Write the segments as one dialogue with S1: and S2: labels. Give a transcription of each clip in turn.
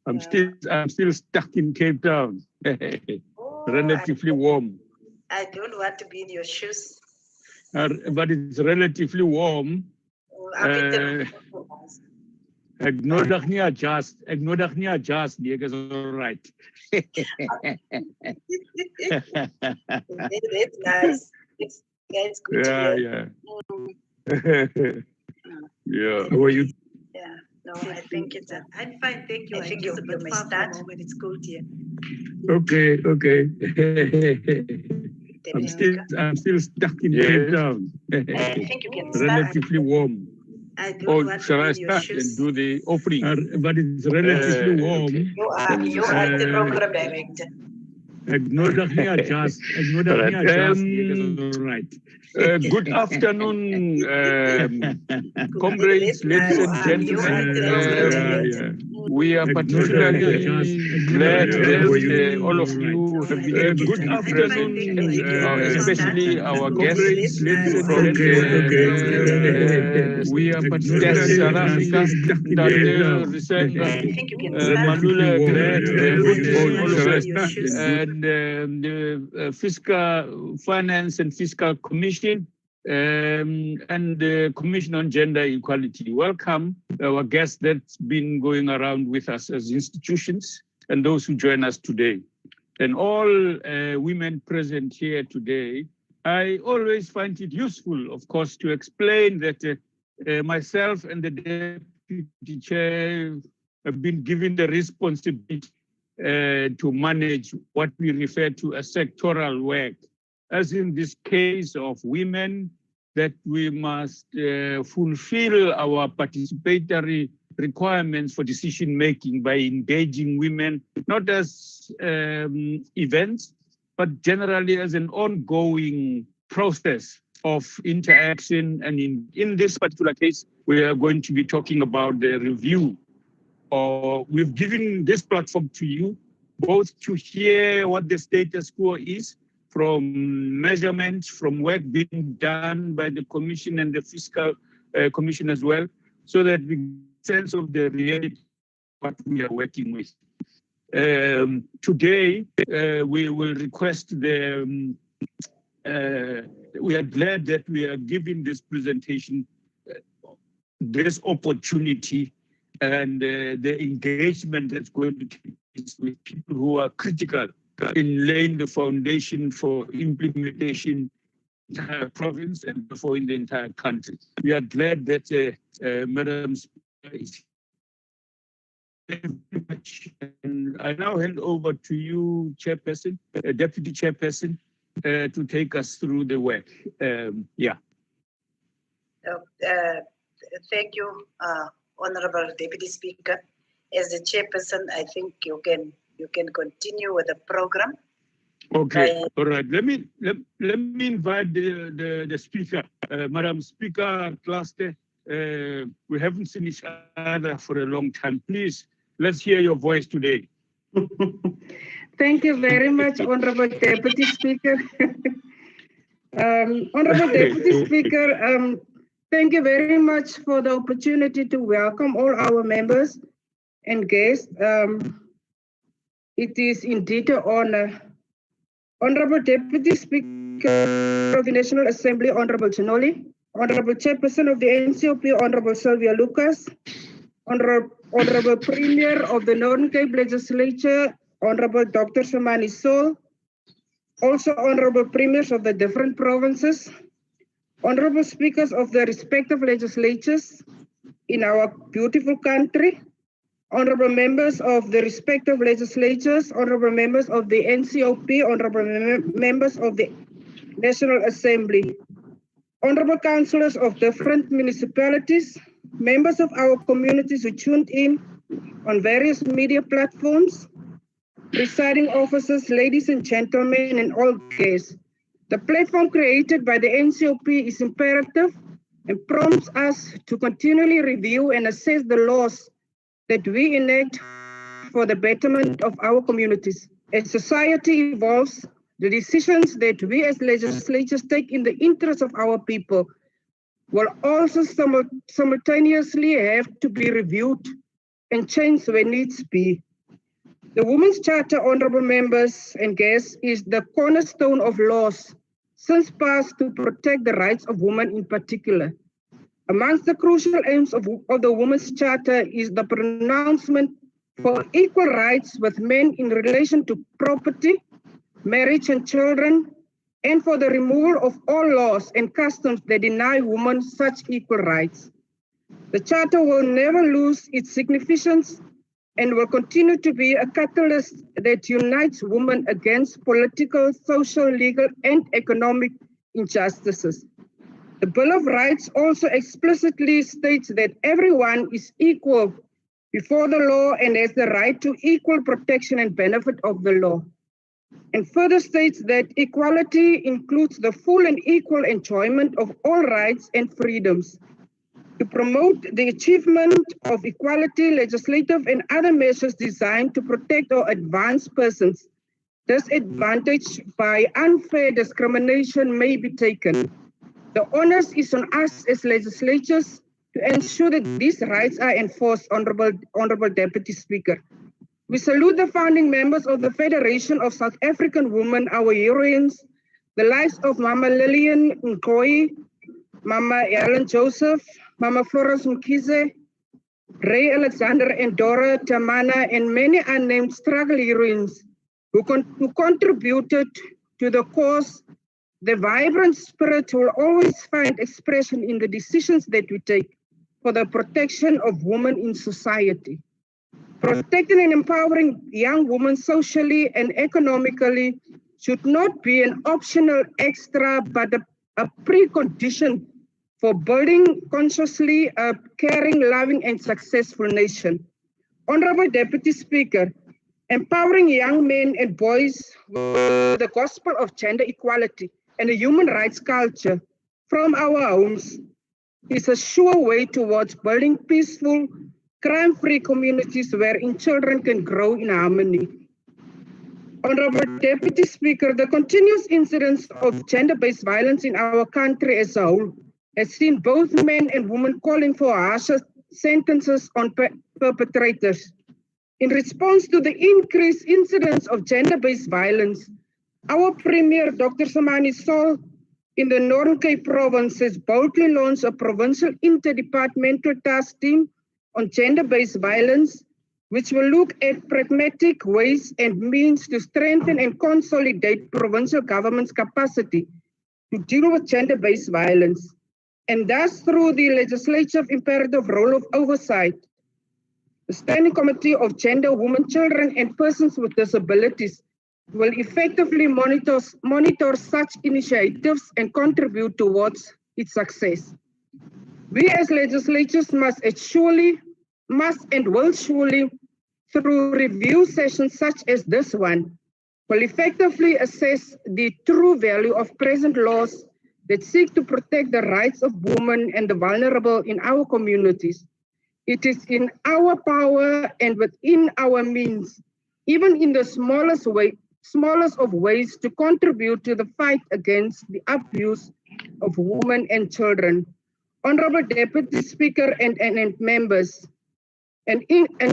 S1: I'm still stuck in Cape Town. Relatively warm.
S2: I don't want to be in your shoes.
S1: But it's relatively warm. Ek nodig nie adjust. Ek nodig nie adjust nie. Ek is all right.
S2: That's nice. That's good to hear.
S1: Yeah. How are you?
S2: Yeah. No, I think it's I'm fine, thank you. I think you may start when it's cold here.
S1: Okay. I'm still stuck in Cape Town.
S2: I think you can start.
S1: Relatively warm.
S2: I don't want
S1: shall
S2: to
S1: I
S2: be in your
S1: start
S2: shoes.
S1: and do the opening? But it's relatively warm.
S2: Okay. You are the program director.
S1: Ek nodig nie adjust. Ek nodig nie adjust nie. Ek is all right. Good afternoon, comrades, ladies and gentlemen. We are particularly glad that all of you have been able to be present, especially our guests from we are particularly South Africa, Dr. Manula, glad all of us, and the Fiscal Finance and Fiscal Commission, and the Commission on Gender Equality. Welcome our guests that's been going around with us as institutions and those who join us today. And all women present here today, I always find it useful, of course, to explain that myself and the Deputy Chair have been given the responsibility to manage what we refer to as sectoral work, as in this case of women, that we must fulfill our participatory requirements for decision-making by engaging women, not as events, but generally as an ongoing process of interaction. And in this particular case, we are going to be talking about the review. We've given this platform to you, both to hear what the status quo is, from measurements, from work being done by the Commission and the Fiscal Commission as well, so that we get a sense of the reality what we are working with. Today, we will request we are glad that we are giving this presentation, this opportunity, and the engagement that's going to take place with people who are critical in laying the foundation for implementation in the entire province and therefore in the entire country. We are glad that Madam Speaker is here. And I now hand over to you, Chairperson, Deputy Chairperson, to take us through the work.
S2: Thank you, Honorable Deputy Speaker. As the Chairperson, I think you can continue with the program.
S1: Okay, all right. Let me invite the speaker, Madam Speaker Cluster. We haven't seen each other for a long time. Please, let's hear your voice today.
S3: Thank you very much, Honorable Deputy Speaker. Honorable Deputy Speaker, thank you very much for the opportunity to welcome all our members and guests. It is indeed an honor. Honorable Deputy Speaker of the National Assembly, Honorable Chinoli, Honorable Chairperson of the NCOP, Honorable Sylvia Lucas, Honorable Premier of the Northern Cape Legislature, Honorable Dr. Shamani Sol, also Honorable Premiers of the different provinces, Honorable Speakers of the respective legislatures in our beautiful country, Honorable members of the respective legislatures, honorable members of the NCOP, honorable members of the National Assembly, honorable councillors of different municipalities, members of our communities who tuned in on various media platforms, presiding officers, ladies and gentlemen, and all guests. The platform created by the NCOP is imperative and prompts us to continually review and assess the laws that we enact for the betterment of our communities. As society evolves, the decisions that we as legislators take in the interest of our people will also simultaneously have to be reviewed and change where needs be. The Women's Charter, honorable members and guests, is the cornerstone of laws since passed to protect the rights of women in particular. Amongst the crucial aims of the Women's Charter is the pronouncement for equal rights with men in relation to property, marriage and children, and for the removal of all laws and customs that deny women such equal rights. The Charter will never lose its significance and will continue to be a catalyst that unites women against political, social, legal, and economic injustices. The Bill of Rights also explicitly states that everyone is equal before the law and has the right to equal protection and benefit of the law. And further states that equality includes the full and equal enjoyment of all rights and freedoms. To promote the achievement of equality, legislative and other measures designed to protect or advance persons disadvantaged by unfair discrimination may be taken. The onus is on us as legislators to ensure that these rights are enforced, Honorable Deputy Speaker. We salute the founding members of the Federation of South African Women, our heroines, the likes of Mama Lillian Nkoi, Mama Ellen Joseph, Mama Florence Mkhize, Ray Alexander and Dora Tamana, and many unnamed struggle heroines who contributed to the cause. The vibrant spirit will always find expression in the decisions that we take for the protection of women in society. Protecting and empowering young women socially and economically should not be an optional extra, but a precondition for building consciously a caring, loving, and successful nation. Honorable Deputy Speaker, empowering young men and boys with the gospel of gender equality and a human rights culture from our homes is a sure way towards building peaceful, crime-free communities wherein children can grow in harmony. Honorable Deputy Speaker, the continuous incidence of gender-based violence in our country as a whole has seen both men and women calling for harsher sentences on perpetrators. In response to the increased incidence of gender-based violence, our Premier, Dr. Samani Saul, in the Northern Cape Province, has boldly launched a provincial interdepartmental task team on gender-based violence, which will look at pragmatic ways and means to strengthen and consolidate provincial government's capacity to deal with gender-based violence, and thus through the legislative imperative role of oversight. The Standing Committee of Gender, Women, Children, and Persons with Disabilities will effectively monitor such initiatives and contribute towards its success. We as legislators must and will surely, through review sessions such as this one, will effectively assess the true value of present laws that seek to protect the rights of women and the vulnerable in our communities. It is in our power and within our means, even in the smallest of ways, to contribute to the fight against the abuse of women and children. Honorable Deputy Speaker and members, an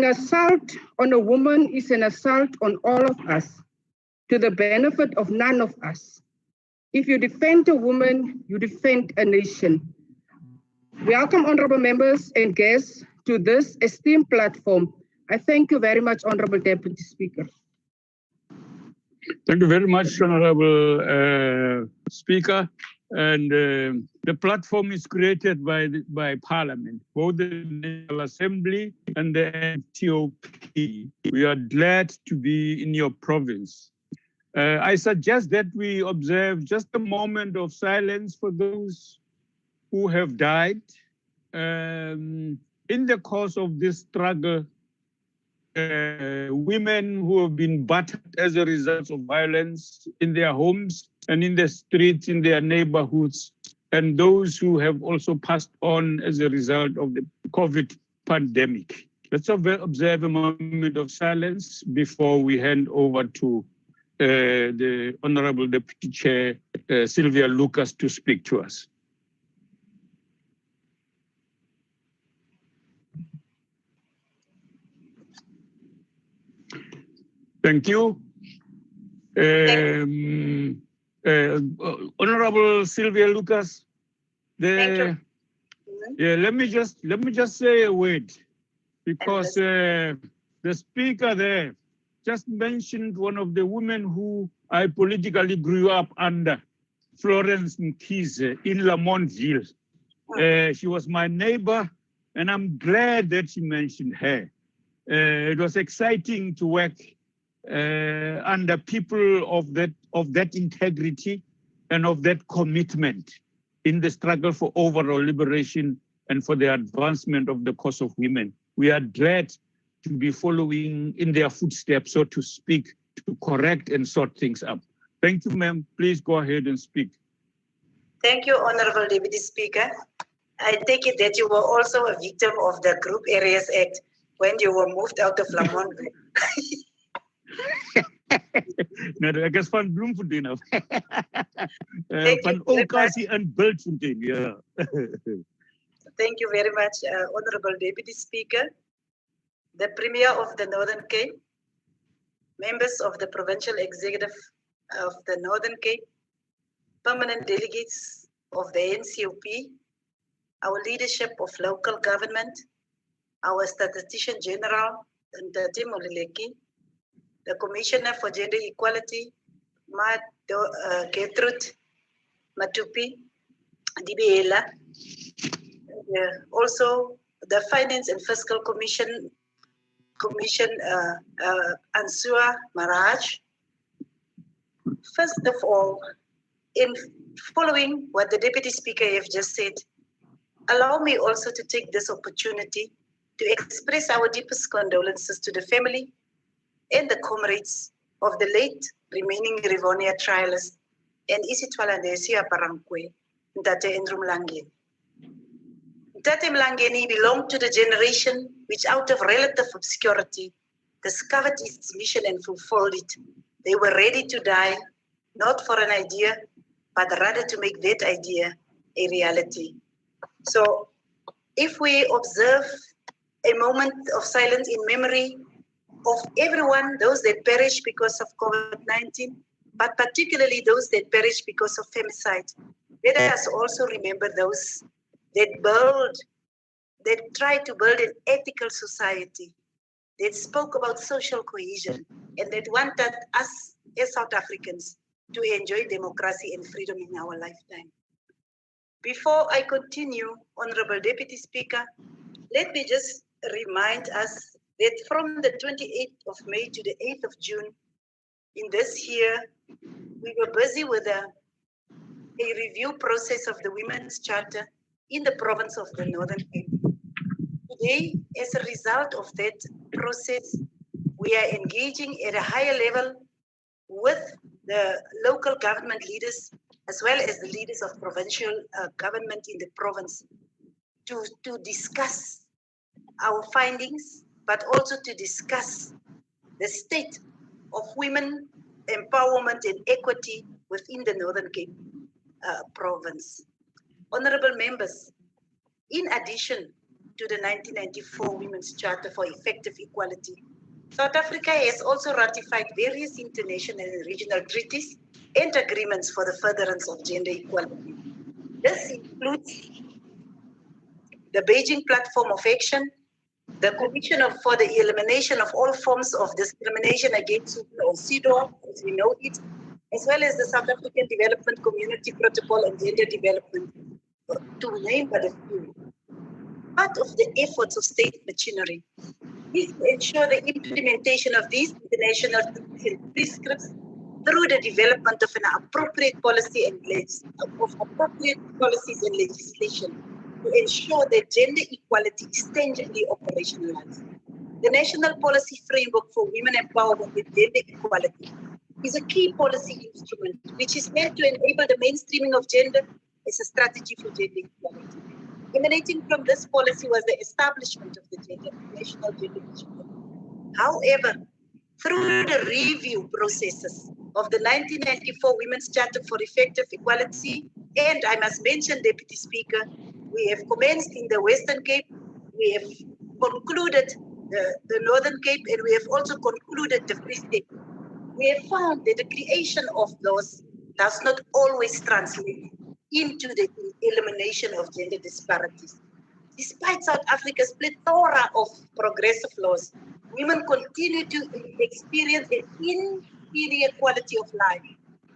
S3: assault on a woman is an assault on all of us, to the benefit of none of us. If you defend a woman, you defend a nation. Welcome, honorable members and guests, to this esteemed platform. I thank you very much, Honorable Deputy Speaker.
S1: Thank you very much, Honorable Speaker. And the platform is created by Parliament, both the National Assembly and the NTOP. We are glad to be in your province. I suggest that we observe just a moment of silence for those who have died in the course of this struggle. Women who have been battered as a result of violence in their homes and in the streets, in their neighborhoods, and those who have also passed on as a result of the COVID pandemic. Let's observe a moment of silence before we hand over to the Honorable Deputy Chair, Sylvia Lucas, to speak to us. Thank you. Honorable Sylvia Lucas,
S2: Thank you.
S1: let me just say a word, because the speaker there just mentioned one of the women who I politically grew up under, Florence Mkhize in Lamontville. She was my neighbor, and I'm glad that she mentioned her. It was exciting to work under people of that integrity and of that commitment in the struggle for overall liberation and for the advancement of the cause of women. We are glad to be following in their footsteps, so to speak, to correct and sort things up. Thank you, ma'am. Please go ahead and speak.
S2: Thank you, Honorable Deputy Speaker. I take it that you were also a victim of the Group Areas Act when you were moved out of Lamontville.
S1: Nou, ek is van Bloemfontein af. Van Okasi en Bultfontein, ja.
S2: Thank you very much, Honorable Deputy Speaker, the Premier of the Northern Cape, members of the Provincial Executive of the Northern Cape, permanent delegates of the NCOP, our leadership of local government, our Statistician General, Ntate Moleleki, the Commissioner for Gender Equality, Gertrude Matupi Dibiela, also the Finance and Fiscal Commission, Ansua Maraj. First of all, in following what the Deputy Speaker have just said, allow me also to take this opportunity to express our deepest condolences to the family and the comrades of the late remaining Rivonia trialist and Isitwala Ndesia Parankwe, Ntate Andrew Mlangeni. Ntate Mlangeni belonged to the generation which, out of relative obscurity, discovered its mission and fulfilled it. They were ready to die, not for an idea, but rather to make that idea a reality. So if we observe a moment of silence in memory of everyone, those that perished because of COVID-19, but particularly those that perished because of femicide, let us also remember those that tried to build an ethical society, that spoke about social cohesion, and that wanted us as South Africans to enjoy democracy and freedom in our lifetime. Before I continue, Honorable Deputy Speaker, let me just remind us that from the 28th of May to the 8th of June in this year, we were busy with a review process of the Women's Charter in the province of the Northern Cape. Today, as a result of that process, we are engaging at a higher level with the local government leaders, as well as the leaders of provincial government in the province, to discuss our findings, but also to discuss the state of women empowerment and equity within the Northern Cape province. Honorable members, in addition to the 1994 Women's Charter for Effective Equality, South Africa has also ratified various international and regional treaties and agreements for the furtherance of gender equality. This includes the Beijing Platform of Action, the Commission for the Elimination of All Forms of Discrimination Against Women, or CEDAW, as we know it, as well as the South African Development Community Protocol on Gender Development, to name but a few. Part of the efforts of state machinery is to ensure the implementation of these international prescripts through the development of an appropriate policy and policies and legislation to ensure that gender equality is tangibly operationalized. The National Policy Framework for Women Empowerment and Gender Equality is a key policy instrument which is meant to enable the mainstreaming of gender as a strategy for gender equality. Emanating from this policy was the establishment of the National Gender Initiative. However, through the review processes of the 1994 Women's Charter for Effective Equality, and I must mention, Deputy Speaker, we have commenced in the Western Cape, we have concluded the Northern Cape, and we have also concluded the Free State. We have found that the creation of laws does not always translate into the elimination of gender disparities. Despite South Africa's plethora of progressive laws, women continue to experience an inferior quality of life,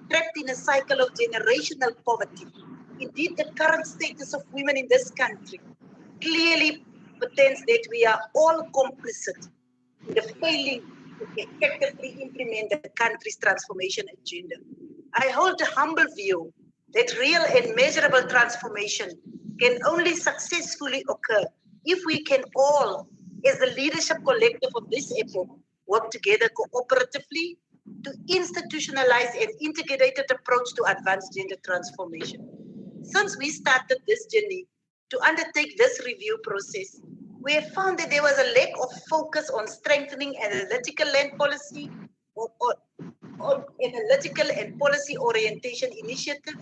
S2: trapped in a cycle of generational poverty. Indeed, the current status of women in this country clearly portends that we are all complicit in the failing to effectively implement the country's transformation agenda. I hold the humble view that real and measurable transformation can only successfully occur if we can all, as the leadership collective of this epoch, work together cooperatively to institutionalize an integrated approach to advance gender transformation. Since we started this journey to undertake this review process, we have found that there was a lack of focus on strengthening analytical land policy or analytical and policy orientation initiatives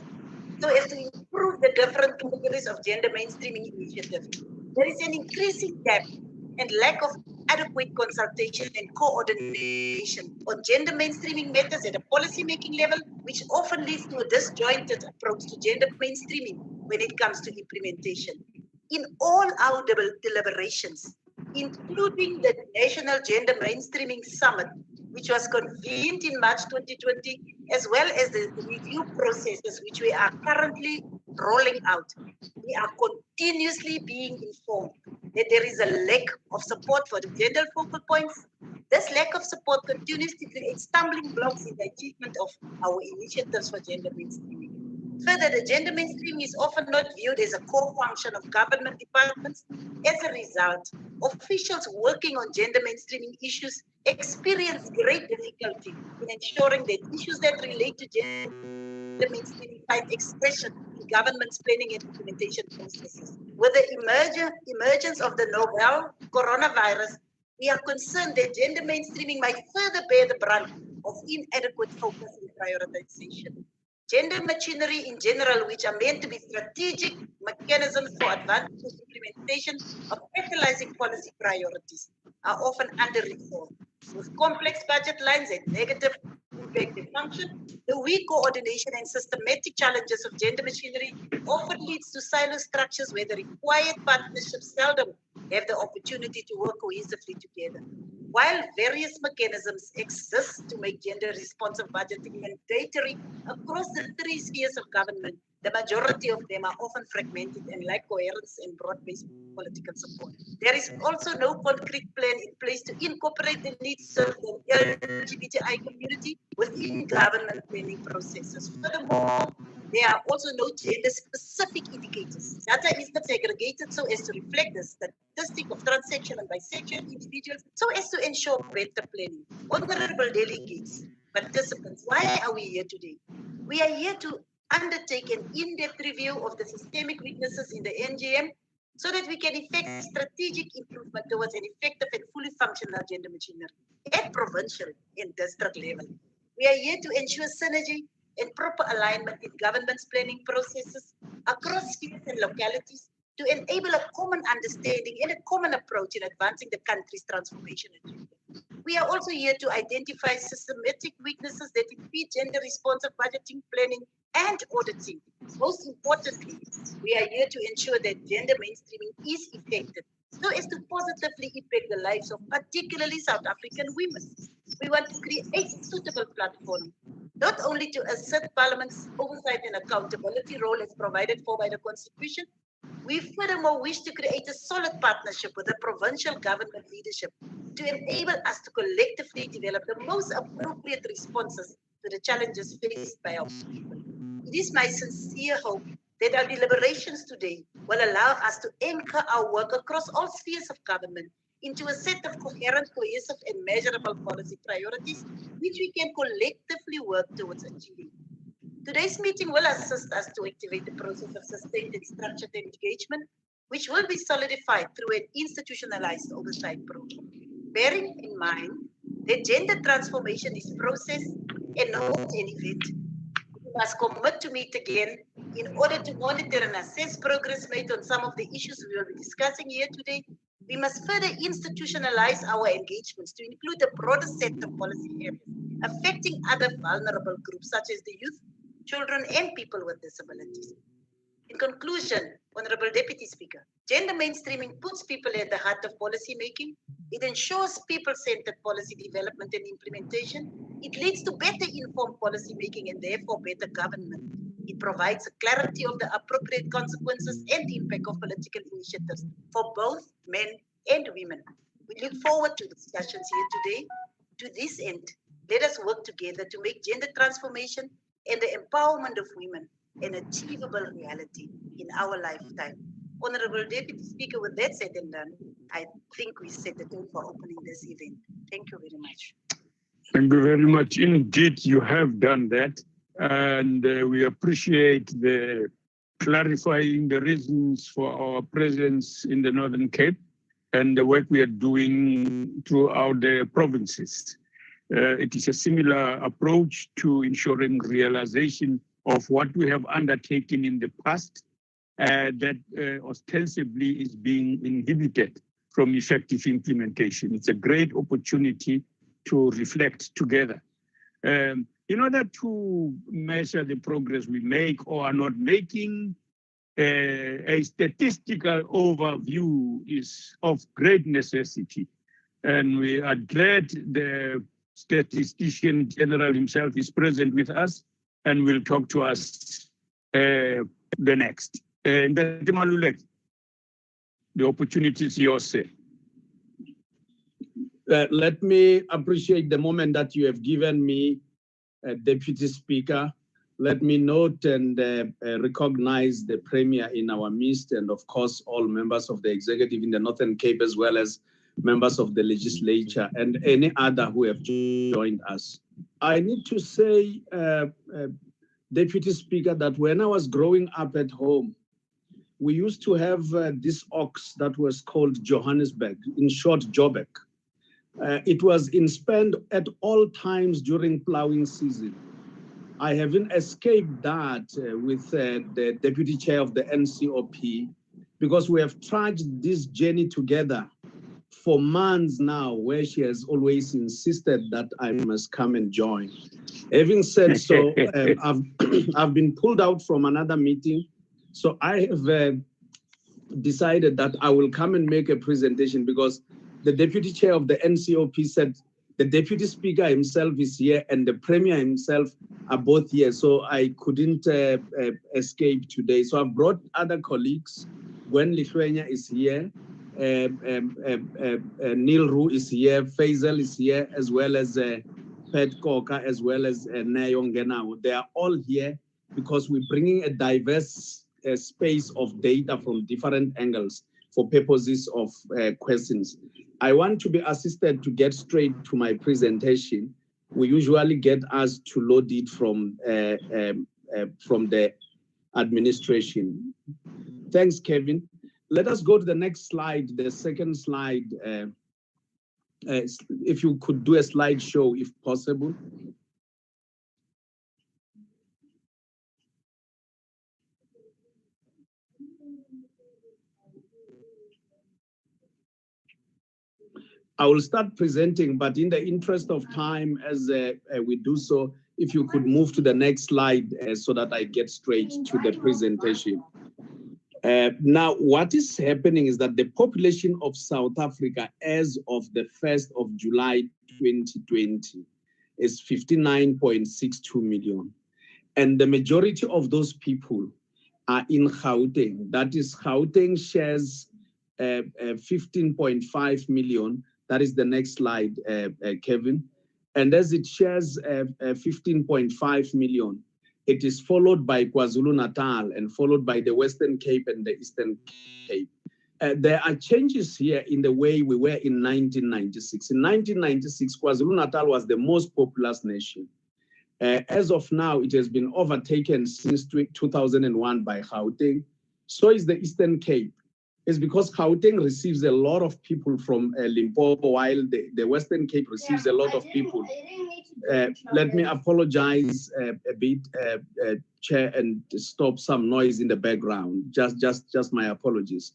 S2: so as to improve the different categories of gender mainstreaming initiatives. There is an increasing gap and lack of adequate consultation and coordination on gender mainstreaming matters at a policy-making level, which often leads to a disjointed approach to gender mainstreaming when it comes to implementation. In all our deliberations, including the National Gender Mainstreaming Summit, which was convened in March 2020, as well as the review processes which we are currently rolling out, we are continuously being informed that there is a lack of support for the gender focal points. This lack of support continues to create stumbling blocks in the achievement of our initiatives for gender mainstreaming. Further, the gender mainstreaming is often not viewed as a core function of government departments. As a result, officials working on gender mainstreaming issues experience great difficulty in ensuring that issues that relate to gender mainstreaming find expression in government's planning and implementation processes. With the emergence of the novel coronavirus, we are concerned that gender mainstreaming might further bear the brunt of inadequate focus and prioritization. Gender machinery in general, which are meant to be strategic mechanisms for advanced implementation of fertilizing policy priorities, are often under-resourced. With complex budget lines and negative impact function, the weak coordination and systematic challenges of gender machinery often leads to silo structures where the required partnerships seldom have the opportunity to work cohesively together. While various mechanisms exist to make gender responsive budgeting mandatory across the three spheres of government, the majority of them are often fragmented and lack coherence and broad-based political support. There is also no concrete plan in place to incorporate the needs of the LGBTI community within government planning processes. Furthermore, there are also no gender-specific indicators. Data is not segregated so as to reflect the statistic of transsexual and bisexual individuals, so as to ensure better planning. Honorable delegates, participants, why are we here today? We are here to undertake an in-depth review of the systemic weaknesses in the NGM so that we can effect strategic improvement towards an effective and fully functional gender machinery at provincial and district level. We are here to ensure synergy and proper alignment in government's planning processes across spheres and localities to enable a common understanding and a common approach in advancing the country's transformation agenda. We are also here to identify systematic weaknesses that impede gender responsive budgeting, planning, and auditing. Most importantly, we are here to ensure that gender mainstreaming is effective so as to positively impact the lives of particularly South African women. We want to create a suitable platform, not only to assert Parliament's oversight and accountability role as provided for by the Constitution. We furthermore wish to create a solid partnership with the provincial government leadership to enable us to collectively develop the most appropriate responses to the challenges faced by our people. It is my sincere hope that our deliberations today will allow us to anchor our work across all spheres of government into a set of coherent, cohesive, and measurable policy priorities, which we can collectively work towards achieving. Today's meeting will assist us to activate the process of sustained and structured engagement, which will be solidified through an institutionalized oversight program. Bearing in mind that gender transformation is a process and not an event, we must commit to meet again in order to monitor and assess progress made on some of the issues we will be discussing here today, We must further institutionalize our engagements to include a broader set of policy areas affecting other vulnerable groups such as the youth, children, and people with disabilities. In conclusion, Honorable Deputy Speaker, gender mainstreaming puts people at the heart of policy making. It ensures people-centered policy development and implementation. It leads to better informed policy making and therefore better government. It provides a clarity of the appropriate consequences and impact of political initiatives for both men and women. We look forward to discussions here today. To this end, let us work together to make gender transformation and the empowerment of women an achievable reality in our lifetime. Honorable Deputy Speaker, with that said and done, I think we set the tone for opening this event. Thank you very much.
S1: Thank you very much. Indeed, you have done that. And we appreciate the clarifying the reasons for our presence in the Northern Cape and the work we are doing throughout the provinces. It is a similar approach to ensuring realization of what we have undertaken in the past that ostensibly is being inhibited from effective implementation. It's a great opportunity to reflect together. In order to measure the progress we make or are not making, a statistical overview is of great necessity. And we are glad the Statistician General himself is present with us and will talk to us the next. The opportunity is yours, sir.
S4: Let me appreciate the moment that you have given me, Deputy Speaker. Let me note and recognize the Premier in our midst and of course all members of the executive in the Northern Cape as well as members of the legislature and any other who have joined us. I need to say, Deputy Speaker, that when I was growing up at home, we used to have this ox that was called Johannesburg, in short, Joburg. It was in spend at all times during plowing season. I haven't escaped that with the Deputy Chair of the NCOP because we have trudged this journey together for months now, where she has always insisted that I must come and join. Having said so, I've been pulled out from another meeting, so I have decided that I will come and make a presentation because the Deputy Chair of the NCOP said the Deputy Speaker himself is here and the Premier himself are both here, so I couldn't escape today. So I've brought other colleagues. Gwen Lithuania is here. Neil Roo is here, Faisal is here, as well as Pat Koka, as well as Nayong Genao. They are all here because we're bringing a diverse space of data from different angles for purposes of questions. I want to be assisted to get straight to my presentation. We usually get asked to load it from the administration. Thanks, Kevin. Let us go to the next slide, the second slide. If you could do a slideshow, if possible. I will start presenting, but in the interest of time, as we do so, if you could move to the next slide so that I get straight to the presentation. Now, what is happening is that the population of South Africa as of the 1st of July 2020 is 59.62 million. And the majority of those people are in Gauteng. That is, Gauteng shares 15.5 million. That is the next slide, Kevin. And as it shares 15.5 million, it is followed by KwaZulu-Natal and followed by the Western Cape and the Eastern Cape. There are changes here in the way we were in 1996. In 1996, KwaZulu-Natal was the most populous nation. As of now, it has been overtaken since 2001 by Gauteng. So is the Eastern Cape. It's because Gauteng receives a lot of people from Limpopo, while the Western Cape receives a lot of people. Let me apologize a bit, Chair, and stop some noise in the background. Just my apologies.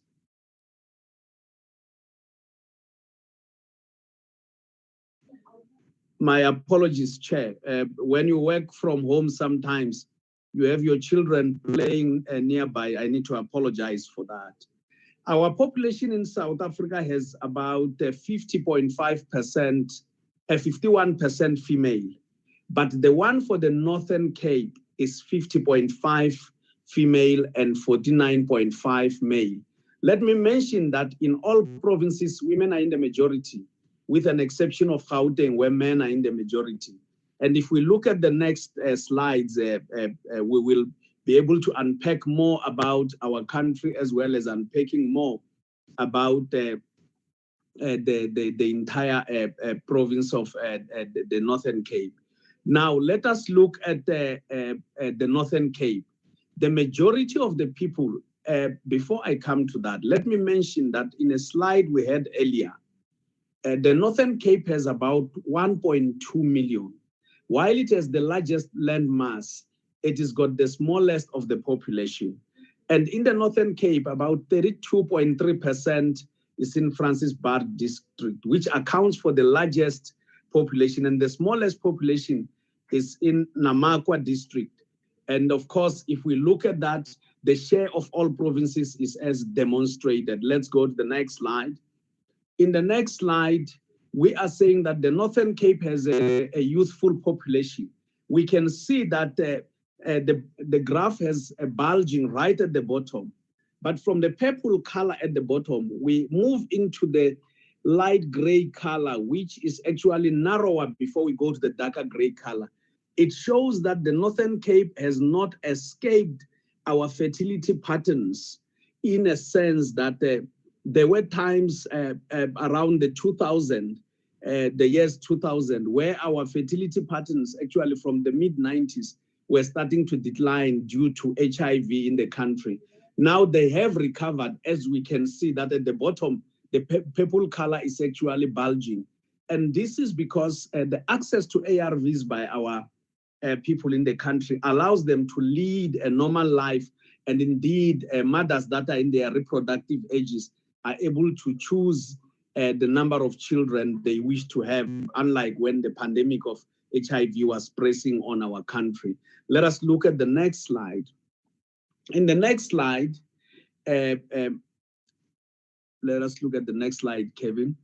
S4: My apologies, Chair. When you work from home, sometimes you have your children playing nearby. I need to apologize for that. Our population in South Africa has about 50.5%, 51% female. But the one for the Northern Cape is 50.5 female and 49.5 male. Let me mention that in all provinces, women are in the majority, with an exception of Gauteng, where men are in the majority. And if we look at the next slides, we will be able to unpack more about our country, as well as unpacking more about the entire province of the Northern Cape. Now, let us look at the Northern Cape. The majority of the people, before I come to that, let me mention that in a slide we had earlier, the Northern Cape has about 1.2 million. While it has the largest land mass, it has got the smallest of the population. And in the Northern Cape, about 32.3% is in Francis Baard district, which accounts for the largest population, and the smallest population is in Namakwa district. And of course, if we look at that, the share of all provinces is as demonstrated. Let's go to the next slide. In the next slide, we are saying that the Northern Cape has a youthful population. We can see that the graph has a bulging right at the bottom. But from the purple color at the bottom, we move into the light gray color, which is actually narrower before we go to the darker gray color. It shows that the Northern Cape has not escaped our fertility patterns, in a sense that there were times around the 2000, the years 2000, where our fertility patterns actually from the mid-90s were starting to decline due to HIV in the country. Now they have recovered, as we can see that at the bottom, the purple color is actually bulging. And this is because the access to ARVs by our people in the country allows them to lead a normal life. And indeed, mothers that are in their reproductive ages are able to choose the number of children they wish to have, unlike when the pandemic of HIV was pressing on our country. Let us look at the next slide. In the next slide, let us look at the next slide, Kevin.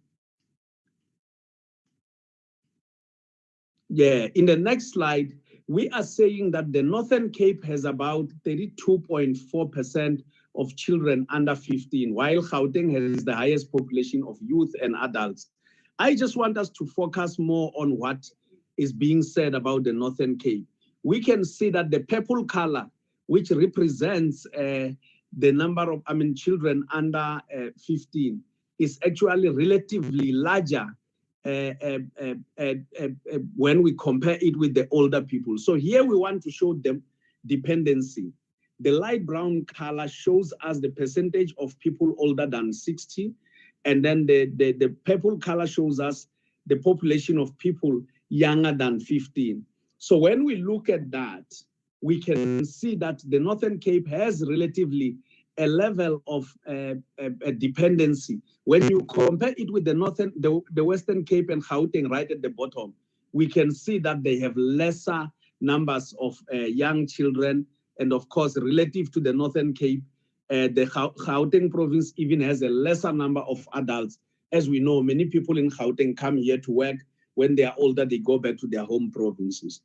S4: Yeah, in the next slide, we are saying that the Northern Cape has about 32.4% of children under 15, while Gauteng has the highest population of youth and adults. I just want us to focus more on what is being said about the Northern Cape. We can see that the purple color, which represents the number of children under 15, is actually relatively larger when we compare it with the older people. So here we want to show them dependency. The light brown color shows us the percentage of people older than 60. And then the purple color shows us the population of people younger than 15. So when we look at that, we can see that the Northern Cape has relatively a level of dependency. When you compare it with the Western Cape and Gauteng right at the bottom, we can see that they have lesser numbers of young children. And of course, relative to the Northern Cape, the Gauteng province even has a lesser number of adults. As we know, many people in Gauteng come here to work. When they are older, they go back to their home provinces.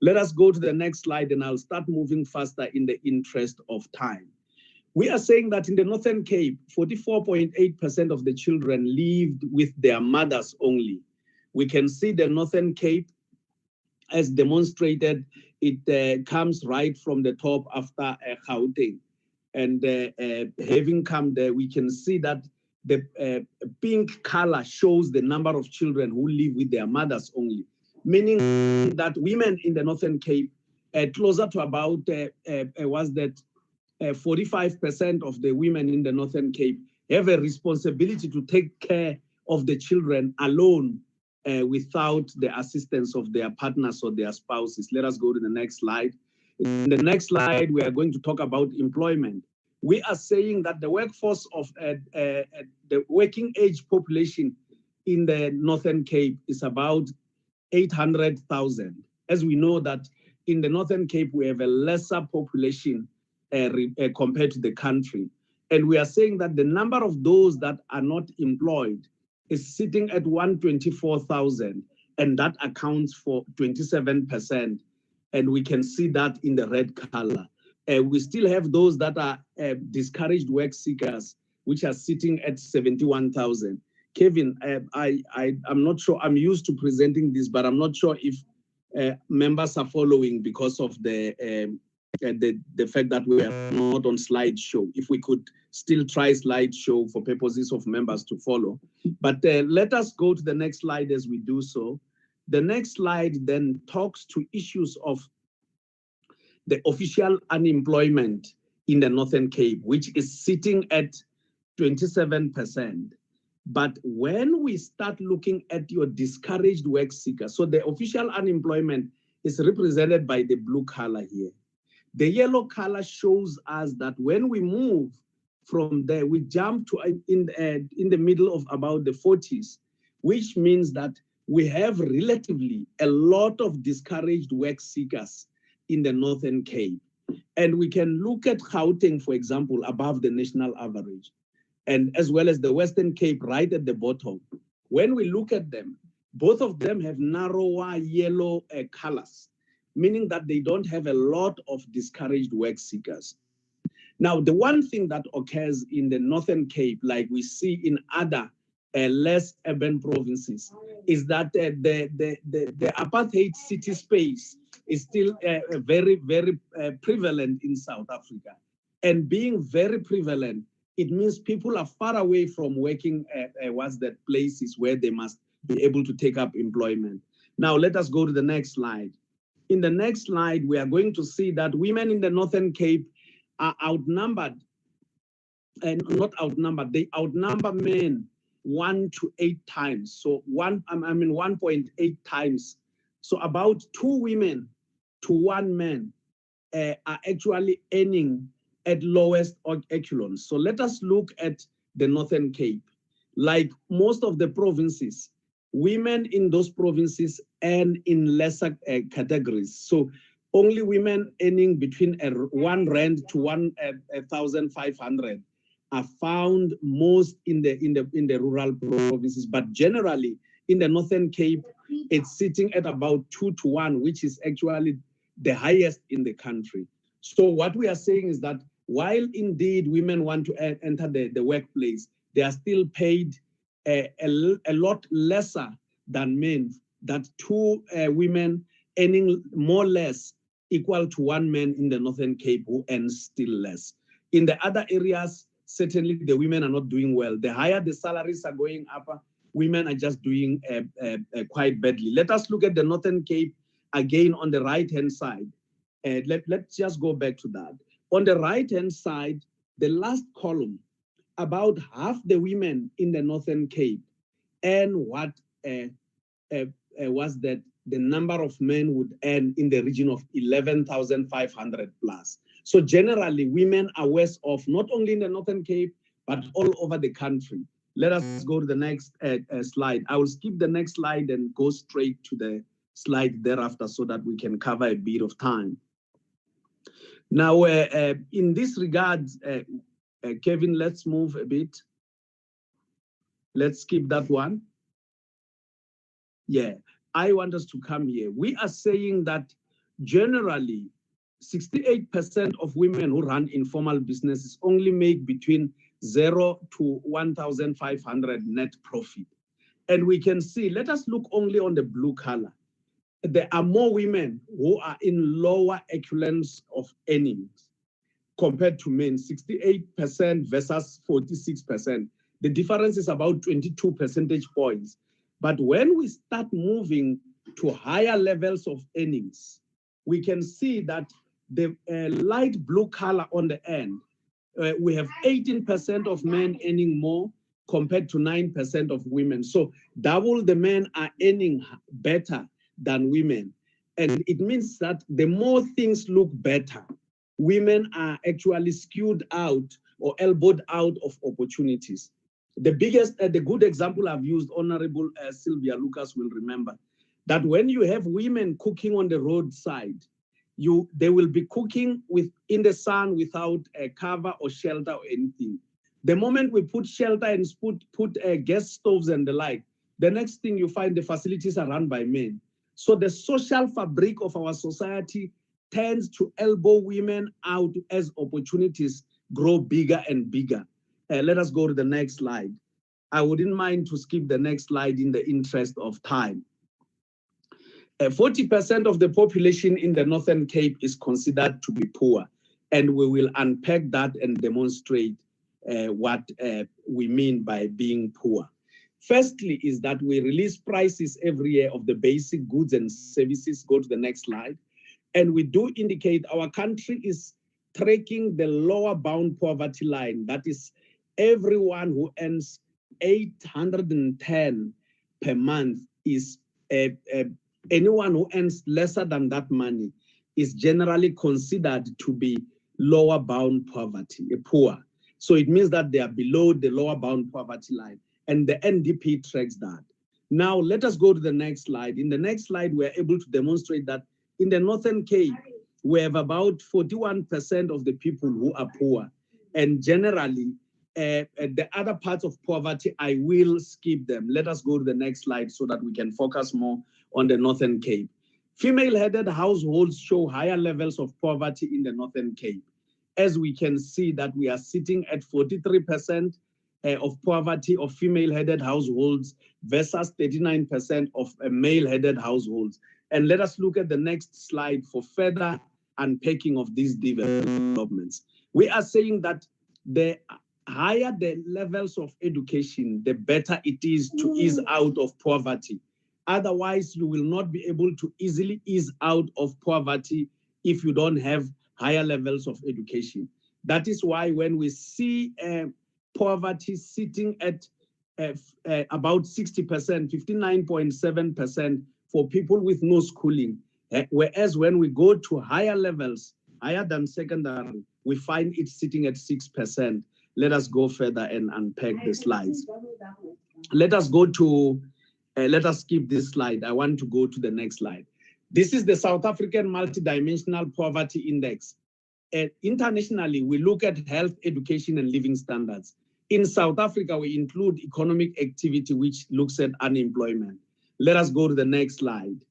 S4: Let us go to the next slide, and I'll start moving faster in the interest of time. We are saying that in the Northern Cape, 44.8% of the children lived with their mothers only. We can see the Northern Cape, as demonstrated, it comes right from the top after Gauteng. And having come there, we can see that the pink color shows the number of children who live with their mothers only, meaning that women in the Northern Cape, closer to about, 45% of the women in the Northern Cape have a responsibility to take care of the children alone without the assistance of their partners or their spouses. Let us go to the next slide. In the next slide, we are going to talk about employment. We are saying that the workforce of the working age population in the Northern Cape is about 800,000. As we know that in the Northern Cape, we have a lesser population compared to the country. And we are saying that the number of those that are not employed is sitting at 124,000, and that accounts for 27%. And we can see that in the red color. We still have those that are discouraged work seekers, which are sitting at 71,000. Kevin, I'm not sure, I'm used to presenting this, but I'm not sure if members are following because of the fact that we are not on slideshow. If we could still try slideshow for purposes of members to follow. But let us go to the next slide as we do so. The next slide then talks to issues of the official unemployment in the Northern Cape, which is sitting at 27%. But when we start looking at your discouraged work seekers, so the official unemployment is represented by the blue color here. The yellow color shows us that when we move from there, we jump to in the middle of about the 40s, which means that we have relatively a lot of discouraged work seekers in the Northern Cape. And we can look at Gauteng, for example, above the national average, and as well as the Western Cape right at the bottom. When we look at them, both of them have narrower yellow colors, meaning that they don't have a lot of discouraged work seekers. Now, the one thing that occurs in the Northern Cape, like we see in other less urban provinces, is that the apartheid city space is still very, very prevalent in South Africa. And being very prevalent, it means people are far away from working places where they must be able to take up employment. Now, let us go to the next slide. In the next slide, we are going to see that women in the Northern Cape are outnumbered, and not outnumbered, they outnumber men 1 to 8 times. So 1.8 times. So about 2 women to 1 man are actually earning at lowest echelons. So let us look at the Northern Cape. Like most of the provinces, women in those provinces earn in lesser categories. So only women earning between 1 rand to 1,500 are found most in the rural provinces. But generally, in the Northern Cape, it's sitting at about 2 to 1, which is actually the highest in the country. So what we are saying is that while indeed women want to enter the workplace, they are still paid a lot lesser than men, that 2 women earning more or less equal to 1 man in the Northern Cape who earns still less. In the other areas, certainly the women are not doing well. The higher the salaries are going up, women are just doing quite badly. Let us look at the Northern Cape again on the right-hand side. Let's just go back to that. On the right-hand side, the last column, about half the women in the Northern Cape earn what was that the number of men would earn in the region of 11,500 plus. So generally, women are worse off, not only in the Northern Cape, but all over the country. Let us go to the next slide. I will skip the next slide and go straight to the slide thereafter so that we can cover a bit of time. Now, in this regard, Kevin, let's move a bit. Let's skip that one. Yeah, I want us to come here. We are saying that generally, 68% of women who run informal businesses only make between 0 to 1,500 net profit. And we can see, let us look only on the blue color. There are more women who are in lower echelons of earnings compared to men, 68% versus 46%. The difference is about 22 percentage points. But when we start moving to higher levels of earnings, we can see that the light blue color on the end, we have 18% of men earning more compared to 9% of women. So double the men are earning better than women. And it means that the more things look better, women are actually skewed out or elbowed out of opportunities. The biggest, the good example I've used, Honorable Sylvia Lucas will remember, that when you have women cooking on the roadside, they will be cooking in the sun without a cover or shelter or anything. The moment we put shelter and put gas stoves and the like, the next thing you find the facilities are run by men. So the social fabric of our society tends to elbow women out as opportunities grow bigger and bigger. Let us go to the next slide. I wouldn't mind to skip the next slide in the interest of time. 40% of the population in the Northern Cape is considered to be poor, and we will unpack that and demonstrate what we mean by being poor. Firstly is that we release prices every year of the basic goods and services. Go to the next slide. And we do indicate our country is tracking the lower bound poverty line. That is everyone who earns 810 per month is anyone who earns lesser than that money is generally considered to be lower bound poverty, poor. So it means that they are below the lower bound poverty line, and the NDP tracks that. Now let us go to the next slide. In the next slide, we're able to demonstrate that in the Northern Cape, we have about 41% of the people who are poor, and generally, the other parts of poverty, I will skip them. Let us go to the next slide so that we can focus more on the Northern Cape. Female-headed households show higher levels of poverty in the Northern Cape. As we can see that we are sitting at 43% of poverty of female-headed households versus 39% of male-headed households. And let us look at the next slide for further unpacking of these developments. We are saying that the higher the levels of education, the better it is to ease out of poverty. Otherwise, you will not be able to easily ease out of poverty if you don't have higher levels of education. That is why when we see poverty sitting at about 60%, 59.7% for people with no schooling, whereas when we go to higher levels, higher than secondary, we find it sitting at 6%. Let us go further and unpack the slides. Let us go to, let us skip this slide. I want to go to the next slide. This is the South African Multidimensional Poverty Index. Internationally, we look at health, education, and living standards. In South Africa, we include economic activity, which looks at unemployment. Let us go to the next slide.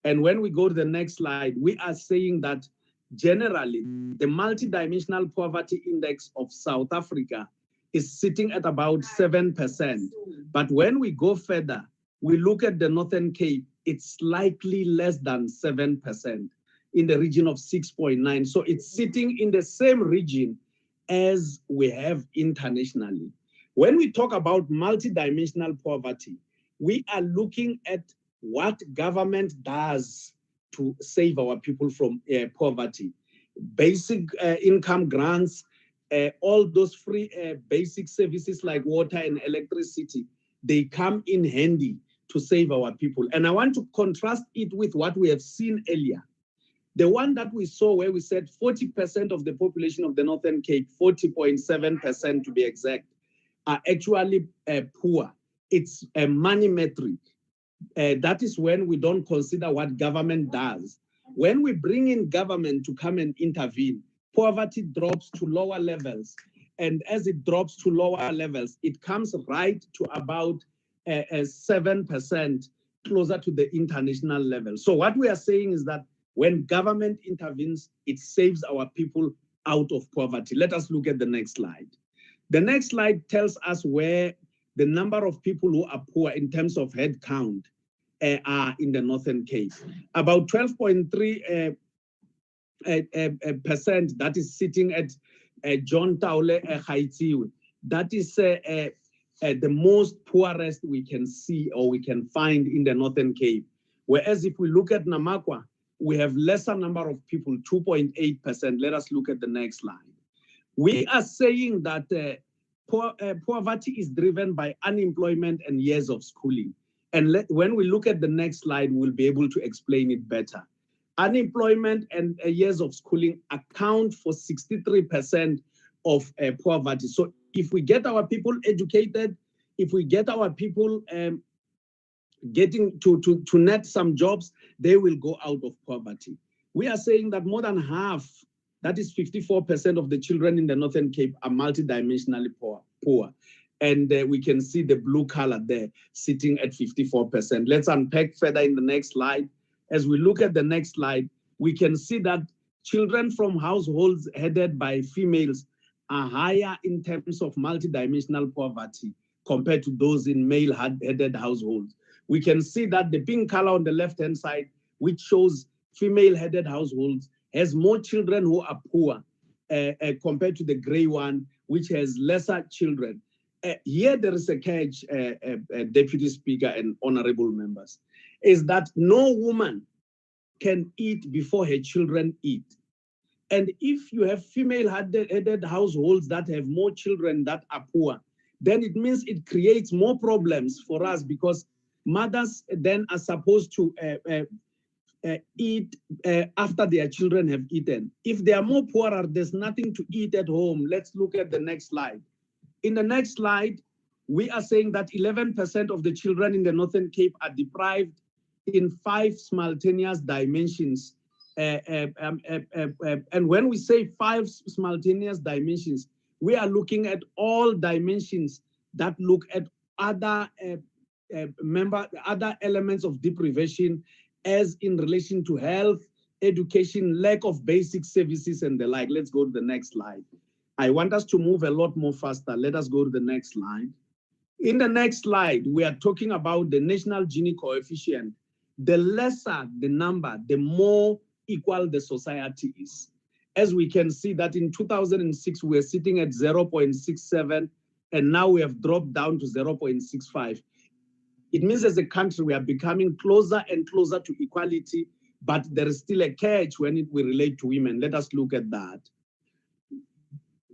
S4: And when we go to the next slide, we are saying that generally, the Multidimensional Poverty Index of South Africa is sitting at about 7%. But when we go further, we look at the Northern Cape, it's slightly less than 7%, in the region of 6.9. So it's sitting in the same region as we have internationally. When we talk about multidimensional poverty, we are looking at what government does to save our people from poverty. Basic income grants, all those free basic services like water and electricity, they come in handy to save our people. And I want to contrast it with what we have seen earlier. The one that we saw where we said 40% of the population of the Northern Cape, 40.7% to be exact, are actually poor. It's a money metric. That is when we don't consider what government does. When we bring in government to come and intervene, poverty drops to lower levels. And as it drops to lower levels, it comes right to about 7%, closer to the international level. So what we are saying is that when government intervenes, it saves our people out of poverty. Let us look at the next slide. The next slide tells us where the number of people who are poor in terms of head count are in the Northern Cape. About 12.3% that is sitting at John Taule Gaitiwe. That is the most poorest we can see or we can find in the Northern Cape. Whereas if we look at Namakwa, we have lesser number of people, 2.8%. Let us look at the next slide. We are saying that poverty is driven by unemployment and years of schooling. And when we look at the next slide, we'll be able to explain it better. Unemployment and years of schooling account for 63% of poverty. So if we get our people educated, if we get our people getting to net some jobs, they will go out of poverty. We are saying that more than half, that is 54% of the children in the Northern Cape are multidimensionally poor. And we can see the blue color there sitting at 54%. Let's unpack further in the next slide. As we look at the next slide, we can see that children from households headed by females are higher in terms of multidimensional poverty compared to those in male-headed households. We can see that the pink color on the left-hand side, which shows female-headed households, has more children who are poor compared to the gray one, which has lesser children. Here there is a catch, Deputy Speaker and honorable members, is that no woman can eat before her children eat. And if you have female-headed households that have more children that are poor, then it means it creates more problems for us, because mothers then are supposed to eat after their children have eaten. If they are more poorer, there's nothing to eat at home. Let's look at the next slide. In the next slide, we are saying that 11% of the children in the Northern Cape are deprived in 5 simultaneous dimensions. And when we say 5 simultaneous dimensions, we are looking at all dimensions that look at other other elements of deprivation, as in relation to health, education, lack of basic services, and the like. Let's go to the next slide. I want us to move a lot more faster. Let us go to the next slide. In the next slide, we are talking about the national Gini coefficient. The lesser the number, the more equal the society is. As we can see that in 2006, we were sitting at 0.67, and now we have dropped down to 0.65. It means as a country, we are becoming closer and closer to equality, but there is still a catch when we relate to women. Let us look at that.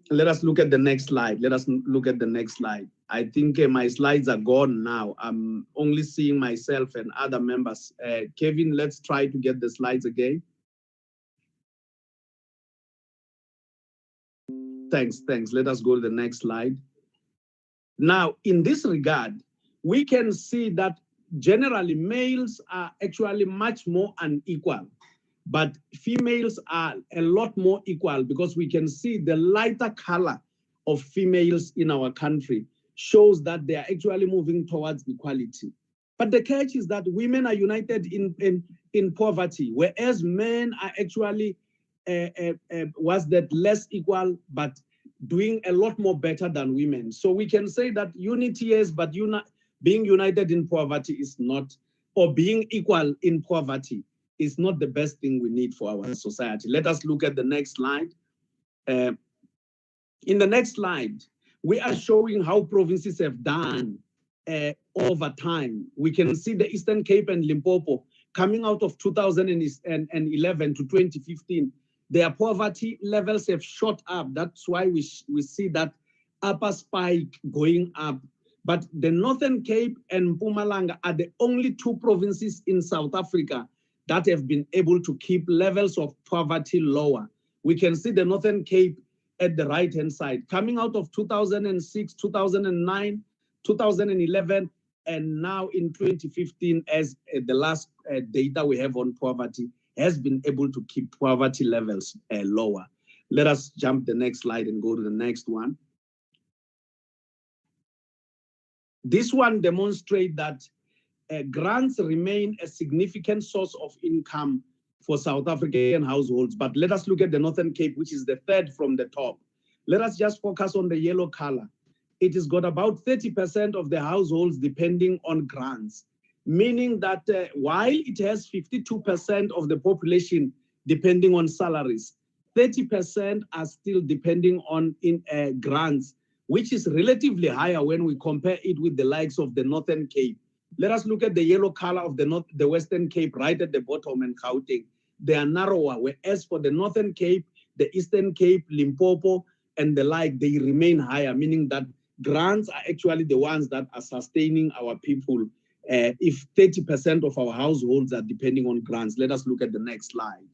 S4: Let us look at the next slide. Let us look at the next slide. I think my slides are gone now. I'm only seeing myself and other members. Kevin, let's try to get the slides again. Thanks. Let us go to the next slide. Now, in this regard, we can see that generally males are actually much more unequal, but females are a lot more equal, because we can see the lighter color of females in our country shows that they are actually moving towards equality. But the catch is that women are united in poverty, whereas men are actually was that less equal, but doing a lot more better than women. So we can say that unity is, but being united in poverty is not, or being equal in poverty is not the best thing we need for our society. Let us look at the next slide. In the next slide, we are showing how provinces have done over time. We can see the Eastern Cape and Limpopo coming out of 2011 to 2015. Their poverty levels have shot up. That's why we see that upper spike going up. But the Northern Cape and Mpumalanga are the only 2 provinces in South Africa that have been able to keep levels of poverty lower. We can see the Northern Cape at the right-hand side, coming out of 2006, 2009, 2011, and now in 2015, as the last data we have on poverty, has been able to keep poverty levels lower. Let us jump the next slide and go to the next one. This one demonstrates that grants remain a significant source of income for South African households. But let us look at the Northern Cape, which is the 3rd from the top. Let us just focus on the yellow color. It has got about 30% of the households depending on grants, meaning that while it has 52% of the population depending on salaries, 30% are still depending on grants, which is relatively higher when we compare it with the likes of the Northern Cape. Let us look at the yellow color of the Western Cape right at the bottom and Gauteng. They are narrower, whereas for the Northern Cape, the Eastern Cape, Limpopo, and the like, they remain higher, meaning that grants are actually the ones that are sustaining our people. If 30% of our households are depending on grants. Let us look at the next slide.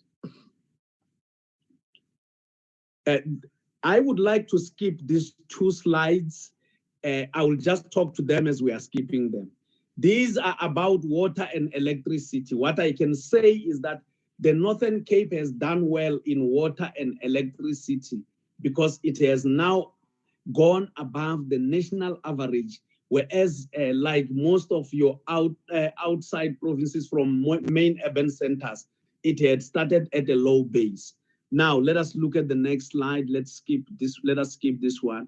S4: I would like to skip these 2 slides. I will just talk to them as we are skipping them. These are about water and electricity. What I can say is that the Northern Cape has done well in water and electricity because it has now gone above the national average, whereas like most of your outside provinces from main urban centers, it had started at a low base. Now, let us look at the next slide. Let us skip this one.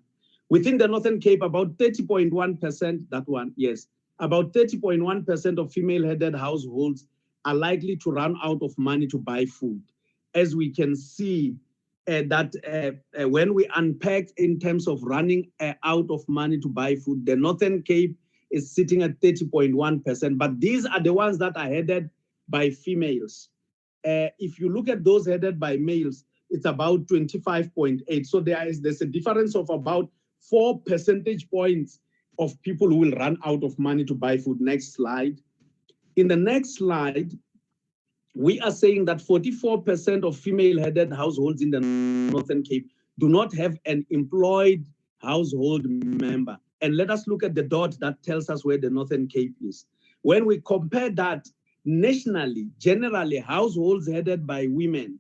S4: Within the Northern Cape, about 30.1%, that one, yes, about 30.1% of female-headed households are likely to run out of money to buy food. As we can see, when we unpack in terms of running out of money to buy food, the Northern Cape is sitting at 30.1%, but these are the ones that are headed by females. If you look at those headed by males, it's about 25.8. So there's a difference of about 4 percentage points of people who will run out of money to buy food. Next slide. In the next slide, we are saying that 44% of female-headed households in the Northern Cape do not have an employed household member. And let us look at the dot that tells us where the Northern Cape is. When we compare that nationally, generally, households headed by women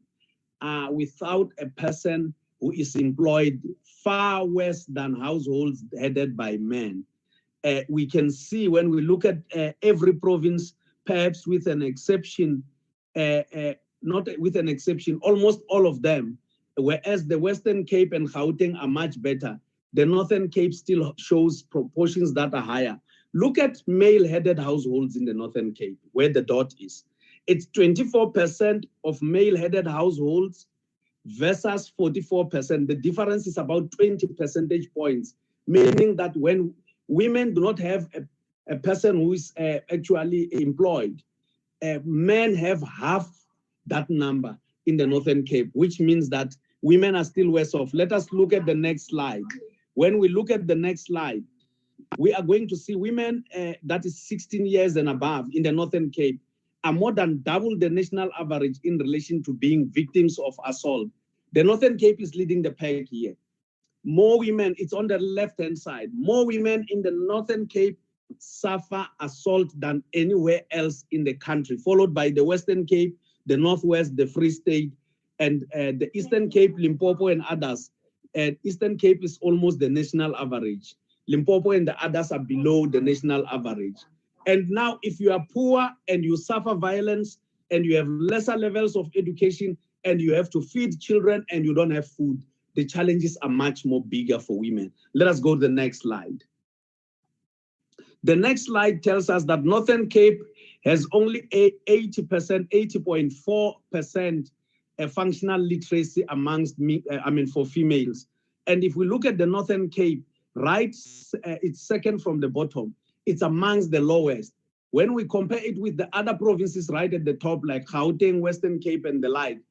S4: are without a person who is employed far worse than households headed by men. We can see when we look at every province, perhaps with an exception, not with an exception, almost all of them, whereas the Western Cape and Gauteng are much better, the Northern Cape still shows proportions that are higher. Look at male-headed households in the Northern Cape, where the dot is. It's 24% of male-headed households versus 44%. The difference is about 20 percentage points, meaning that when women do not have a person who is actually employed, men have half that number in the Northern Cape, which means that women are still worse off. Let us look at the next slide. When we look at the next slide, we are going to see women that is 16 years and above in the Northern Cape are more than double the national average in relation to being victims of assault. The Northern Cape is leading the pack here. More women, it's on the left-hand side, more women in the Northern Cape suffer assault than anywhere else in the country, followed by the Western Cape, the Northwest, the Free State, and the Eastern Cape, Limpopo, and others. Eastern Cape is almost the national average. Limpopo and the others are below the national average. And now, if you are poor and you suffer violence and you have lesser levels of education and you have to feed children and you don't have food, the challenges are much more bigger for women. Let us go to the next slide. The next slide tells us that Northern Cape has only 80.4% functional literacy amongst for females. And if we look at the Northern Cape, right, it's second from the bottom. It's amongst the lowest. When we compare it with the other provinces right at the top, like Gauteng, Western Cape, and the like,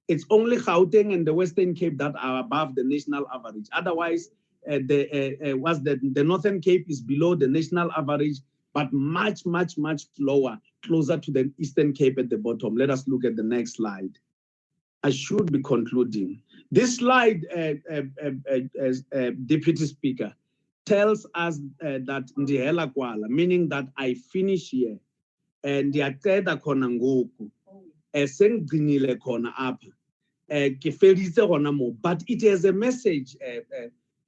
S4: it's only Gauteng and the Western Cape that are above the national average. Otherwise, the Northern Cape is below the national average, but much, much, much lower, closer to the Eastern Cape at the bottom. Let us look at the next slide. I should be concluding. This slide, as Deputy Speaker, tells us that ndihela kwala, meaning that I finish here, and ndiyaqeda khona ngoku, sengigcinile khona apha, ke khona mo. But it has a message.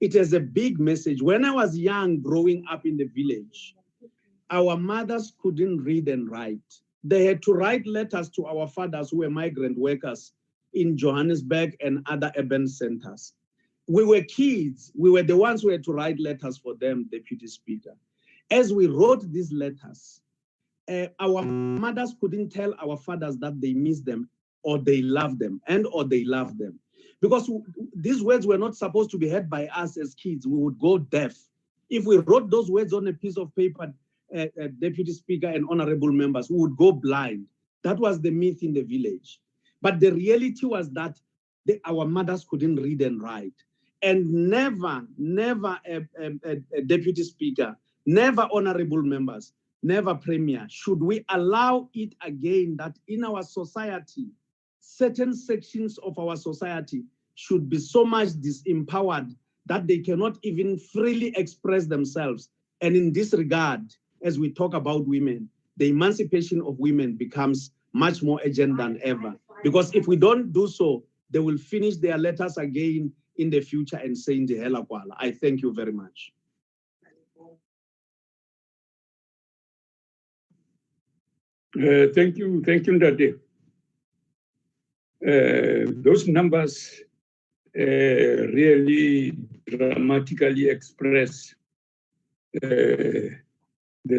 S4: It has a big message. When I was young, growing up in the village, our mothers couldn't read and write. They had to write letters to our fathers who were migrant workers in Johannesburg and other urban centers. We were kids. We were the ones who had to write letters for them, Deputy Speaker. As we wrote these letters, our mothers couldn't tell our fathers that they miss them or they love them or they love them. Because these words were not supposed to be heard by us as kids. We would go deaf. If we wrote those words on a piece of paper, Deputy Speaker and honorable members, we would go blind. That was the myth in the village. But the reality was that our mothers couldn't read and write. And never, Deputy Speaker, never honorable members, never Premier, should we allow it again that in our society, certain sections of our society should be so much disempowered that they cannot even freely express themselves. And in this regard, as we talk about women, the emancipation of women becomes much more urgent than ever. Because if we don't do so, they will finish their letters again in the future and say, Ndihela Kwala. I thank you very much.
S1: Thank you, Ndade. Those numbers really dramatically express the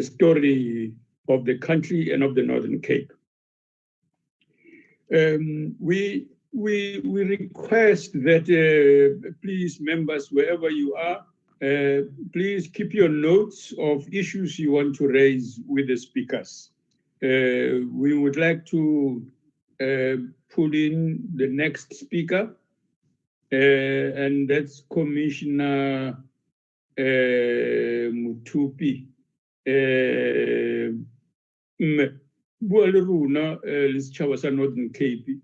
S1: story of the country and of the Northern Cape. We request that please, members, wherever you are, please keep your notes of issues you want to raise with the speakers. We would like to put in the next speaker, and that's Commissioner Mutupi. Northern Cape,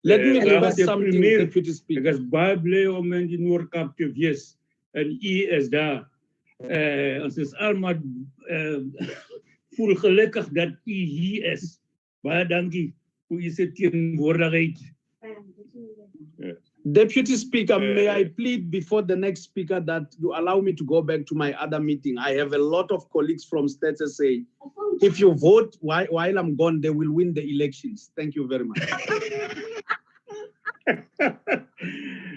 S4: Let me request something, Deputy Speaker.
S1: Because Bible omen in work up to yes, and is there. As is allemaal voel gelukkig dat hier is. Baie dankie hoe u se teenwoordigheid.
S4: Deputy Speaker, may I plead before the next speaker that you allow me to go back to my other meeting. I have a lot of colleagues from State SA. If you vote while I'm gone, they will win the elections. Thank you very much.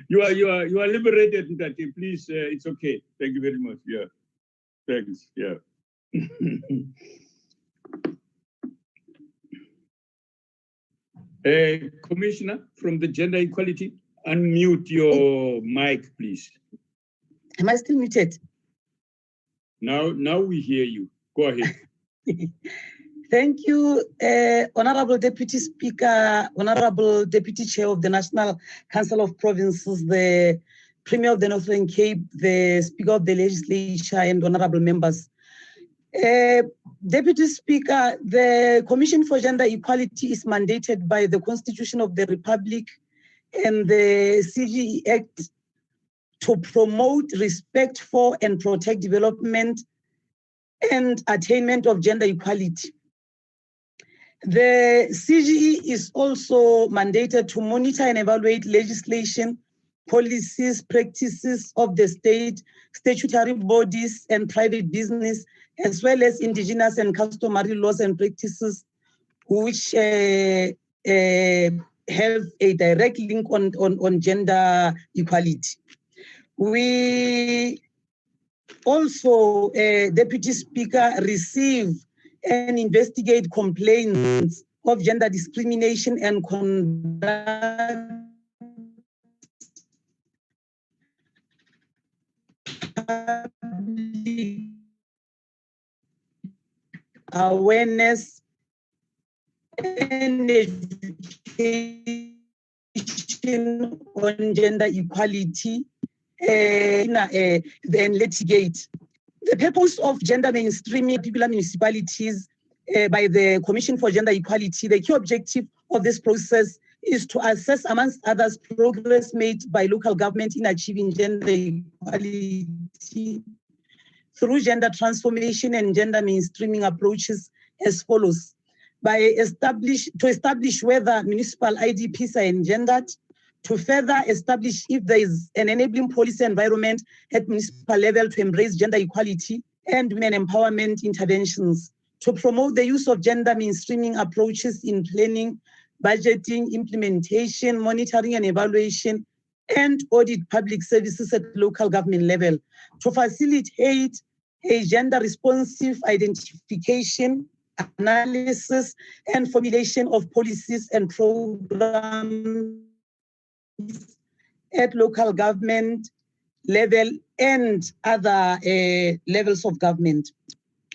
S1: You are liberated, Ndati. Please, it's okay. Thank you very much. Yeah. Thanks. Yeah. Commissioner from the Gender Equality, unmute your mic, please.
S5: Am I still muted?
S1: Now we hear you. Go ahead.
S5: Thank you, Honorable Deputy Speaker, Honorable Deputy Chair of the National Council of Provinces, the Premier of the Northern Cape, the Speaker of the Legislature, and honorable members. Deputy Speaker, the Commission for Gender Equality is mandated by the Constitution of the Republic and the CGE Act to promote respect for and protect development and attainment of gender equality. The CGE is also mandated to monitor and evaluate legislation, policies, practices of the state, statutory bodies, and private business, as well as indigenous and customary laws and practices, which have a direct link on gender equality. We also, Deputy Speaker, receive and investigate complaints of gender discrimination and conduct awareness and education on gender equality and litigate. The purpose of gender mainstreaming particular municipalities by the Commission for Gender Equality, the key objective of this process is to assess, amongst others, progress made by local government in achieving gender equality through gender transformation and gender mainstreaming approaches as follows. To establish whether municipal IDPs are engendered, to further establish if there is an enabling policy environment at municipal level to embrace gender equality and women empowerment interventions, to promote the use of gender mainstreaming approaches in planning, budgeting, implementation, monitoring and evaluation, and audit public services at local government level, to facilitate a gender responsive identification, analysis, and formulation of policies and programs at local government level and other levels of government.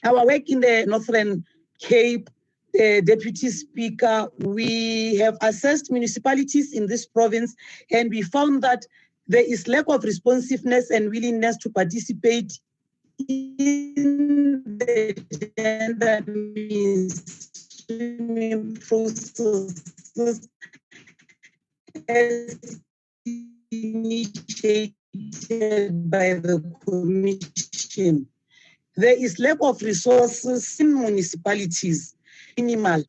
S5: Our work in the Northern Cape, Deputy Speaker, we have assessed municipalities in this province and we found that there is lack of responsiveness and willingness to participate in the gender mainstreaming processes as initiated by the Commission. There is lack of resources in municipalities, minimal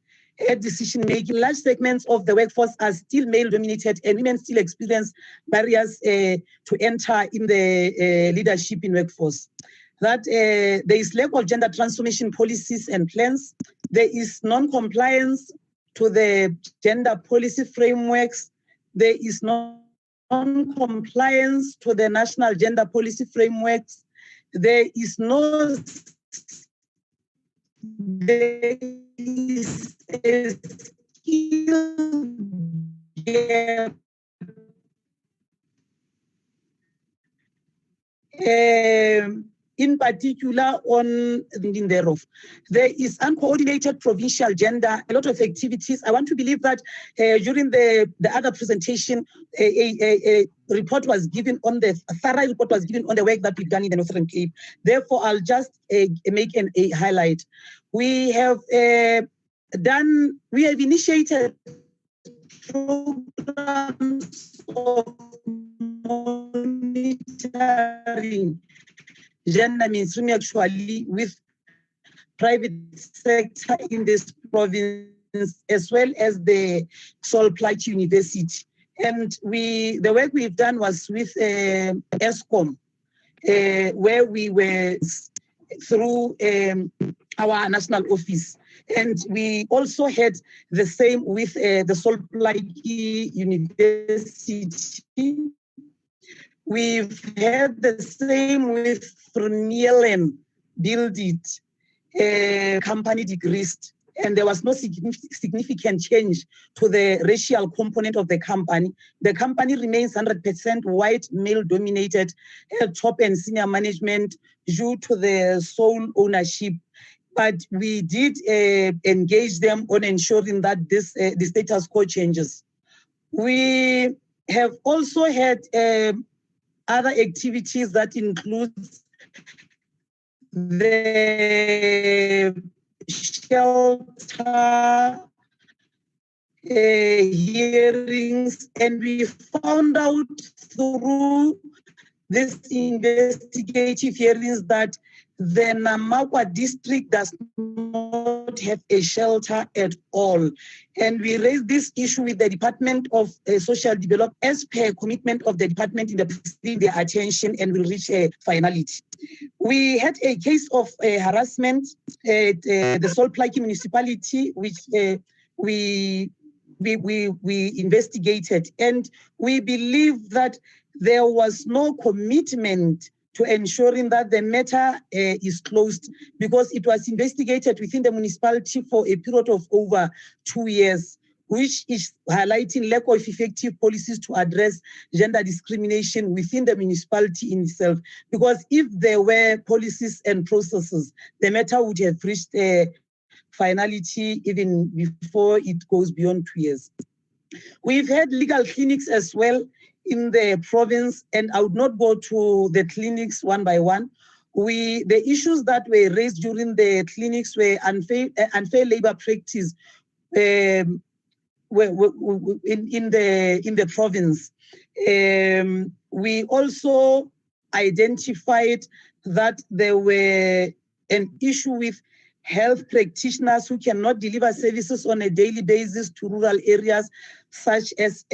S5: decision-making. Large segments of the workforce are still male-dominated, and women still experience barriers to enter in the leadership in workforce. That there is lack of gender transformation policies and plans. There is non-compliance to the gender policy frameworks. There is non-compliance to the national gender policy frameworks. There is no there is a skill gap in particular on thereof. There is uncoordinated provincial gender, a lot of activities. I want to believe that during the other presentation, a report was given on the, a thorough report was given on the work that we've done in the Northern Cape. Therefore, I'll just make a highlight. We have initiated programs of monitoring gender mainstream actually with private sector in this province, as well as the Sol Plaatje University. And the work we've done was with ESCOM, where we were through our national office. And we also had the same with the Sol Plaatje University. We've had the same with Vermeulen, Build It, company decreased, and there was no significant change to the racial component of the company. The company remains 100% white, male-dominated, top and senior management due to the sole ownership. But we did engage them on ensuring that this the status quo changes. We have also had other activities that include the shelter hearings, and we found out through this investigative hearings that the Namakwa district does not have a shelter at all. And we raised this issue with the Department of Social Development as per commitment of the department in their attention, and will reach a finality. We had a case of harassment at the Sol Plaatje municipality, which we investigated, and we believe that there was no commitment to ensuring that the matter is closed, because it was investigated within the municipality for a period of over 2 years, which is highlighting lack of effective policies to address gender discrimination within the municipality in itself. Because if there were policies and processes, the matter would have reached finality even before it goes beyond 2 years. We've had legal clinics as well in the province, and I would not go to the clinics one by one. The issues that were raised during the clinics were unfair labor practice in the province. We also identified that there were an issue with health practitioners who cannot deliver services on a daily basis to rural areas, such as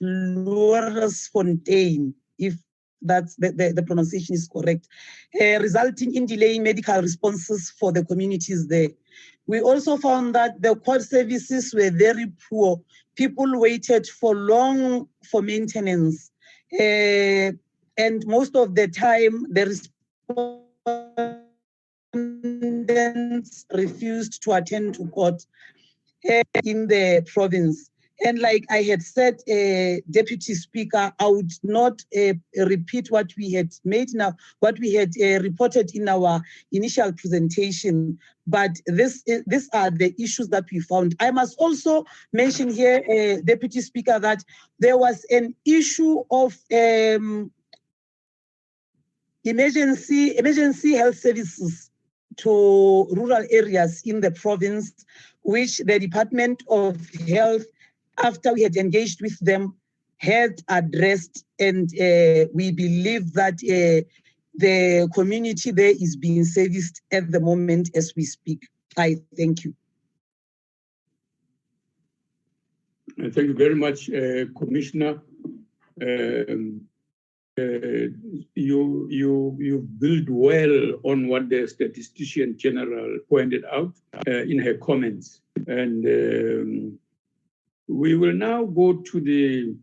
S5: Loersfontein, if that's the pronunciation is correct, resulting in delaying medical responses for the communities there. We also found that the court services were very poor. People waited for long for maintenance, and most of the time the respondents refused to attend to court in the province. And like I had said, Deputy Speaker, I would not repeat what we had reported in our initial presentation, but these are the issues that we found. I must also mention here, Deputy Speaker, that there was an issue of emergency health services to rural areas in the province, which the Department of Health, after we had engaged with them, had addressed, and we believe that the community there is being serviced at the moment as we speak. I thank you.
S1: Thank you very much, Commissioner. You build well on what the Statistician General pointed out in her comments. And we will now go to the,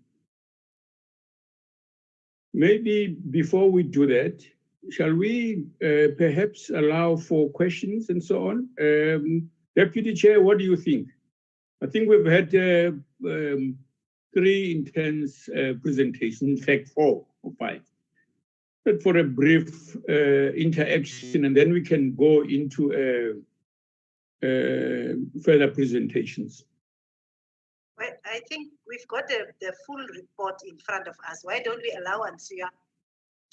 S1: maybe before we do that, shall we perhaps allow for questions and so on? Deputy Chair, what do you think? I think we've had 3 intense presentations, in fact 4 or 5. But for a brief interaction, and then we can go into further presentations.
S2: Well, I think we've got the full report in front of us. Why don't we allow Ansuya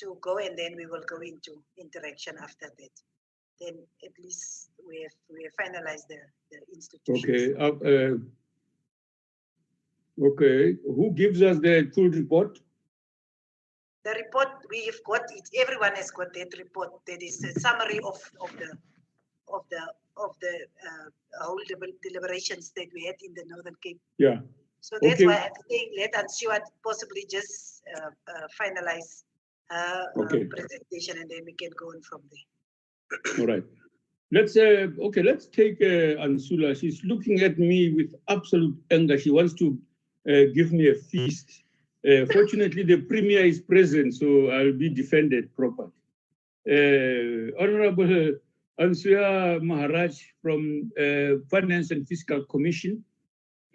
S2: to go, and then we will go into interaction after that. Then at least we have finalized the institutions.
S1: Okay. Okay. Who gives us the full report?
S2: The report we've got it. Everyone has got that report. That is a summary of the whole deliberations that we had in the Northern Cape.
S1: Yeah.
S2: So that's why I'm saying let Ansuya possibly just finalize her presentation, and then we can go on from there.
S1: All right. Let's take Ansula. She's looking at me with absolute anger. She wants to give me a feast. Fortunately, the Premier is present, so I'll be defended properly. Honorable Ansuya Maharaj from Finance and Fiscal Commission.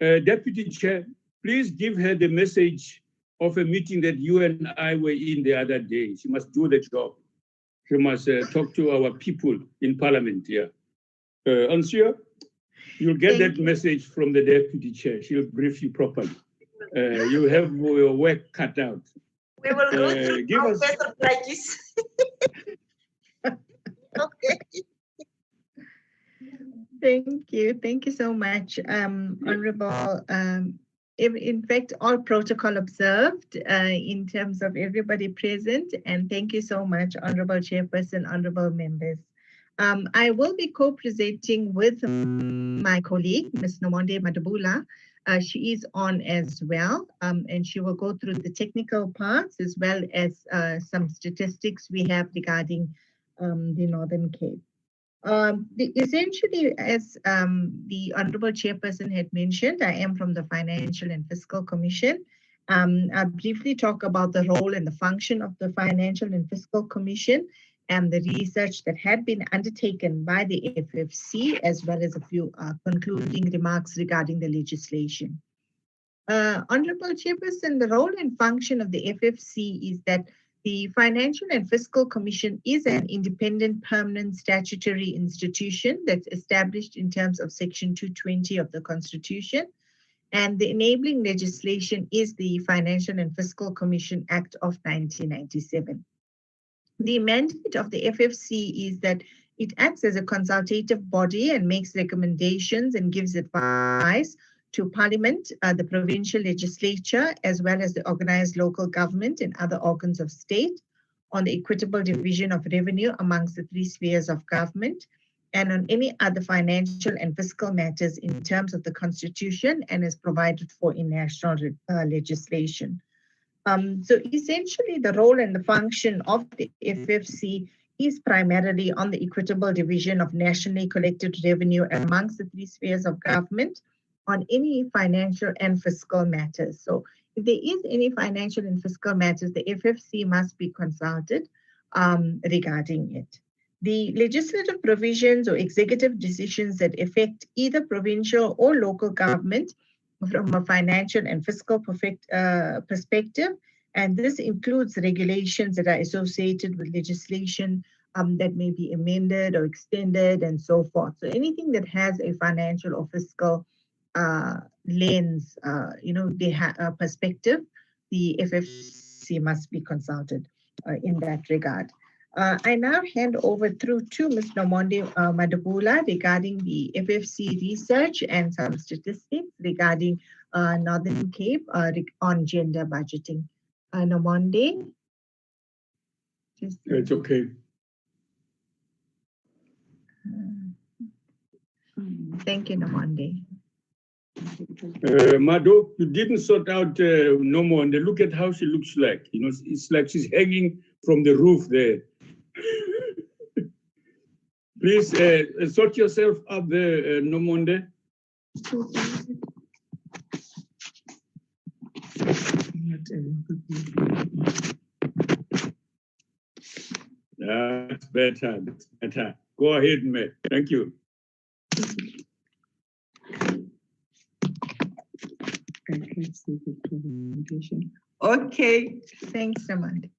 S1: Deputy Chair, please give her the message of a meeting that you and I were in the other day. She must do the job. She must talk to our people in Parliament here. Ansuya, you'll get that message from the Deputy Chair. She'll brief you properly. You have your work cut out.
S2: We will go through
S1: give us
S2: pledges. Okay.
S6: Thank you so much, Honorable. In fact, all protocol observed in terms of everybody present, and thank you so much, Honorable Chairperson, honorable members. I will be co-presenting with my colleague, Ms. Nomonde Madabula. She is on as well, and she will go through the technical parts as well as some statistics we have regarding the Northern Cape. Essentially, as the Honorable Chairperson had mentioned, I am from the Financial and Fiscal Commission. I'll briefly talk about the role and the function of the Financial and Fiscal Commission and the research that had been undertaken by the FFC, as well as a few concluding remarks regarding the legislation. Honorable Chairperson, the role and function of the FFC is that the Financial and Fiscal Commission is an independent permanent statutory institution that's established in terms of Section 220 of the Constitution. And the enabling legislation is the Financial and Fiscal Commission Act of 1997. The mandate of the FFC is that it acts as a consultative body and makes recommendations and gives advice to Parliament, the provincial legislature, as well as the organized local government and other organs of state on the equitable division of revenue amongst the 3 spheres of government and on any other financial and fiscal matters in terms of the Constitution and as provided for in national legislation. So essentially the role and the function of the FFC is primarily on the equitable division of nationally collected revenue amongst the 3 spheres of government on any financial and fiscal matters. So if there is any financial and fiscal matters, the FFC must be consulted regarding it. The legislative provisions or executive decisions that affect either provincial or local government from a financial and fiscal perspective, and this includes regulations that are associated with legislation that may be amended or extended and so forth. So anything that has a financial or fiscal lens, they have perspective, the FFC must be consulted in that regard. I now hand over through to Ms. Nomonde Madabula regarding the FFC research and some statistics regarding Northern Cape on gender budgeting. Nomonde.
S1: It's okay.
S6: Thank you, Nomonde.
S1: Mado, you didn't sort out Nomonde. Look at how she looks like. You know, it's like she's hanging from the roof there. Please sort yourself up there, Nomonde. That's better. That's better. Go ahead, mate. Thank you.
S7: Okay,
S6: Thanks, Nomonde.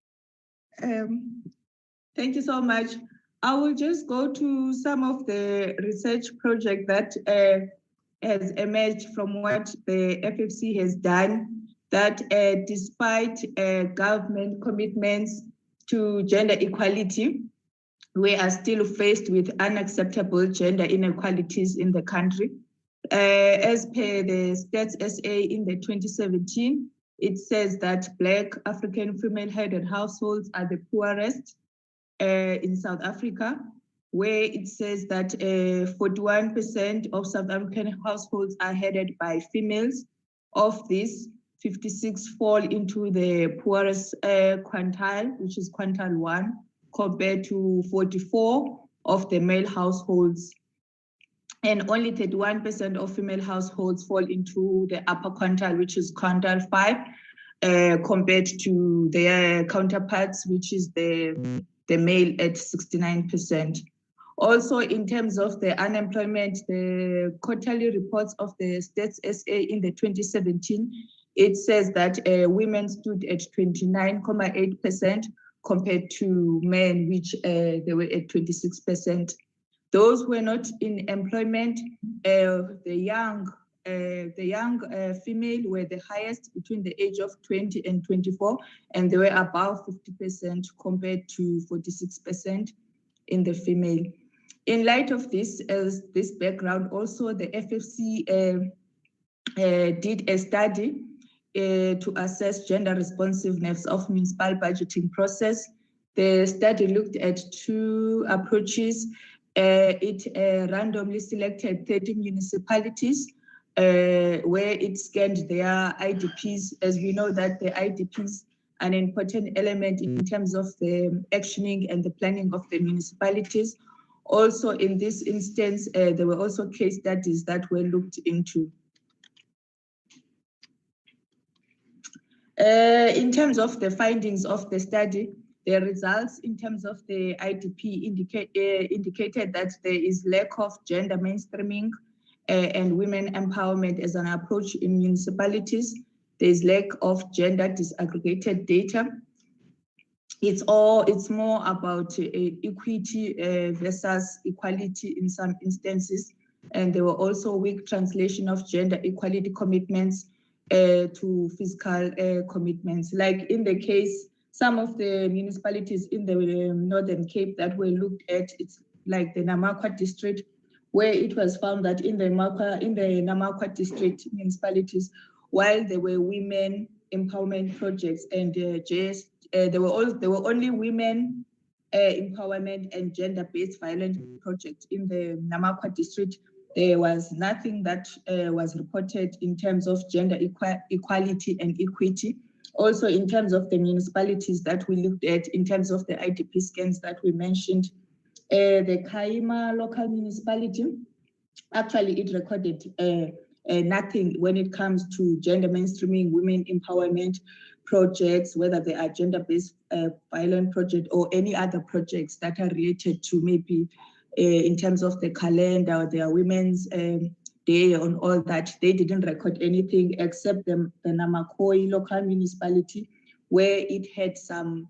S7: thank you so much. I will just go to some of the research project that has emerged from what the FFC has done, that despite government commitments to gender equality, we are still faced with unacceptable gender inequalities in the country. As per the Stats SA in the 2017, it says that Black African female-headed households are the poorest in South Africa, where it says that 41% of South African households are headed by females. Of this, 56 fall into the poorest quintile, which is quintile 1, compared to 44 of the male households. And only 31% of female households fall into the upper quintile, which is quintile 5, compared to their counterparts, which is the male at 69%. Also, in terms of the unemployment, the quarterly reports of the Stats SA in the 2017, it says that women stood at 29.8% compared to men, which they were at 26%. Those who were not in employment, the young female were the highest between the age of 20 and 24, and they were above 50% compared to 46% in the female. In light of this, as this background, also the FFC did a study to assess gender responsiveness of municipal budgeting process. The study looked at 2 approaches. It randomly selected 30 municipalities where it scanned their IDPs. As we know that the IDPs are an important element in terms of the actioning and the planning of the municipalities. Also, in this instance, there were also case studies that were looked into. In terms of the findings of the study, the results in terms of the IDP indicated that there is lack of gender mainstreaming and women empowerment as an approach in municipalities. There is lack of gender disaggregated data. It's more about equity versus equality in some instances. And there were also weak translation of gender equality commitments to fiscal commitments. Like in the case, some of the municipalities in the Northern Cape that were looked at, it's like the Namakwa district, where it was found that in the Namakwa district municipalities, while there were women empowerment projects and there were only women empowerment and gender-based violence projects in the Namakwa district, there was nothing that was reported in terms of gender equality and equity. Also, in terms of the municipalities that we looked at, in terms of the IDP scans that we mentioned, the Kaima local municipality, actually it recorded nothing when it comes to gender mainstreaming, women empowerment projects, whether they are gender-based violent project or any other projects that are related to maybe in terms of the calendar or their women's day and all that. They didn't record anything except the Namakwa local municipality, where it had some,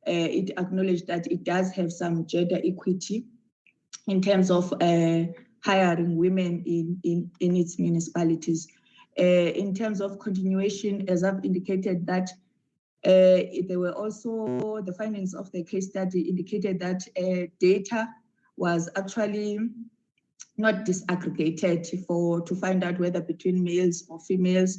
S7: it acknowledged that it does have some gender equity in terms of hiring women in its municipalities. In terms of continuation, as I've indicated, that there were also the findings of the case study indicated that data was actually not disaggregated to find out whether between males or females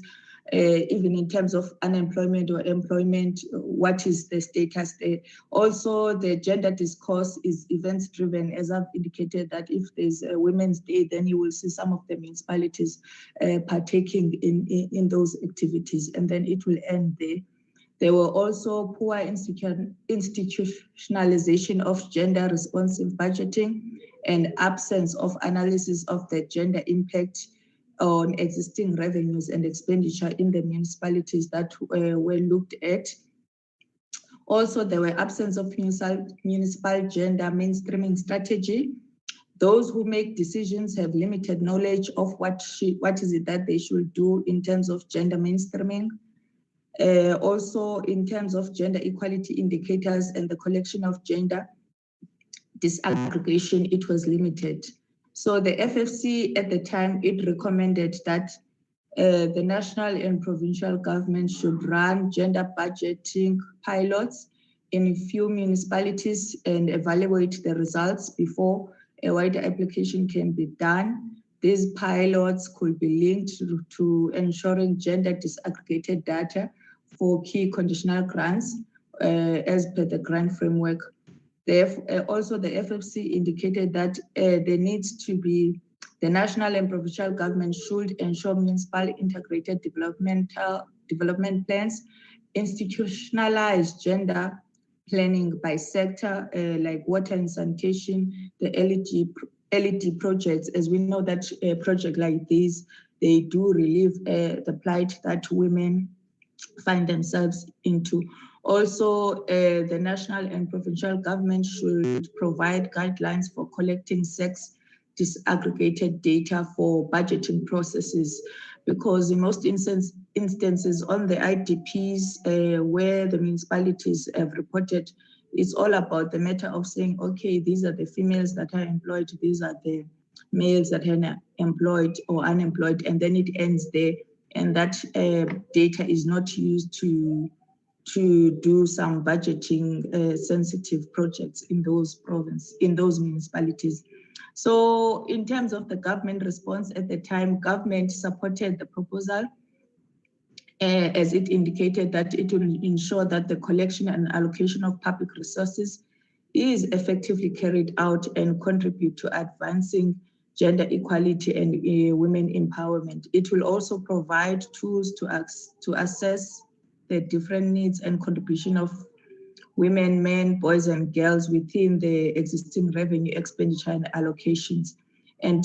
S7: even in terms of unemployment or employment, what is the status there. Also, the gender discourse is events driven, as I've indicated, that if there's a Women's Day, then you will see some of the municipalities partaking in those activities, and then it will end there. There were also poor institutionalization of gender responsive budgeting and absence of analysis of the gender impact on existing revenues and expenditure in the municipalities that were looked at. Also, there were absence of municipal gender mainstreaming strategy. Those who make decisions have limited knowledge of what is it that they should do in terms of gender mainstreaming. Also, in terms of gender equality indicators and the collection of gender disaggregation, it was limited. So the FFC at the time, it recommended that the national and provincial government should run gender budgeting pilots in a few municipalities and evaluate the results before a wider application can be done. These pilots could be linked to ensuring gender disaggregated data for key conditional grants as per the grant framework. Also, the FFC indicated that there needs to be, the national and provincial government should ensure municipal integrated development plans, institutionalize gender planning by sector, like water and sanitation, the LED projects, as we know that a project like this, they do relieve the plight that women find themselves into. Also, the national and provincial government should provide guidelines for collecting sex disaggregated data for budgeting processes, because in most instances on the IDPs where the municipalities have reported, it's all about the matter of saying, okay, these are the females that are employed, these are the males that are employed or unemployed, and then it ends there. And that data is not used to do some budgeting sensitive projects in those municipalities. So in terms of the government response at the time, government supported the proposal as it indicated that it will ensure that the collection and allocation of public resources is effectively carried out and contribute to advancing gender equality and women empowerment. It will also provide tools to assess the different needs and contribution of women, men, boys, and girls within the existing revenue expenditure and allocations. And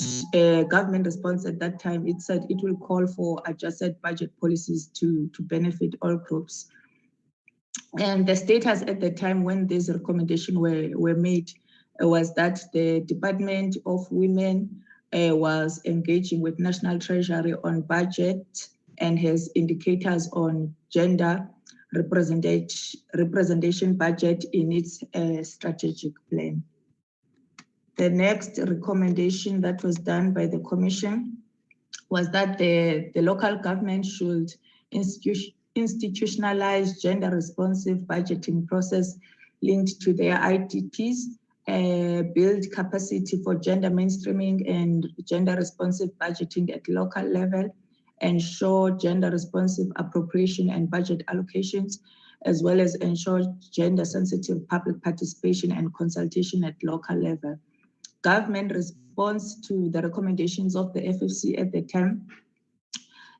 S7: government response at that time, it said it will call for adjusted budget policies to benefit all groups. And the status at the time when these recommendations were made was that the Department of Women was engaging with National Treasury on budget and has indicators on gender representation budget in its strategic plan. The next recommendation that was done by the Commission was that the local government should institutionalize gender responsive budgeting process linked to their IDPs, build capacity for gender mainstreaming and gender responsive budgeting at local level, ensure gender responsive appropriation and budget allocations, as well as ensure gender sensitive public participation and consultation at local level. Government response to the recommendations of the FFC at the time,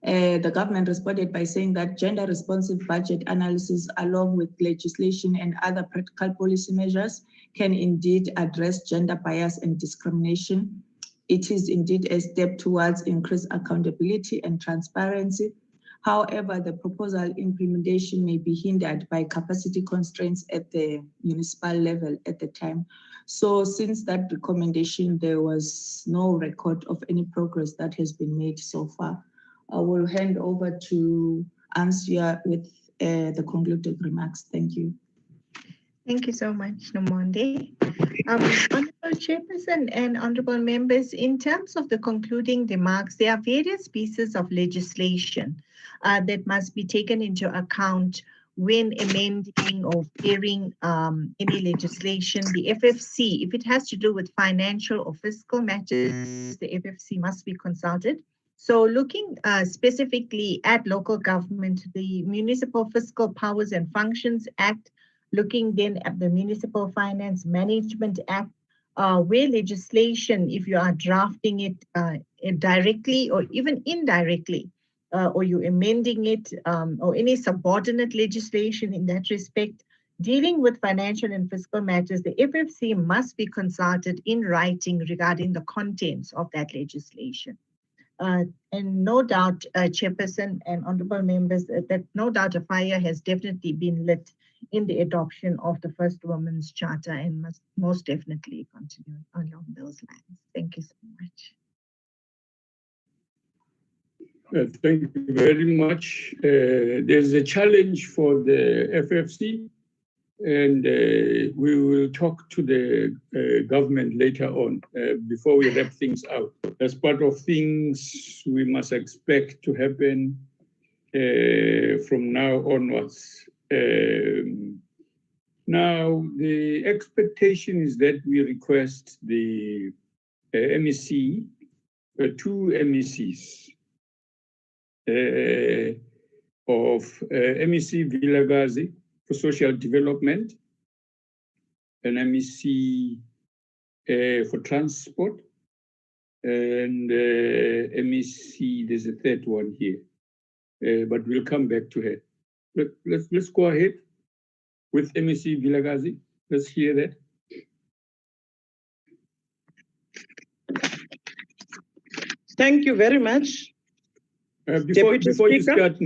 S7: the government responded by saying that gender responsive budget analysis along with legislation and other practical policy measures can indeed address gender bias and discrimination. It is indeed a step towards increased accountability and transparency. However, the proposal implementation may be hindered by capacity constraints at the municipal level at the time. So since that recommendation, there was no record of any progress that has been made so far. I will hand over to Ansia with the concluding remarks. Thank you.
S6: Thank you so much, Nomonde. Honorable Chairperson and honorable members, in terms of the concluding remarks, there are various pieces of legislation that must be taken into account when amending or varying any legislation. The FFC, if it has to do with financial or fiscal matters, the FFC must be consulted. So looking specifically at local government, the Municipal Fiscal Powers and Functions Act, looking then at the Municipal Finance Management Act, where legislation, if you are drafting it directly or even indirectly, or you're amending it, or any subordinate legislation in that respect, dealing with financial and fiscal matters, the FFC must be consulted in writing regarding the contents of that legislation. And no doubt, Chairperson and honorable members, that no doubt a fire has definitely been lit in the adoption of the First Women's Charter and must most definitely continue along those lines. Thank you so much.
S1: Thank you very much. There's a challenge for the FFC, and we will talk to the government later on before we wrap things out. As part of things we must expect to happen from now onwards. Now, the expectation is that we request the MEC, two MECs of MEC Vilakazi for social development, an MEC for transport, and MEC, there's a third one here, but we'll come back to her. Let's go ahead with MEC Vilakazi. Let's hear that.
S5: Thank you very much.
S1: Before you start,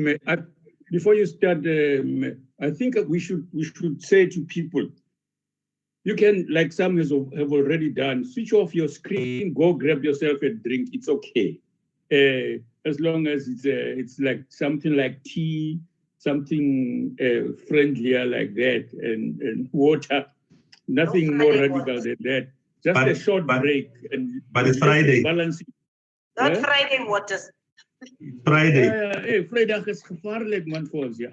S1: I think we should say to people, you can, like some have already done, switch off your screen, go grab yourself a drink. It's okay, as long as it's like something like tea, something friendlier like that, and water. Nothing more radical than that. Just a short break.
S8: But it's Friday.
S1: Balancing.
S2: Not Friday waters.
S8: It's Friday.
S1: Hey, Friday is gevaarlijk, man, for us, yeah.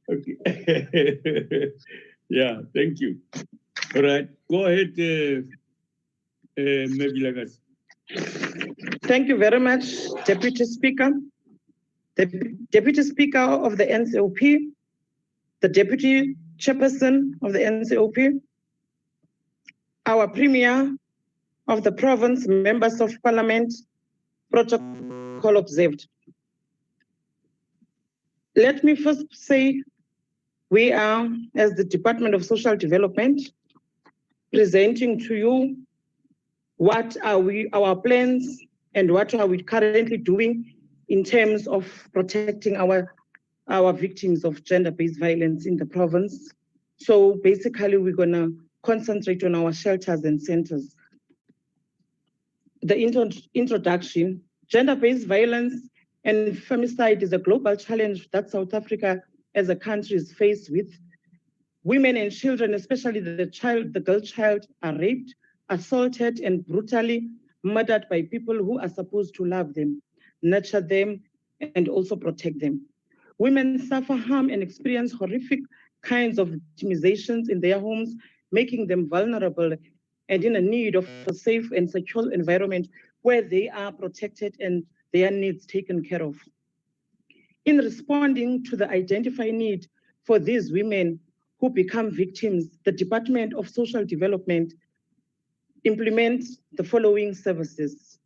S1: Okay. Yeah, thank you. All right, go ahead, Vilakazi.
S5: Thank you very much, Deputy Speaker. The Deputy Speaker of the NCOP, the Deputy Chairperson of the NCOP, our Premier of the province, members of Parliament, protocol observed. Let me first say, we are, as the Department of Social Development, presenting to you what are our plans and what are we currently doing in terms of protecting our victims of gender-based violence in the province. So basically, we're gonna concentrate on our shelters and centers. The introduction, gender-based violence and femicide is a global challenge that South Africa as a country is faced with. Women and children, especially the girl child, are raped, assaulted, and brutally murdered by people who are supposed to love them, nurture them, and also protect them. Women suffer harm and experience horrific kinds of victimizations in their homes, making them vulnerable and in a need of a safe and secure environment where they are protected and their needs taken care of. In responding to the identified need for these women who become victims, the Department of Social Development implements the following services.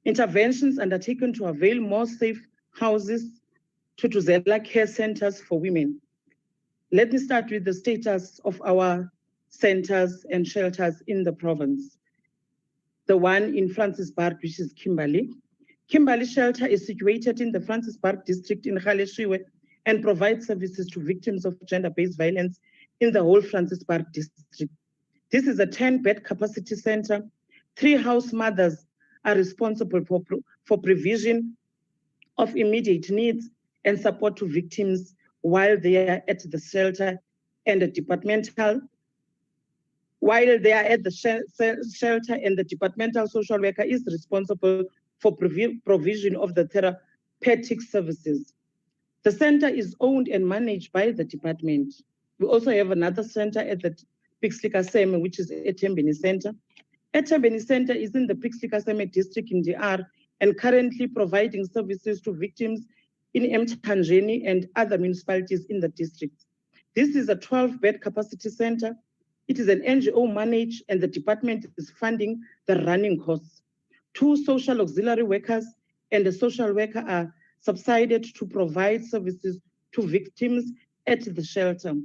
S5: Interventions undertaken to avail more safe houses, Thuthuzela care centers for women. Let me start with the status of our centers and shelters in the province. The one in Francisburg, which is Kimberley. Kimberley Shelter is situated in the Francisburg district in Galeshewe and provides services to victims of gender-based violence in the whole Francisburg district. This is a 10-bed capacity center. 3 house mothers are responsible for provision of immediate needs and support to victims while they are at the shelter, and the departmental shelter, and the departmental social worker is responsible for provision of the therapeutic services. The center is owned and managed by the department. We also have another center at the Pixley Kaseme, which is a Tembini Center. eThekwini Center is in the Pixley-Kaseme district in DR and currently providing services to victims in Mthanjeni and other municipalities in the district. This is a 12-bed capacity center. It is an NGO managed and the department is funding the running costs. 2 social auxiliary workers and a social worker are subsidized to provide services to victims at the shelter.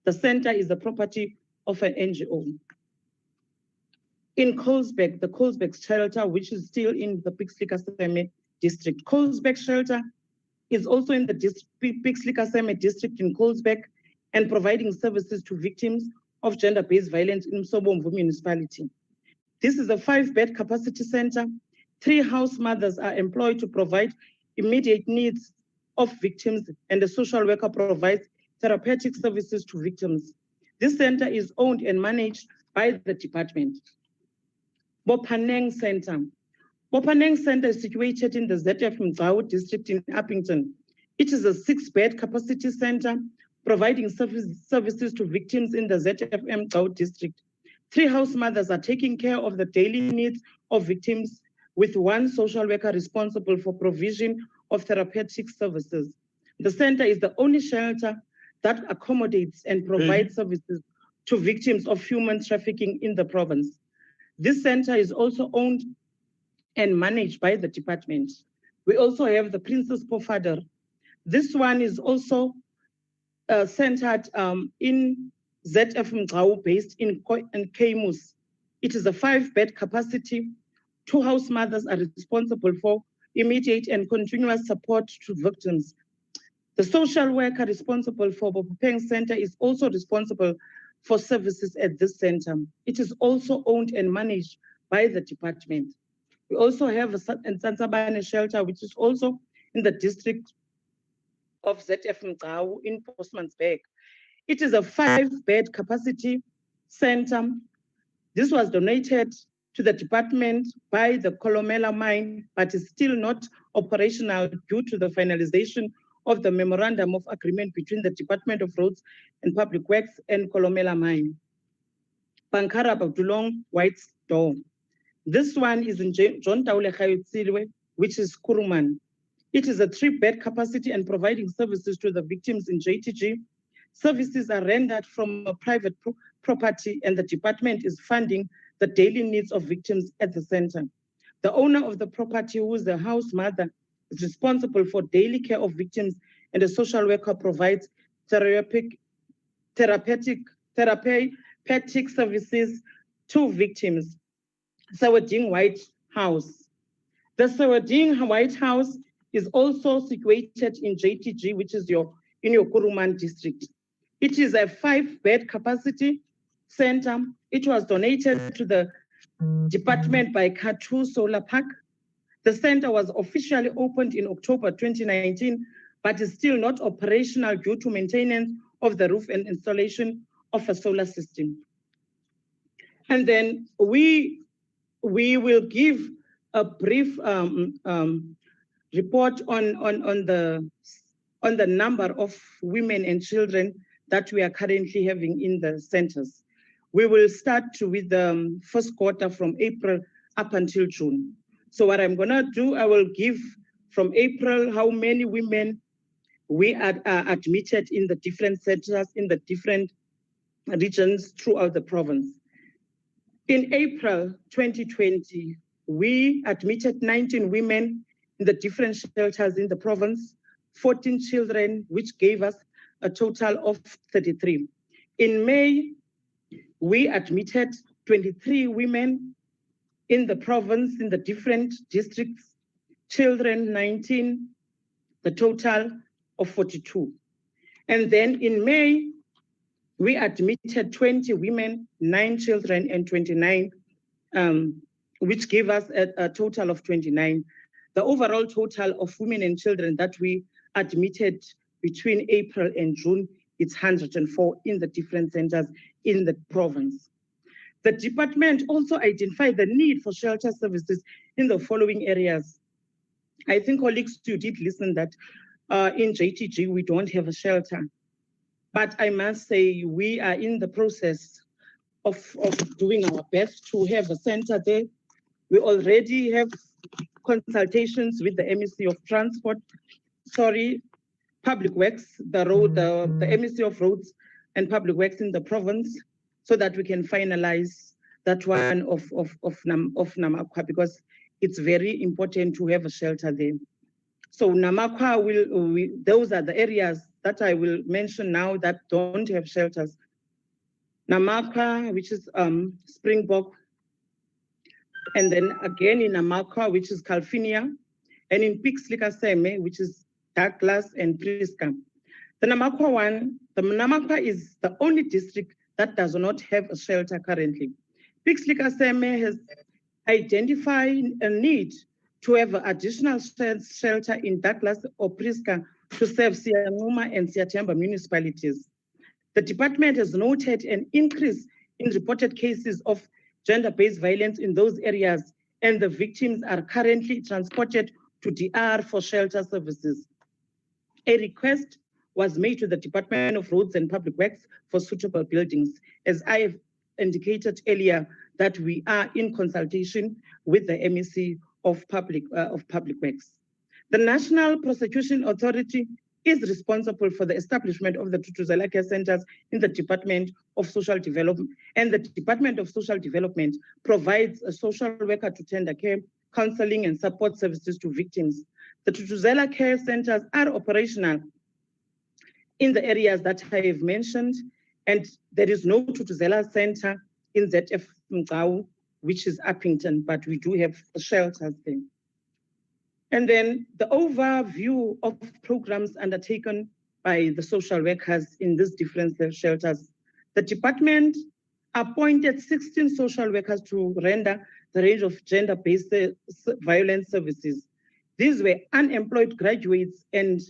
S5: The center is the property of an NGO. In Colesberg, the Colesberg shelter, which is still in the Pixley-Kaseme district. Colesberg shelter is also in the Pixley-Kaseme district in Colesberg and providing services to victims of gender-based violence in Msobomvu municipality. This is a 5-bed capacity center. 3 house mothers are employed to provide immediate needs of victims, and the social worker provides therapeutic services to victims. This center is owned and managed by the department. Bopaneng Center. Bopaneng Center is situated in the ZF Mgcawu district in Uppington. It is a 6-bed capacity center providing services to victims in the ZF Mgcawu district. 3 house mothers are taking care of the daily needs of victims, with 1 social worker responsible for provision of therapeutic services. The center is the only shelter that accommodates and provides services to victims of human trafficking in the province. This center is also owned and managed by the department. We also have the Princess Pofadder. This one is also centered in ZF Mgcawu based in Keimus. It is a 5-bed capacity. 2 house mothers are responsible for immediate and continuous support to victims. The social worker responsible for Bopeng Center is also responsible for services at this center. It is also owned and managed by the department. We also have a Nsansabane shelter, which is also in the district of ZF Mgcawu in Postmansberg. It is a 5-bed capacity center. This was donated to the department by the Kolomela mine, but is still not operational due to the finalization of the memorandum of agreement between the Department of Roads and Public Works and Kolomela mine. Pankara Badulong White's Door. This one is in John Taule Khayutsirwe, which is Kuruman. It is a 3-bed capacity and providing services to the victims in JTG. Services are rendered from a private property, and the department is funding the daily needs of victims at the center. The owner of the property, who is the house mother, is responsible for daily care of victims, and the social worker provides therapeutic services to victims. Sawading White House. The Sawading White House is also situated in JTG, which is in your Kuruman district. It is a 5-bed capacity center. It was donated to the department by Katu Solar Park. The center was officially opened in October 2019, but is still not operational due to maintenance of the roof and installation of a solar system. And then we will give a brief report on the number of women and children that we are currently having in the centers. We will start with the first quarter from April up until June. So what I'm gonna do, I will give from April how many women we are admitted in the different centers, in the different regions throughout the province. In April 2020, we admitted 19 women in the different shelters in the province, 14 children, which gave us a total of 33. In May, we admitted 23 women in the province, in the different districts, children 19, the total of 42. And then in May, we admitted 20 women, 9 children, and 29, which gave us a total of 29. The overall total of women and children that we admitted between April and June, it's 104 in the different centers in the province. The department also identified the need for shelter services in the following areas. I think colleagues, you did listen that in JTG, we don't have a shelter. But I must say we are in the process of doing our best to have a center there. We already have consultations with the MEC of Public Works, the MEC of Roads and Public Works in the province, so that we can finalize that one of Namakwa, because it's very important to have a shelter there. So Namakwa those are the areas that I will mention now that don't have shelters. Namakwa, which is Springbok, and then again in Namakwa, which is Calvinia, and in Pixlika-Seme, which is Douglas and Priska. The Namakwa is the only district that does not have a shelter currently. Pixlika-Seme has identified a need to have additional shelter in Douglas or Priska to serve Sianguma and Siatemba municipalities. The department has noted an increase in reported cases of gender-based violence in those areas, and the victims are currently transported to DR for shelter services. A request was made to the Department of Roads and Public Works for suitable buildings. As I have indicated earlier, that we are in consultation with the MEC of Public Works. The National Prosecution Authority is responsible for the establishment of the Thuthuzela Care Centers in the Department of Social Development, and the Department of Social Development provides a social worker to tender care, counseling and support services to victims. The Thuthuzela Care Centers are operational in the areas that I have mentioned, and there is no Thuthuzela Center in ZF Mgcawu, which is Uppington, but we do have shelters there. And then the overview of programs undertaken by the social workers in these different shelters. The department appointed 16 social workers to render the range of gender-based violence services. These were unemployed graduates, and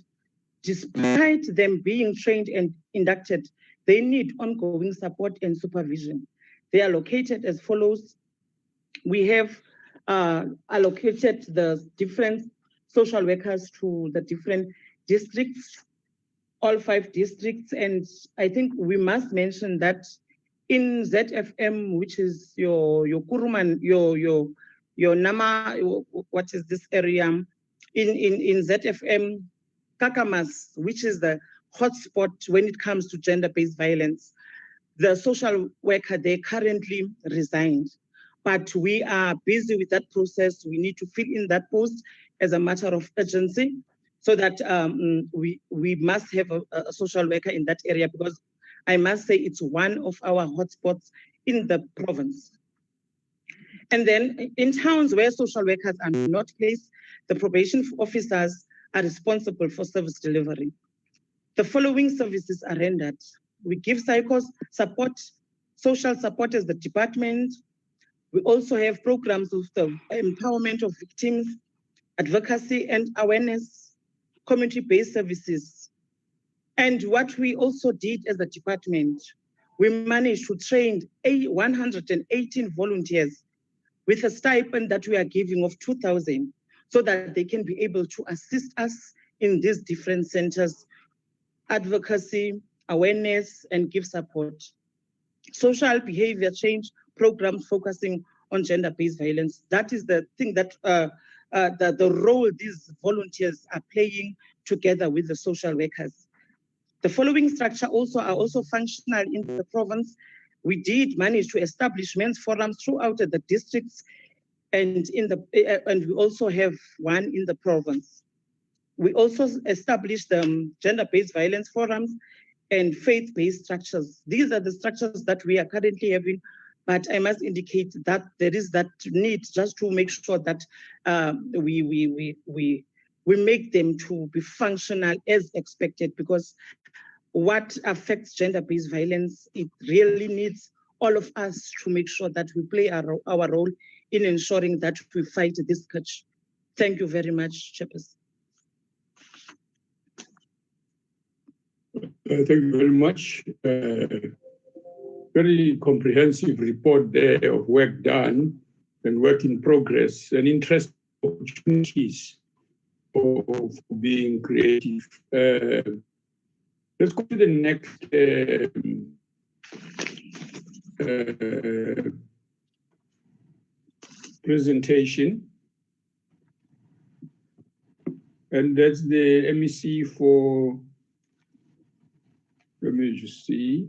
S5: despite them being trained and inducted, they need ongoing support and supervision. They are located as follows. We have allocated the different social workers to the different districts, all 5 districts. And I think we must mention that in ZFM, which is your Kuruman, your Nama, what is this area? In ZFM, Kakamas, which is the hotspot when it comes to gender-based violence, the social worker there currently resigned. But we are busy with that process. We need to fill in that post as a matter of urgency, so that we must have a social worker in that area, because I must say it's one of our hotspots in the province. And then in towns where social workers are not placed, the probation officers are responsible for service delivery. The following services are rendered. We give psycho support, social support as the department. We also have programs of the empowerment of victims, advocacy and awareness, community-based services. And what we also did as a department, we managed to train 118 volunteers with a stipend that we are giving of 2,000, so that they can be able to assist us in these different centers, advocacy, awareness, and give support. Social behavior change programs focusing on gender-based violence. That is the thing that the role these volunteers are playing together with the social workers. The following structure are also functional in the province. We did manage to establish men's forums throughout the districts, and we also have one in the province. We also established gender-based violence forums and faith-based structures. These are the structures that we are currently having, but I must indicate that there is that need just to make sure that we make them to be functional as expected, because what affects gender-based violence, it really needs all of us to make sure that we play our role in ensuring that we fight this scourge. Thank you very much, Chairperson.
S1: Thank you very much. Very comprehensive report there of work done and work in progress and interesting opportunities for being creative. Let's go to the next presentation. And that's the MEC for, let me just see.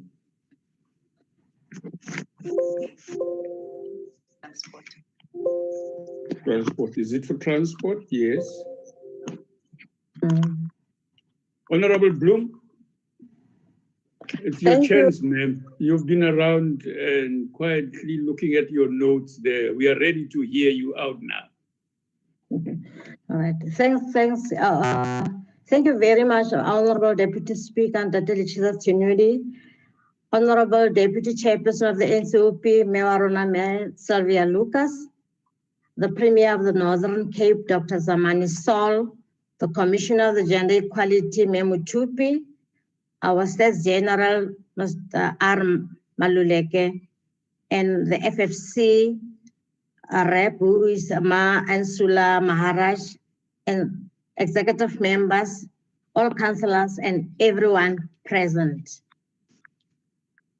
S1: Transport. Is it for transport? Yes. Honorable Bloom, it's your chance, ma'am. You've been around and quietly looking at your notes there. We are ready to hear you out now.
S9: All right. Thanks. Thank you very much, Honorable Deputy Speaker and Dr. Chinudi, Honorable Deputy Chairperson of the NCOP, Mewarona Sylvia Lucas, the Premier of the Northern Cape, Dr. Zamani Sol, the Commissioner of the Gender Equality, Memu Tupi, our States General, Mr. R. Maluleke, and the FFC rep, who is Ma Ansula Maharaj, and executive members, all councillors, and everyone present.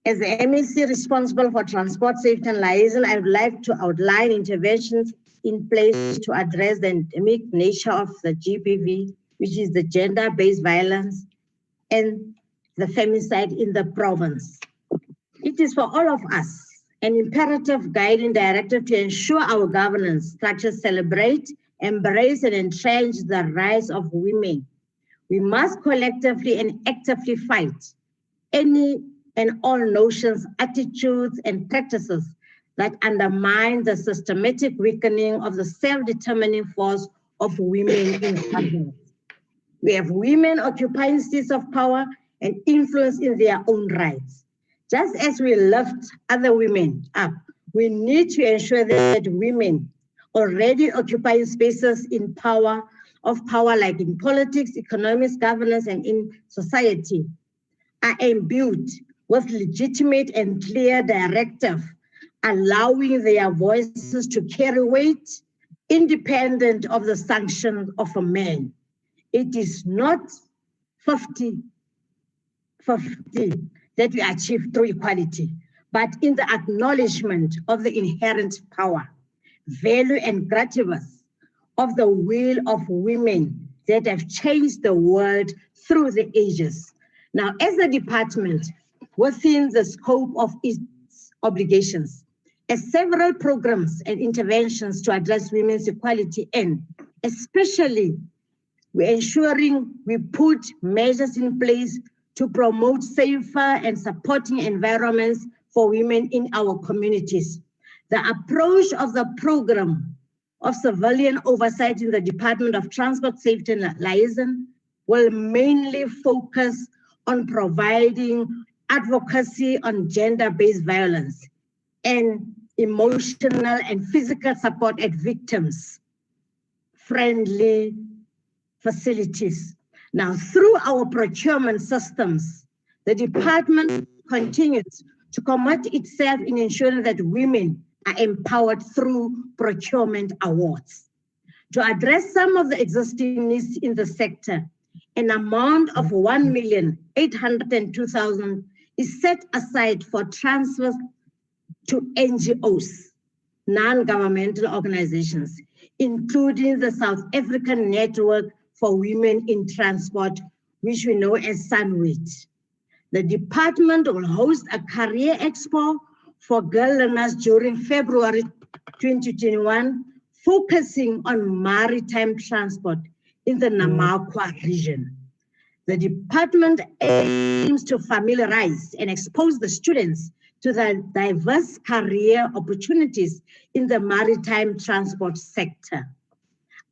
S9: As the MEC responsible for transport safety and liaison, I would like to outline interventions in place to address the endemic nature of the GBV, which is the gender-based violence and the femicide in the province. It is for all of us an imperative guiding directive to ensure our governance structures celebrate, embrace, and entrench the rights of women. We must collectively and actively fight any and all notions, attitudes, and practices that undermine the systematic weakening of the self-determining force of women in government. We have women occupying seats of power and influence in their own rights. Just as we lift other women up, we need to ensure that women already occupying spaces in power like in politics, economics, governance, and in society are imbued with legitimate and clear directive, allowing their voices to carry weight independent of the sanction of a man. It is not 50-50 that we achieve through equality, but in the acknowledgement of the inherent power, value, and gravitas of the will of women that have changed the world through the ages. Now, as a department, within the scope of its obligations, as several programs and interventions to address women's equality, and especially we're ensuring we put measures in place to promote safer and supporting environments for women in our communities. The approach of the program of civilian oversight in the Department of Transport Safety and Liaison will mainly focus on providing advocacy on gender-based violence and emotional and physical support at victims-friendly facilities. Now, through our procurement systems, the department continues to commit itself in ensuring that women are empowered through procurement awards. To address some of the existing needs in the sector, an amount of 1,802,000 is set aside for transfers to NGOs, non-governmental organizations, including the South African Network for Women in Transport, which we know as SANWIT. The department will host a career expo for girl learners during February 2021, focusing on maritime transport in the Namakwa region. The department aims to familiarize and expose the students to the diverse career opportunities in the maritime transport sector.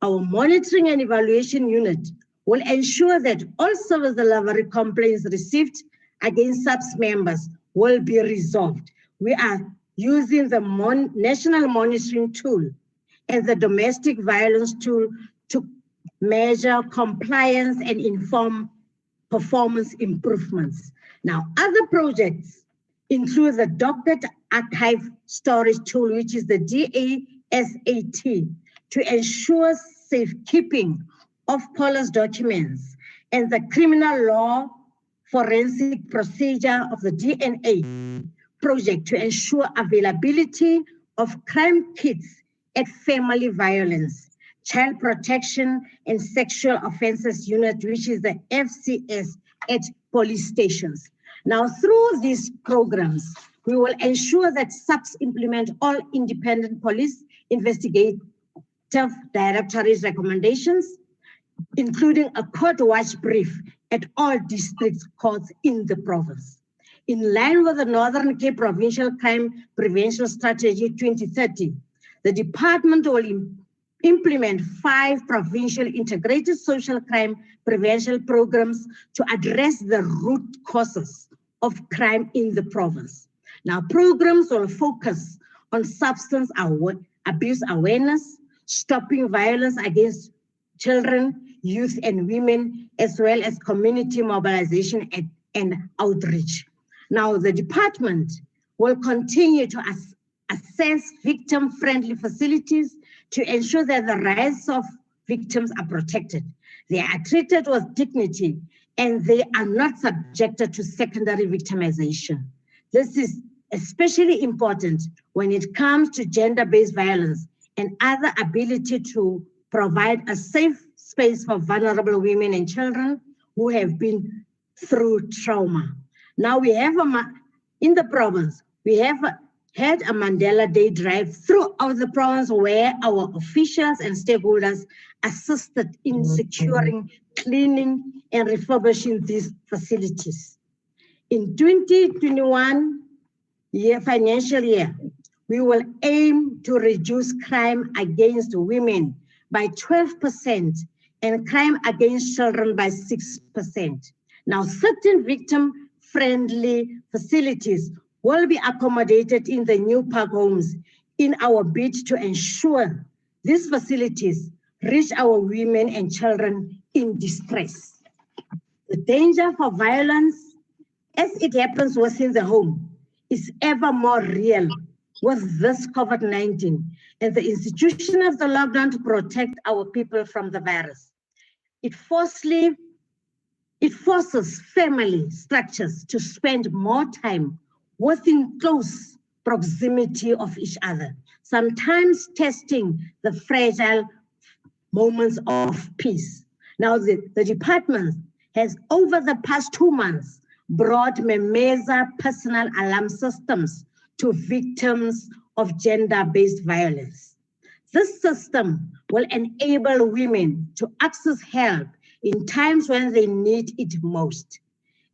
S9: Our monitoring and evaluation unit will ensure that all service delivery complaints received against SAPS members will be resolved. We are using the National Monitoring Tool and the Domestic Violence Tool to measure compliance and inform performance improvements. Now, other projects include the Docket Archive Storage Tool, which is the DASAT, to ensure safekeeping of police documents, and the criminal law forensic procedure of the DNA project to ensure availability of crime kits at family violence, child protection and sexual offences unit, which is the FCS at police stations. Now, through these programs, we will ensure that SAPS implement all independent police investigative directorate's recommendations, including a court watch brief at all district courts in the province. In line with the Northern Cape Provincial Crime Prevention Strategy 2030, the department will implement 5 provincial integrated social crime prevention programs to address the root causes of crime in the province. Now, programs will focus on substance abuse awareness, stopping violence against children, youth, and women, as well as community mobilization and outreach. Now, the department will continue to assess victim-friendly facilities to ensure that the rights of victims are protected. They are treated with dignity and they are not subjected to secondary victimization. This is especially important when it comes to gender-based violence and other ability to provide a safe space for vulnerable women and children who have been through trauma. Now we have in the province, we have had a Mandela Day drive throughout the province where our officials and stakeholders assisted in securing, cleaning, and refurbishing these facilities. In 2021 financial year, we will aim to reduce crime against women by 12% and crime against children by 6%. Now, certain victim-friendly facilities will be accommodated in the new park homes in our bid to ensure these facilities reach our women and children in distress. The danger for violence, as it happens within the home, is ever more real with this COVID-19 and the institution of the lockdown to protect our people from the virus. It forces family structures to spend more time within close proximity of each other, sometimes testing the fragile moments of peace. Now, the department has, over the past 2 months, brought Memeza personal alarm systems to victims of gender-based violence. This system will enable women to access help in times when they need it most.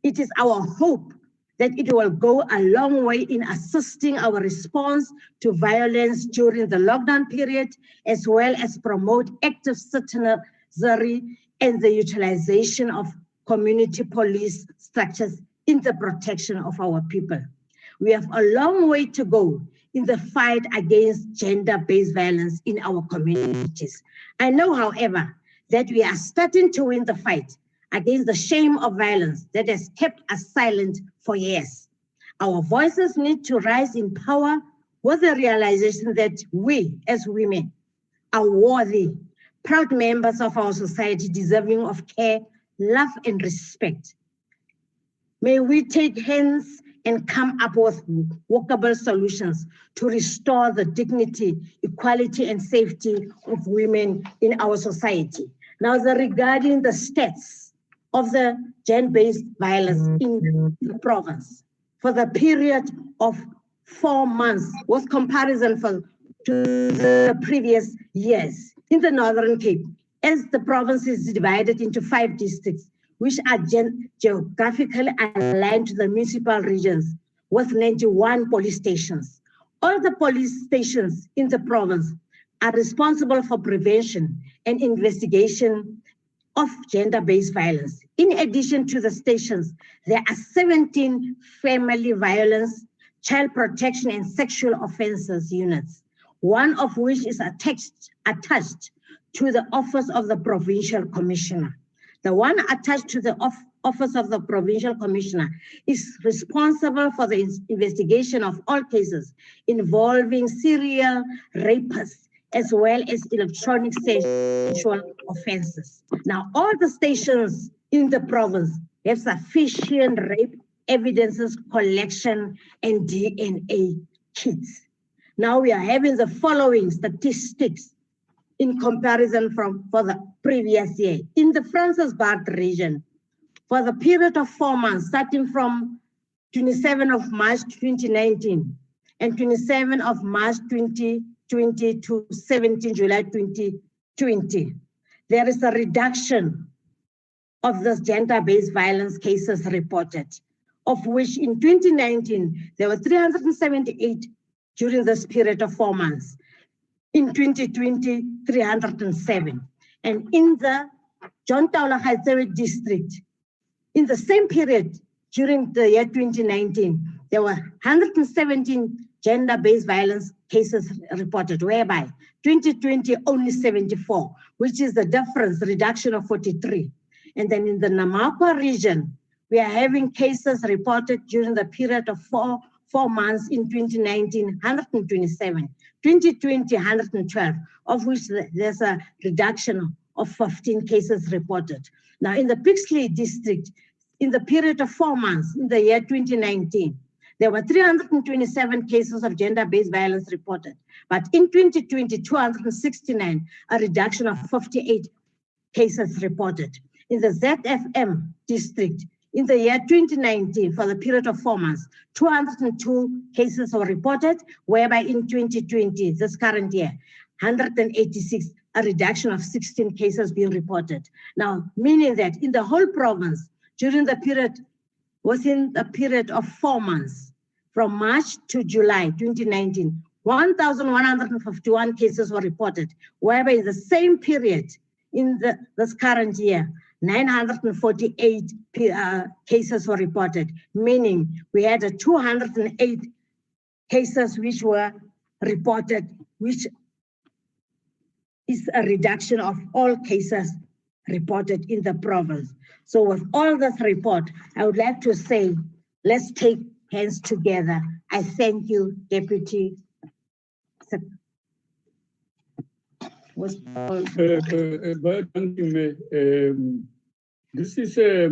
S9: It is our hope that it will go a long way in assisting our response to violence during the lockdown period, as well as promote active citizenry and the utilization of community police structures in the protection of our people. We have a long way to go in the fight against gender-based violence in our communities. I know, however, that we are starting to win the fight against the shame of violence that has kept us silent for years. Our voices need to rise in power with the realization that we, as women, are worthy, proud members of our society deserving of care, love, and respect. May we take hands and come up with workable solutions to restore the dignity, equality, and safety of women in our society. Now, regarding the stats of the gender-based violence in the province for the period of 4 months with comparison to the previous years in the Northern Cape, as the province is divided into 5 districts, which are geographically aligned to the municipal regions with 91 police stations. All the police stations in the province are responsible for prevention and investigation of gender-based violence. In addition to the stations, there are 17 family violence, child protection, and sexual offences units, one of which is attached to the Office of the Provincial Commissioner. The one attached to the Office of the Provincial Commissioner is responsible for the investigation of all cases involving serial rapists as well as electronic sexual offences. Now, all the stations in the province have sufficient rape evidences collection and DNA kits. Now we are having the following statistics in comparison for the previous year. In the Francisbaard region, for the period of 4 months, starting from 27 of March 2019 and 27 of March 2020 to 17 July 2020, there is a reduction of the gender-based violence cases reported, of which in 2019, there were 378 during this period of 4 months. In 2020, 307. And in the John Taula Gaetsewe district, in the same period during the year 2019, there were 117 gender-based violence cases reported, whereby 2020 only 74, which is the difference, reduction of 43. And then in the Namaqua region, we are having cases reported during the period of four months in 2019, 127, 2020, 112, of which there's a reduction of 15 cases reported. Now in the Pixley district, in the period of 4 months in the year 2019, there were 327 cases of gender-based violence reported. But in 2020, 269, a reduction of 58 cases reported. In the ZFM district, in the year 2019, for the period of 4 months, 202 cases were reported, whereby in 2020, this current year, 186, a reduction of 16 cases being reported. Now, meaning that in the whole province, during the period, within the period of 4 months, from March to July 2019, 1,151 cases were reported, whereby in the same period in this current year, 948 cases were reported, meaning we had 208 cases which were reported, which is a reduction of all cases reported in the province. So with all this report, I would like to say, let's take hands together. I thank you, Deputy.
S1: This is a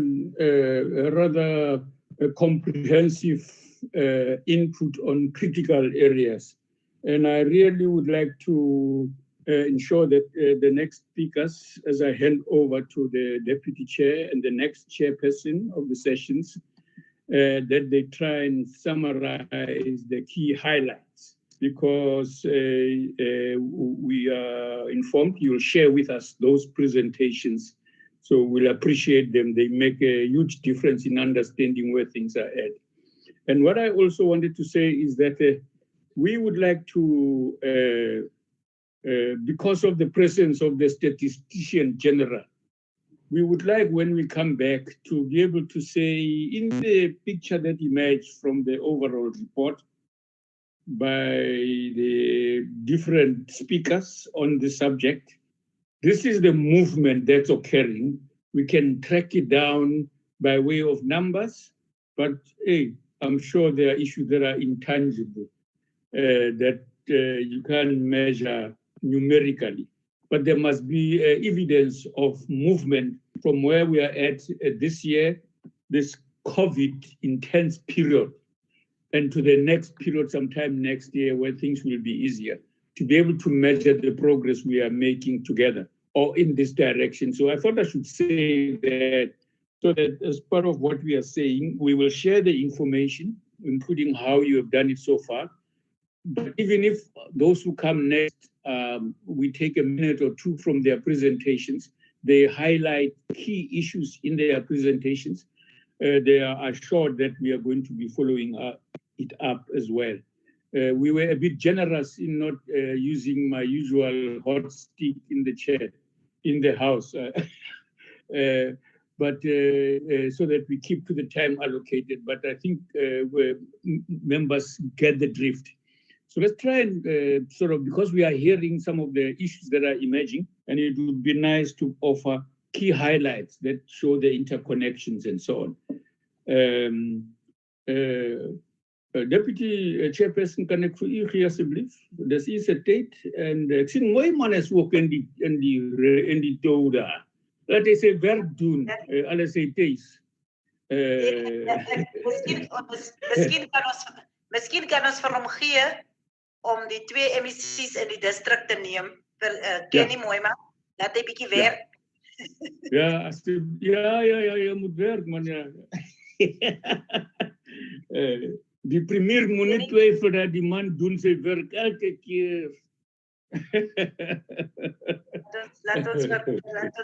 S1: rather comprehensive input on critical areas. And I really would like to ensure that the next speakers, as I hand over to the Deputy Chair and the next Chairperson of the sessions, that they try and summarize the key highlights, because we are informed you'll share with us those presentations. So we'll appreciate them. They make a huge difference in understanding where things are at. And what I also wanted to say is that we would like to, because of the presence of the Statistician General, we would like, when we come back, to be able to say, in the picture that emerged from the overall report by the different speakers on the subject, this is the movement that's occurring. We can track it down by way of numbers, but hey, I'm sure there are issues that are intangible, that you can't measure numerically. But there must be evidence of movement from where we are at this year, this COVID intense period, and to the next period sometime next year where things will be easier, to be able to measure the progress we are making together or in this direction. So I thought I should say that, so that as part of what we are saying, we will share the information, including how you have done it so far. But even if those who come next, we take a minute or two from their presentations, they highlight key issues in their presentations, they are assured that we are going to be following it up as well. We were a bit generous in not using my usual hot stick in the chair in the House, but so that we keep to the time allocated. But I think members get the drift. So let's try and sort of, because we are hearing some of the issues that are emerging, and it would be nice to offer key highlights that show the interconnections and so on. Deputy Chairperson, kan ek vir u gee asseblief? Dis u se tyd en ek sien mooi manne is ook in die toe daar. Laat hy sy werk doen, alles sy tuis.
S2: Miskien kan ons vir hom gee om die 2 MEC's in die district te neem vir Kenny Moima. Laat hy bietjie werk.
S1: Ja, je moet werk, man. Ja. Die premier moet niet twijfelen dat die man doen zijn werk elke keer.
S2: Laat ons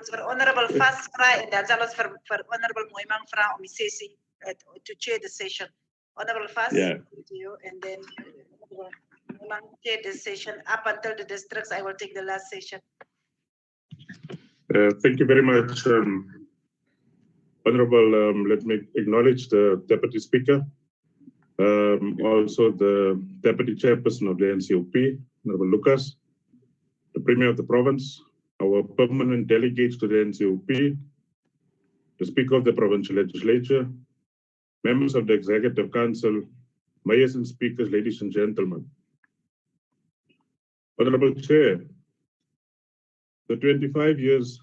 S2: vir Honorable Vas vra en dan sal ons vir Honorable Moimang vra om die sessie to chair the session. Honorable Vas, to you, and then Moimang chair the session up until the districts. I will take the last session.
S10: Thank you very much, Honorable. Let me acknowledge the Deputy Speaker, also the Deputy Chairperson of the NCOP, Honorable Lucas, the Premier of the Province, our permanent delegates to the NCOP, the Speaker of the Provincial Legislature, members of the Executive Council, mayors and speakers, ladies and gentlemen. Honorable Chair, the 25 years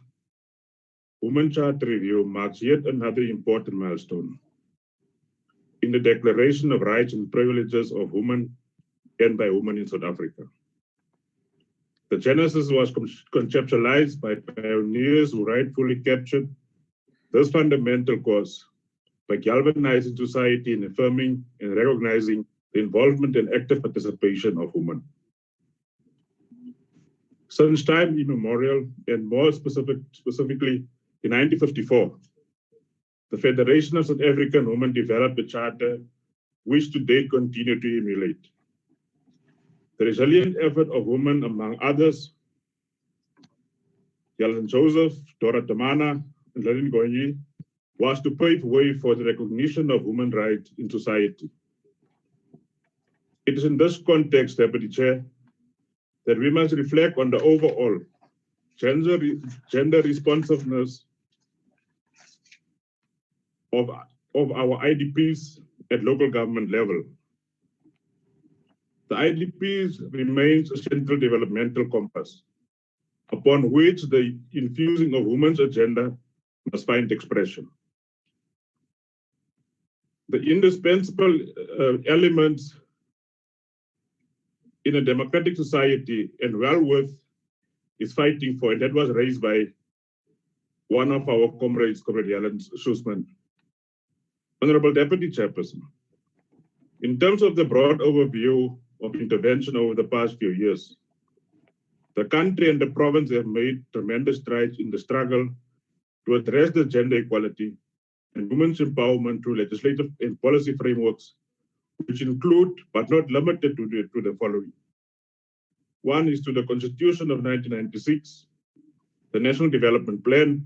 S10: Women Charter Review marks yet another important milestone in the declaration of rights and privileges of women and by women in South Africa. The genesis was conceptualized by pioneers who rightfully captured this fundamental cause by galvanizing society and affirming and recognizing the involvement and active participation of women. Since time immemorial, and more specifically in 1954, the Federation of South African Women developed a charter which today continue to emulate. The resilient effort of women, among others, Helen Joseph, Dora Tamana, and Lynn Goyi, was to pave way for the recognition of women's rights in society. It is in this context, Deputy Chair, that we must reflect on the overall gender responsiveness of our IDPs at local government level. The IDPs remains a central developmental compass upon which the infusing of women's agenda must find expression. The indispensable elements in a democratic society and well worth is fighting for, and that was raised by one of our comrades, Comrade Helen Schussman. Honorable Deputy Chairperson, in terms of the broad overview of intervention over the past few years, the country and the province have made tremendous strides in the struggle to address the gender equality and women's empowerment through legislative and policy frameworks, which include, but not limited to the following. One is to the Constitution of 1996, the National Development Plan,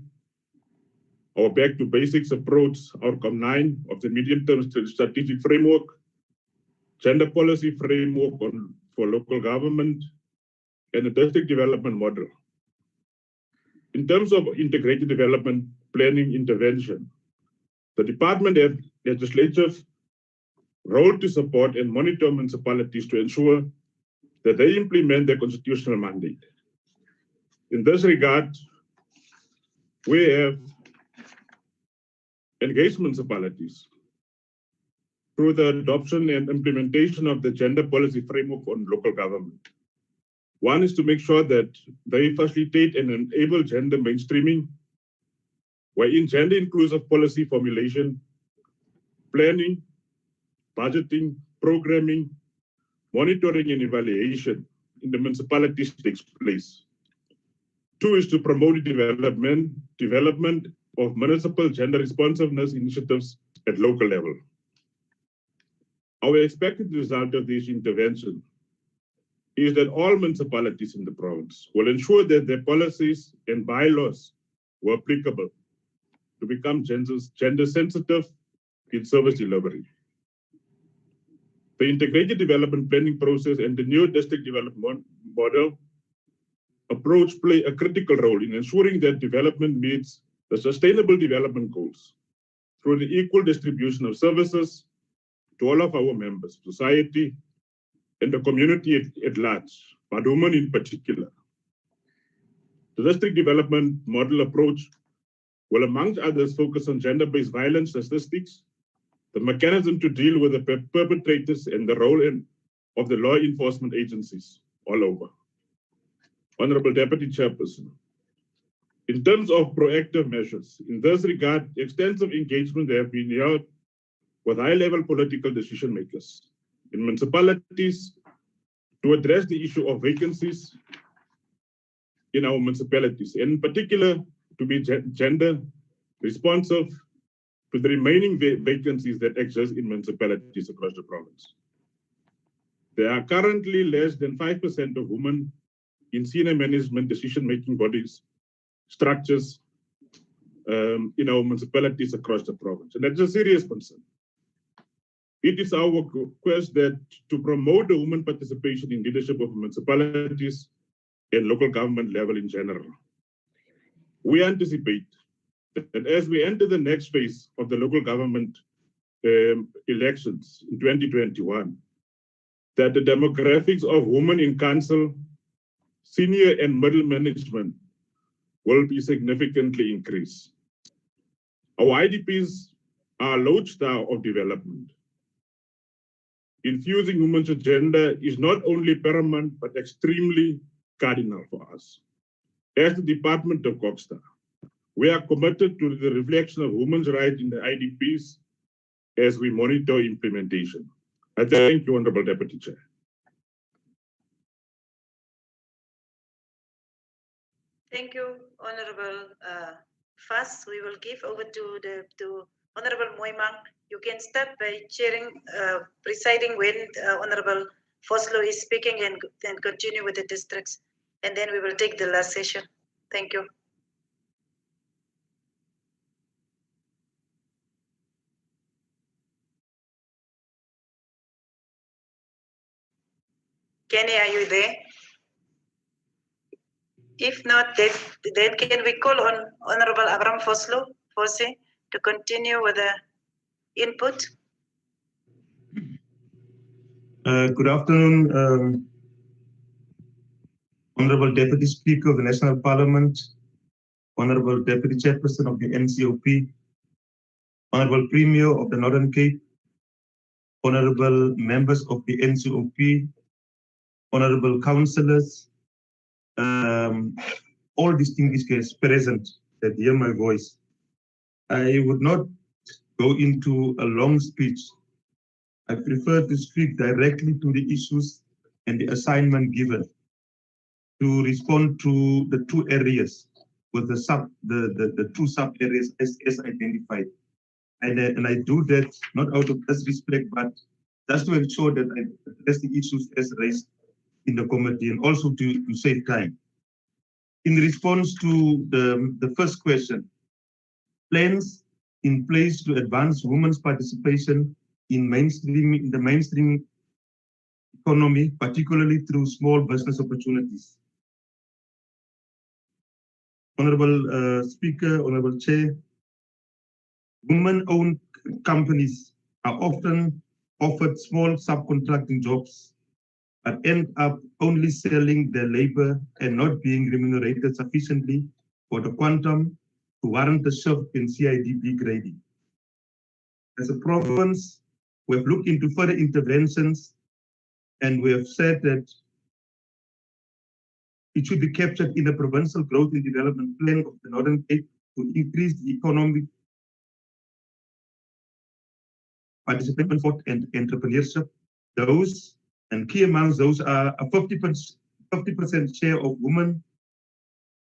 S10: our Back to Basics approach, Outcome 9 of the Medium-Term Strategic Framework, Gender Policy Framework for Local Government, and the District Development Model. In terms of integrated development planning intervention, the department has legislative role to support and monitor municipalities to ensure that they implement their constitutional mandate. In this regard, we have engaged municipalities through the adoption and implementation of the gender policy framework on local government. One is to make sure that they facilitate and enable gender mainstreaming, wherein gender inclusive policy formulation, planning, budgeting, programming, monitoring and evaluation in the municipalities takes place. Two is to promote the development of municipal gender responsiveness initiatives at local level. Our expected result of this intervention is that all municipalities in the province will ensure that their policies and bylaws were applicable to become gender sensitive in service delivery. The integrated development planning process and the new district development model approach play a critical role in ensuring that development meets the sustainable development goals through the equal distribution of services to all of our members, society, and the community at large, but women in particular. The district development model approach will, amongst others, focus on gender-based violence statistics, the mechanism to deal with the perpetrators, and the role of the law enforcement agencies all over. Honorable Deputy Chairperson, in terms of proactive measures, in this regard, extensive engagement have been held with high-level political decision makers in municipalities to address the issue of vacancies in our municipalities, and in particular to be gender responsive to the remaining vacancies that exist in municipalities across the province. There are currently less than 5% of women in senior management decision-making bodies, structures in our municipalities across the province, and that's a serious concern. It is our quest that to promote the women participation in leadership of municipalities and local government level in general. We anticipate that as we enter the next phase of the local government elections in 2021, that the demographics of women in council, senior and middle management will be significantly increased. Our IDPs are a lodestar of development. Infusing women's agenda is not only paramount, but extremely cardinal for us. As the Department of COGSTA, we are committed to the reflection of women's rights in the IDPs as we monitor implementation. I thank you, Honorable Deputy Chair.
S2: Thank you, Honorable Fas. We will give over to Honorable Moimang. You can start by chairing, presiding when Honorable Vosloo is speaking, and then continue with the districts. And then we will take the last session. Thank you. Kenny, are you there? If not, then can we call on Honorable Abraham Vosloo to continue with the input?
S8: Good afternoon, Honorable Deputy Speaker of the National Parliament, Honorable Deputy Chairperson of the NCOP, Honorable Premier of the Northern Cape, Honorable members of the NCOP, Honorable councillors, all distinguished guests present that hear my voice. I would not go into a long speech. I prefer to speak directly to the issues and the assignment given to respond to the two areas with the two sub areas as identified. And I do that not out of disrespect, but just to ensure that I address the issues as raised in the committee, and also to save time. In response to the first question, plans in place to advance women's participation in the mainstream economy, particularly through small business opportunities. Honorable Speaker, Honorable Chair, women-owned companies are often offered small subcontracting jobs, but end up only selling their labor and not being remunerated sufficiently for the quantum to warrant a shift in CIDP grading. As a province, we have looked into further interventions, and we have said that it should be captured in the Provincial Growth and Development Plan of the Northern Cape to increase the economic participation and entrepreneurship. Those, and key amounts, those are a 50% share of women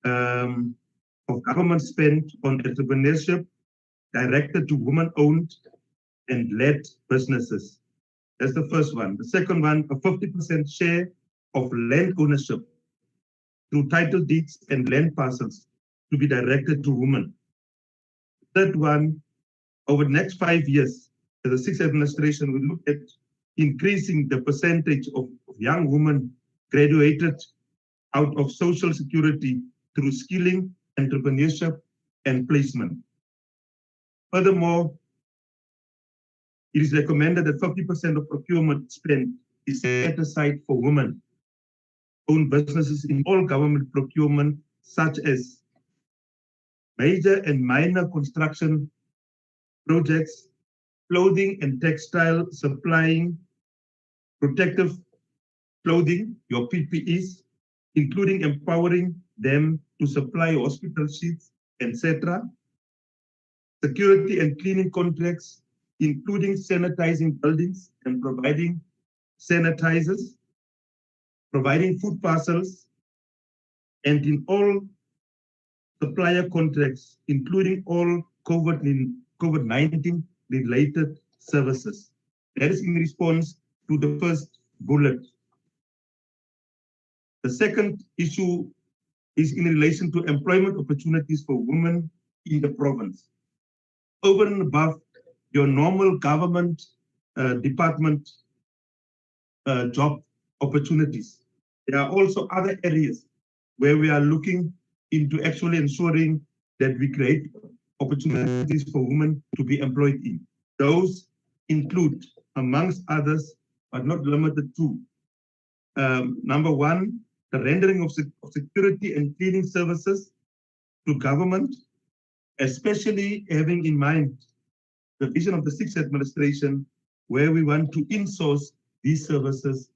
S8: of government spend on entrepreneurship directed to women-owned and led businesses. That's the first one. The second one, a 50% share of land ownership through title deeds and land parcels to be directed to women. Third one, over the next 5 years, the sixth administration will look at increasing the percentage of young women graduated out of social security through skilling, entrepreneurship, and placement. Furthermore, it is recommended that 50% of procurement spend is set aside for women-owned businesses in all government procurement, such as major and minor construction projects, clothing and textile supplying, protective clothing, your PPEs, including empowering them to supply hospital sheets, etc. Security and cleaning contracts, including sanitizing buildings and providing sanitizers, providing food parcels, and in all supplier contracts, including all COVID-19 related services. That is in response to the first bullet. The second issue is in relation to employment opportunities for women in the province. Over and above your normal government department job opportunities, there are also other areas where we are looking into actually ensuring that we create opportunities for women to be employed in. Those include, amongst others, but not limited to, number one, the rendering of security and cleaning services to government, especially having in mind the vision of the sixth administration, where we want to insource these services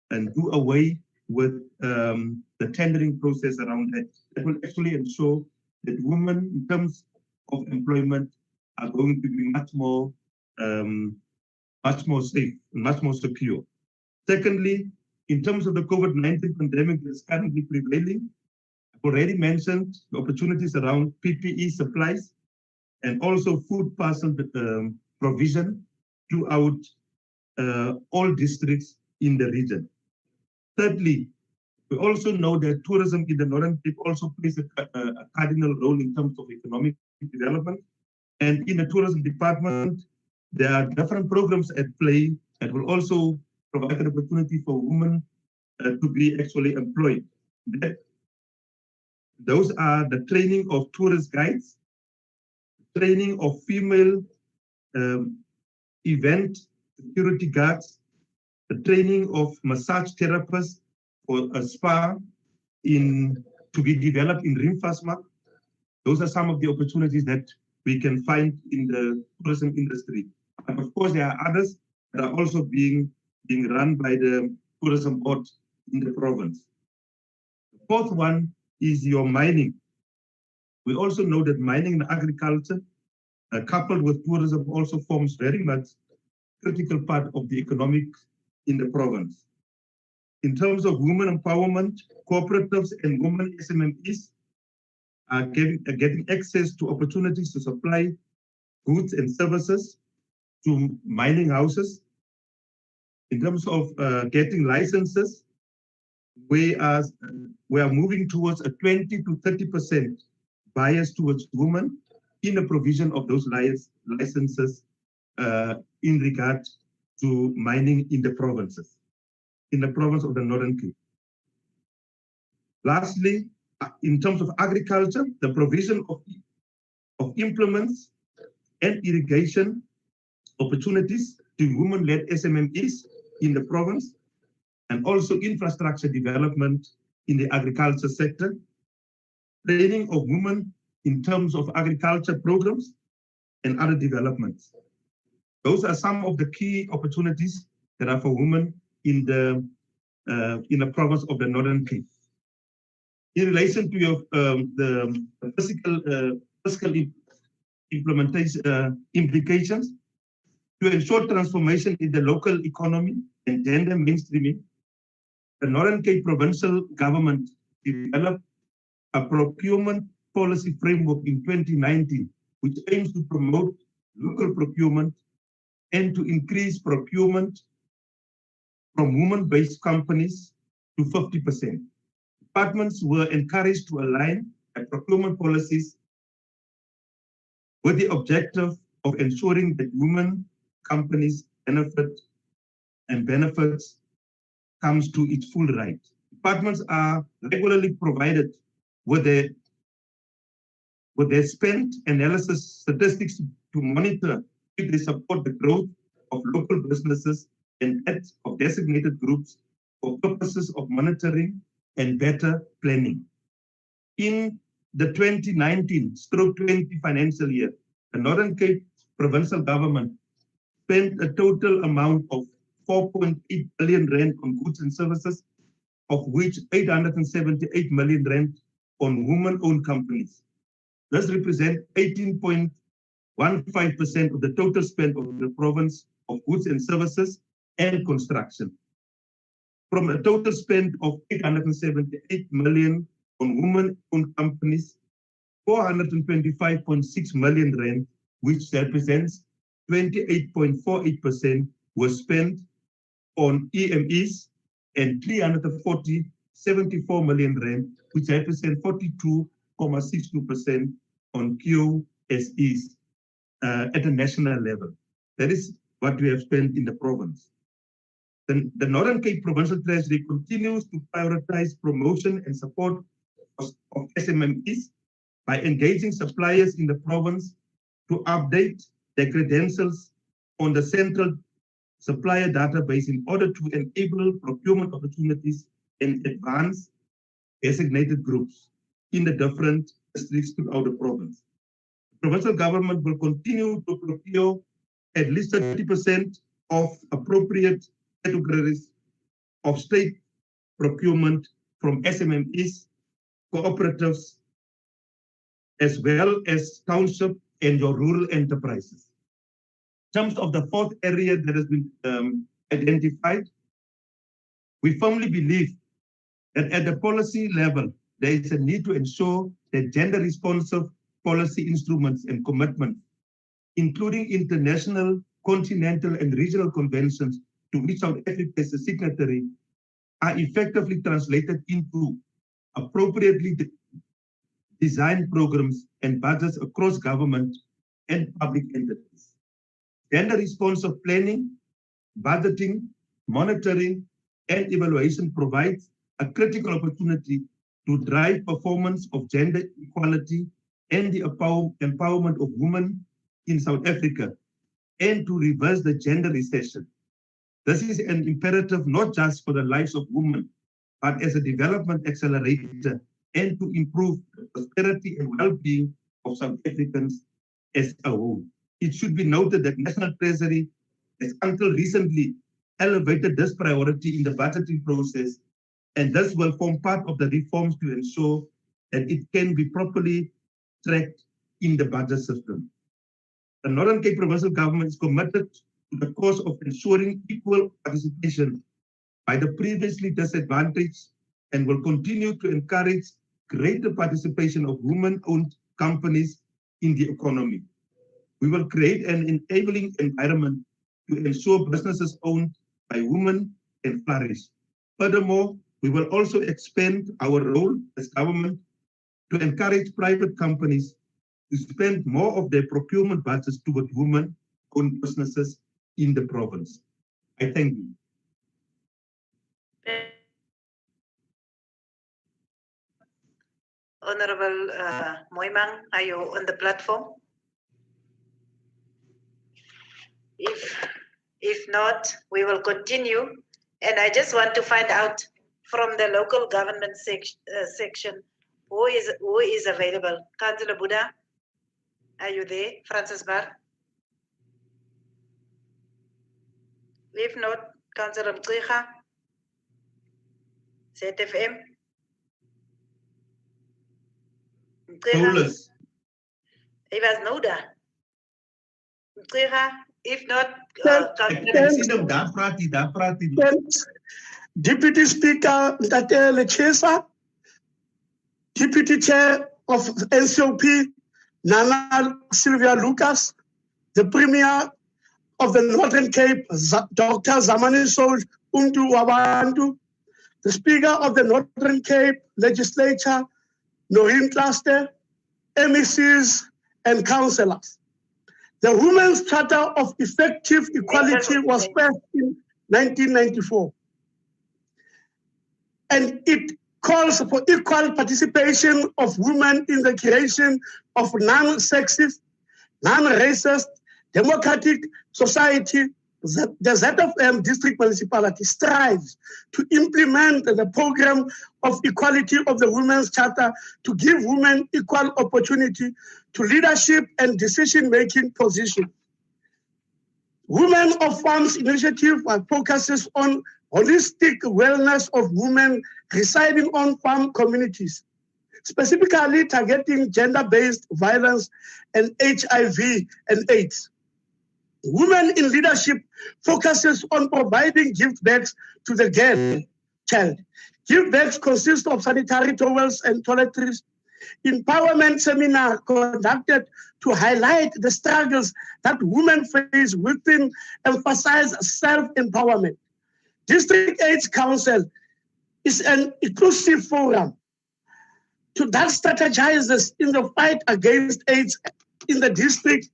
S8: and do away with the tendering process around that. That will actually ensure that women, in terms of employment, are going to be much more safe, much more secure. Secondly, in terms of the COVID-19 pandemic that is currently prevailing, I've already mentioned the opportunities around PPE supplies and also food parcel provision throughout all districts in the region. Thirdly, we also know that tourism in the Northern Cape also plays a cardinal role in terms of economic development. And in the tourism department, there are different programs at play that will also provide an opportunity for women to be actually employed. Those are the training of tourist guides, training of female event security guards, the training of massage therapists for a spa to be developed in Rimfasmark. Those are some of the opportunities that we can find in the tourism industry. And of course, there are others that are also being run by the tourism board in the province. The fourth one is your mining. We also know that mining and agriculture, coupled with tourism, also forms very much critical part of the economic in the province. In terms of women empowerment, cooperatives and women SMMEs are getting access to opportunities to supply goods and services to mining houses. In terms of getting licenses, we are moving towards a 20 to 30% bias towards women in the provision of those licenses in regard to mining in the provinces, in the province of the Northern Cape. Lastly, in terms of agriculture, the provision of implements and irrigation opportunities to women-led SMMEs in the province, and also infrastructure development in the agriculture sector, training of women in terms of agriculture programs and other developments. Those are some of the key opportunities that are for women in the province of the Northern Cape. In relation to your the fiscal implementation implications, to ensure transformation in the local economy and gender mainstreaming, the Northern Cape Provincial Government developed a procurement policy framework in 2019, which aims to promote local procurement and to increase procurement from women-based companies to 50%. Departments were encouraged to align their procurement policies with the objective of ensuring that women companies benefits comes to its full right. Departments are regularly provided with their spend analysis statistics to monitor if they support the growth of local businesses and that of designated groups for purposes of monitoring and better planning. In the 2019/20 financial year, the Northern Cape Provincial Government spent a total amount of 4.8 billion rand on goods and services, of which 878 million rand on women-owned companies. This represents 18.15% of the total spend of the province of goods and services and construction. From a total spend of 878 million on women-owned companies, 425.6 million rand, which represents 28.48%, was spent on EMEs, and 374 million rand, which represent 42.62% on QSEs at a national level. That is what we have spent in the province. The Northern Cape Provincial Treasury continues to prioritize promotion and support of SMMEs by engaging suppliers in the province to update their credentials on the central supplier database in order to enable procurement opportunities and advance designated groups in the different districts throughout the province. The provincial government will continue to procure at least 30% of appropriate categories of state procurement from SMMEs, cooperatives, as well as township and your rural enterprises. In terms of the fourth area that has been identified, we firmly believe that at the policy level, there is a need to ensure that gender-responsive policy instruments and commitments, including international, continental, and regional conventions to which South Africa is a signatory, are effectively translated into appropriately designed programs and budgets across government and public entities. Gender-responsive planning, budgeting, monitoring, and evaluation provides a critical opportunity to drive performance of gender equality and the empowerment of women in South Africa, and to reverse the gender recession. This is an imperative not just for the lives of women, but as a development accelerator and to improve the prosperity and well-being of South Africans as a whole. It should be noted that National Treasury has until recently elevated this priority in the budgeting process, and this will form part of the reforms to ensure that it can be properly tracked in the budget system. The Northern Cape Provincial Government is committed to the cause of ensuring equal participation by the previously disadvantaged and will continue to encourage greater participation of women-owned companies in the economy. We will create an enabling environment to ensure businesses owned by women can flourish. Furthermore, we will also expand our role as government to encourage private companies to spend more of their procurement budgets toward women-owned businesses in the province. I thank you.
S2: Honorable Moimang, are you on the platform? If not, we will continue. And I just want to find out from the local government section who is available. Councillor Buddha, are you there? Francis Bar? If not, Councillor Mtlicha, ZFM.
S8: Paulus.
S2: Evas Noda. Mtlicha, if not,
S11: Deputy Speaker Ntate Lechesa, Deputy Chair of NCOP Nana Sylvia Lucas, the Premier of the Northern Cape, Dr. Zamani Sol Untu Wabantu, the Speaker of the Northern Cape Legislature, Noreen Cluster, MECs, and councillors. The Women's Charter of Effective Equality was passed in 1994. And it calls for equal participation of women in the creation of non-sexist, non-racist, democratic society The ZFM district municipality strives to implement the program of equality of the Women's Charter to give women equal opportunity to leadership and decision-making positions. Women of Farms Initiative focuses on holistic wellness of women residing on farm communities, specifically targeting gender-based violence and HIV and AIDS. Women in Leadership focuses on providing gift bags to the girl child. Gift bags consist of sanitary towels and toiletries. Empowerment seminar conducted to highlight the struggles that women face within emphasize self-empowerment. District AIDS Council is an inclusive forum that strategizes in the fight against AIDS in the district,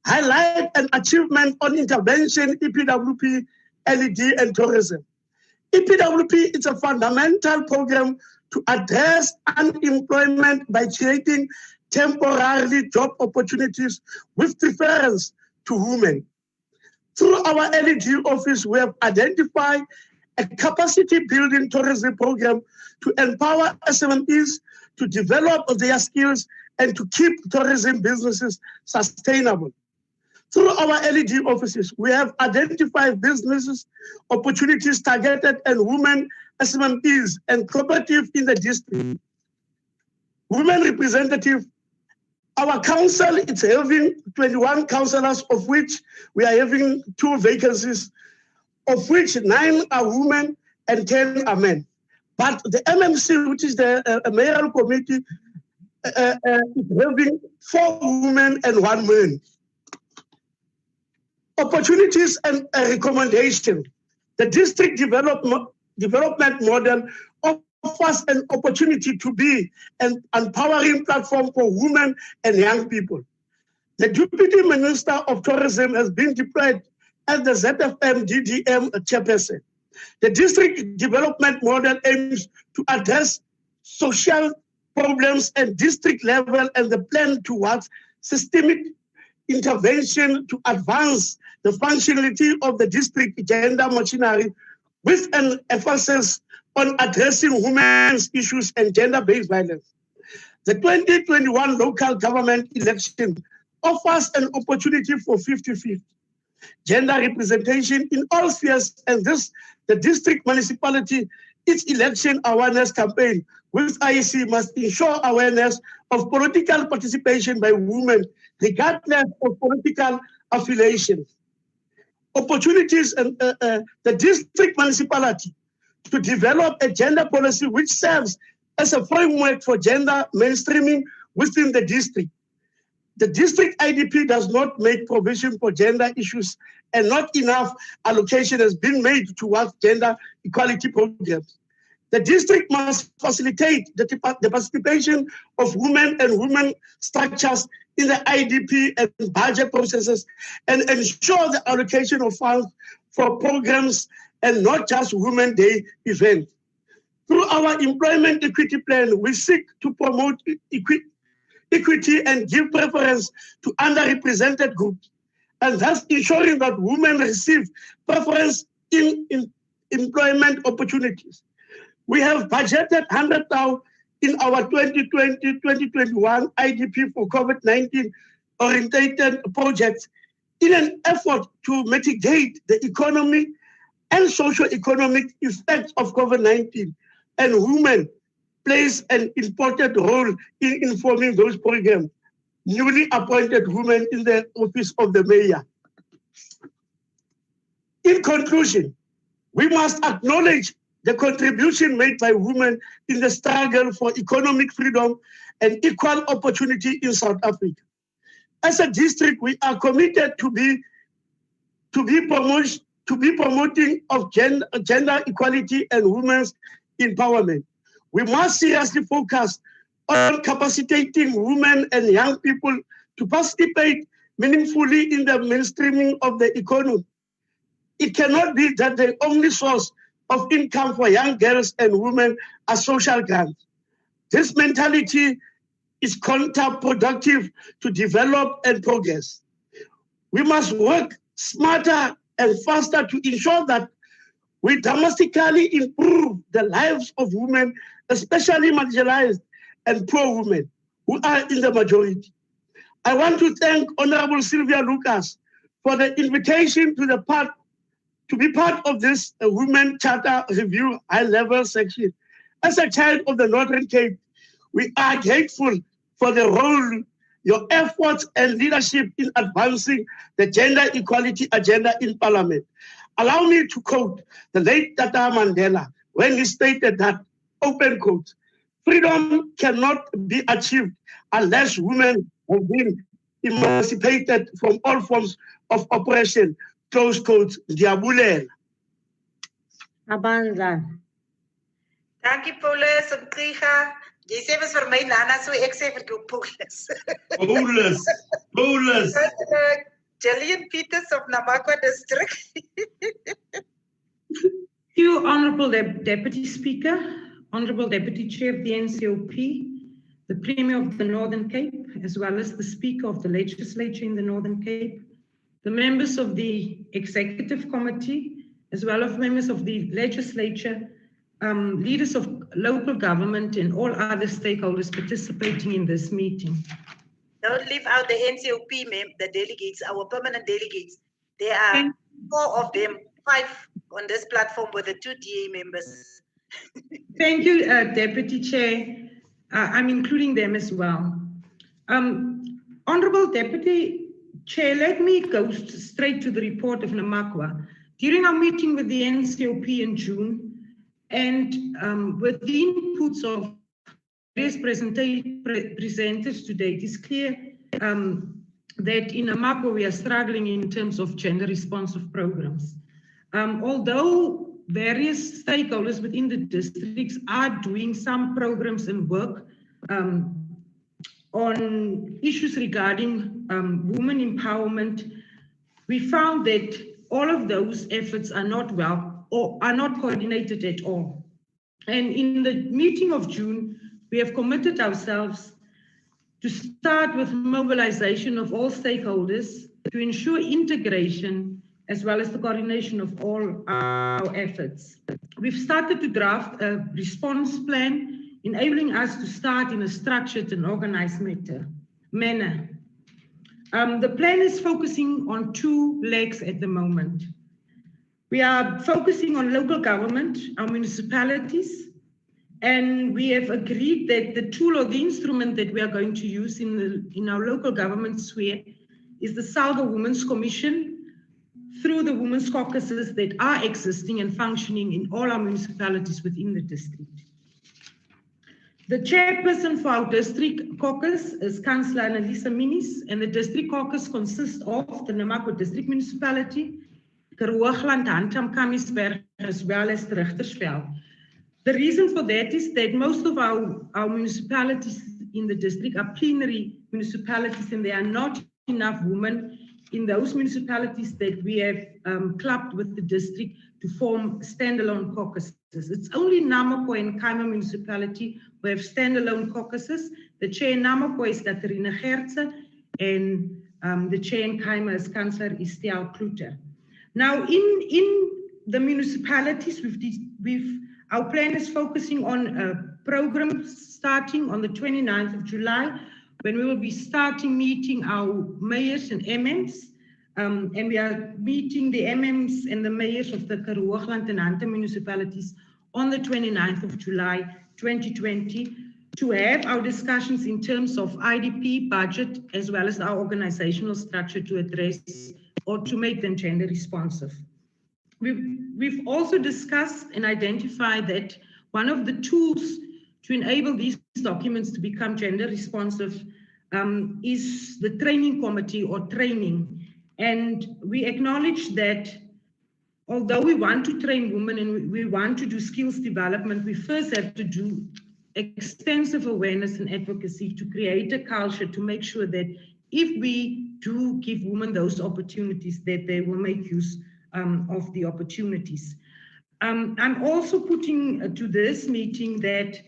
S11: highlight an achievement on intervention, EPWP, LED, and tourism. EPWP is a fundamental program to address unemployment by creating temporary job opportunities with preference to women. Through our LED office, we have identified a capacity building tourism program to empower SMEs to develop their skills and to keep tourism businesses sustainable. Through our LED offices, we have identified businesses, opportunities targeted at women, SMEs, and cooperative in the district. Women representative, our council is having 21 councillors, of which we are having 2 vacancies, of which 9 are women and 10 are men. But the MMC, which is the mayoral committee, is having 4 women and 1 man. Opportunities and a recommendation. The district development model offers an opportunity to be an empowering platform for women and young people. The Deputy Minister of Tourism has been deployed as the ZFM DDM chairperson. The district development model aims to address social problems at district level and the plan towards systemic intervention to advance the functionality of the district gender machinery with an emphasis on addressing women's issues and gender-based violence. The 2021 local government election offers an opportunity for 50-50 gender representation in all spheres, and the district municipality, its election awareness campaign with IEC must ensure awareness of political participation by women, regardless of political affiliations. Opportunities and the district municipality to develop a gender policy which serves as a framework for gender mainstreaming within the district. The district IDP does not make provision for gender issues, and not enough allocation has been made towards gender equality programs. The district must facilitate the participation of women and women structures in the IDP and budget processes and ensure the allocation of funds for programs and not just Women's Day events. Through our employment equity plan, we seek to promote equity and give preference to underrepresented groups, and thus ensuring that women receive preference in employment opportunities. We have budgeted 100,000 in our 2020-2021 IDP for COVID-19 orientated projects in an effort to mitigate the economic and socio-economic effects of COVID-19, and women plays an important role in informing those programs. Newly appointed women in the office of the mayor. In conclusion, we must acknowledge the contribution made by women in the struggle for economic freedom and equal opportunity in South Africa. As a district, we are committed to be promoting of gender equality and women's empowerment. We must seriously focus on capacitating women and young people to participate meaningfully in the mainstreaming of the economy. It cannot be that the only source of income for young girls and women are social grants. This mentality is counterproductive to develop and progress. We must work smarter and faster to ensure that we dramatically improve the lives of women, especially marginalized and poor women who are in the majority. I want to thank Honorable Sylvia Lucas for the invitation to be part of this Women Charter Review high-level section. As a child of the Northern Cape, we are grateful for the role, your efforts and leadership in advancing the gender equality agenda in Parliament. Allow me to quote the late Tata Mandela when he stated that, open quote, freedom cannot be achieved unless women have been emancipated from all forms of oppression, close quote, Diabulela.
S9: Abandla.
S2: Dankie Paulus en Kriga. Jy sê was vir my Nana, so ek sê vir jou Paulus.
S8: Paulus.
S2: Jillian Peters of Namakwa District.
S12: Thank you, Honourable Deputy Speaker, Honourable Deputy Chair of the NCOP, the Premier of the Northern Cape, as well as the Speaker of the Legislature in the Northern Cape, the members of the Executive Committee, as well as members of the Legislature, leaders of local government and all other stakeholders participating in this meeting.
S2: Don't leave out the NCOP, the delegates, our permanent delegates. There are 4 of them, 5 on this platform with the 2 DA members.
S12: Thank you, Deputy Chair. I'm including them as well. Honourable Deputy Chair, let me go straight to the report of Namakwa. During our meeting with the NCOP in June, and with the inputs of various presenters today, it is clear that in Namakwa we are struggling in terms of gender responsive programs. Although various stakeholders within the districts are doing some programs and work on issues regarding women empowerment, we found that all of those efforts are not or are not coordinated at all. And in the meeting of June, we have committed ourselves to start with mobilization of all stakeholders to ensure integration as well as the coordination of all our efforts. We've started to draft a response plan, enabling us to start in a structured and organized manner. The plan is focusing on 2 legs at the moment. We are focusing on local government, our municipalities, and we have agreed that the tool or the instrument that we are going to use in our local government sphere is the SALGA Women's Commission through the women's caucuses that are existing and functioning in all our municipalities within the district. The chairperson for our district caucus is Councillor Annalisa Minis, and the district caucus consists of the Namakwa District Municipality, Karoo-Hoogland, Handam, Kamiesberg, as well as Richtersveld. The reason for that is that most of our municipalities in the district are plenary municipalities, and there are not enough women in those municipalities that we have clubbed with the district to form standalone caucuses. It's only Namakwa and Kaima municipality who have standalone caucuses. The chair in Namakwa is Katerina Gertze, and the chair in Kaima is Councillor Estiel Kluter. Now, in the municipalities, our plan is focusing on a program starting on the 29th of July, when we will be starting meeting our mayors and MMs, and we are meeting the MMs and the mayors of the Karoo-Hoogland and Handam municipalities on the 29th of July 2020 to have our discussions in terms of IDP budget as well as our organizational structure to address or to make them gender responsive. We've also discussed and identified that one of the tools to enable these documents to become gender responsive is the training committee or training. And we acknowledge that although we want to train women and we want to do skills development, we first have to do extensive awareness and advocacy to create a culture to make sure that if we do give women those opportunities, that they will make use of the opportunities. I'm also putting to this meeting that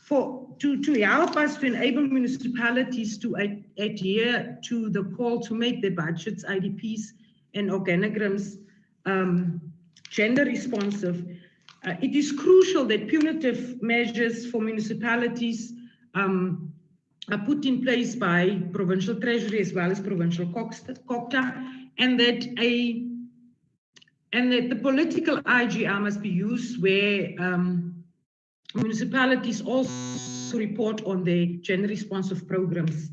S12: to help us to enable municipalities to adhere to the call to make their budgets, IDPs, and organograms gender responsive, it is crucial that punitive measures for municipalities are put in place by provincial treasury as well as provincial COGTA, and that the political IGR must be used where municipalities also report on their gender responsive programs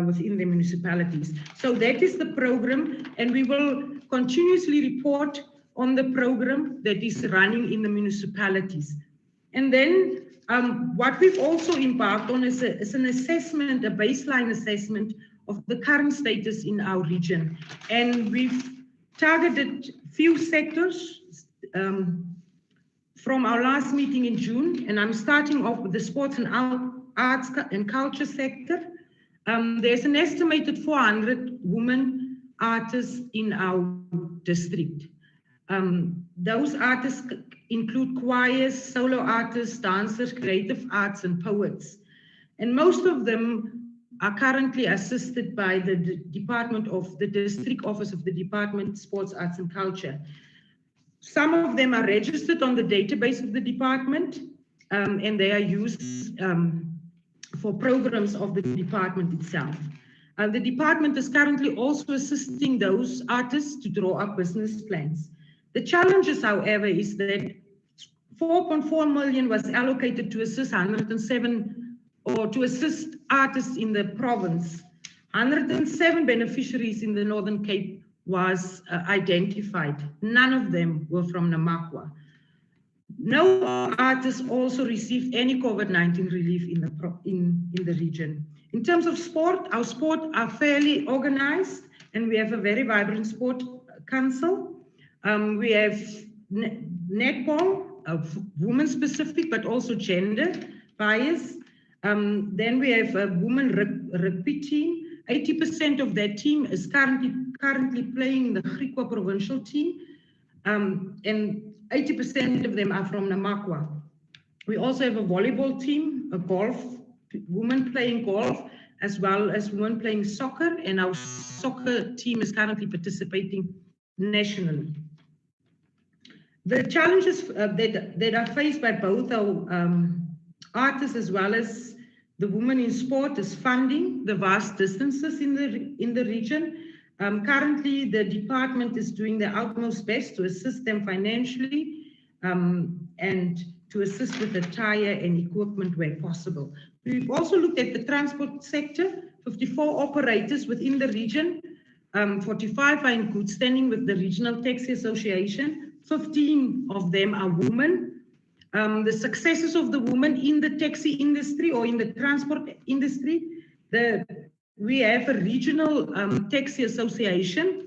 S12: within the municipalities. So that is the program, and we will continuously report on the program that is running in the municipalities. And then what we've also embarked on is an assessment, a baseline assessment of the current status in our region. And we've targeted few sectors from our last meeting in June, and I'm starting off with the sports and arts and culture sector. There's an estimated 400 women artists in our district. Those artists include choirs, solo artists, dancers, creative arts, and poets. And most of them are currently assisted by the district office of the Department of Sports, Arts, and Culture. Some of them are registered on the database of the department, and they are used for programs of the department itself. The department is currently also assisting those artists to draw up business plans. The challenges, however, is that 4.4 million was allocated to assist 107 or to assist artists in the province. 107 beneficiaries in the Northern Cape was identified. None of them were from Namakwa. No artists also received any COVID-19 relief in the region. In terms of sport, our sport are fairly organized, and we have a very vibrant sport council. We have netball, women specific, but also gender bias. Then we have a women rugby team. 80% of that team is currently playing in the Griqua provincial team, and 80% of them are from Namakwa. We also have a volleyball team, a golf, women playing golf, as well as women playing soccer, and our soccer team is currently participating nationally. The challenges that are faced by both our artists as well as the women in sport is funding, the vast distances in the region. Currently, the department is doing their utmost best to assist them financially and to assist with attire and equipment where possible. We've also looked at the transport sector, 54 operators within the region, 45 are in good standing with the Regional Taxi Association, 15 of them are women. The successes of the women in the taxi industry or in the transport industry, we have a regional taxi association,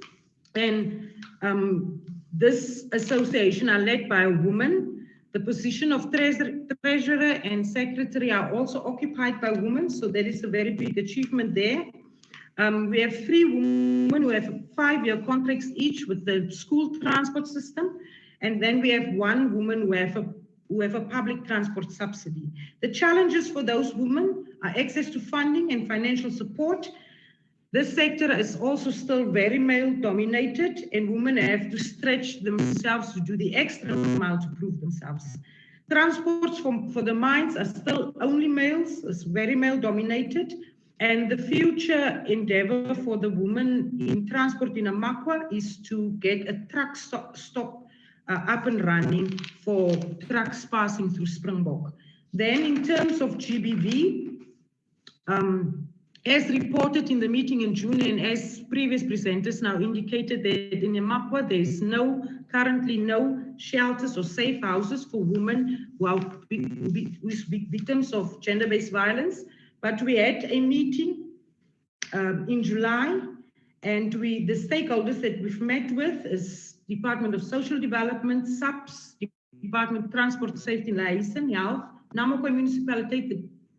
S12: and this association are led by a woman. The position of treasurer and secretary are also occupied by women, so that is a very big achievement there. We have 3 women who have 5-year contracts each with the school transport system, and then we have 1 woman who have a public transport subsidy. The challenges for those women are access to funding and financial support. This sector is also still very male-dominated, and women have to stretch themselves to do the extra mile to prove themselves. Transports for the mines are still only males, it's very male-dominated, and the future endeavor for the women in transport in Namakwa is to get a truck stop up and running for trucks passing through Springbok. Then in terms of GBV, as reported in the meeting in June and as previous presenters now indicated, that in Namakwa there is currently no shelters or safe houses for women who are victims of gender-based violence. But we had a meeting in July, and the stakeholders that we've met with is Department of Social Development, SAPS, Department of Transport, Safety and Liaison, Health, Namakwa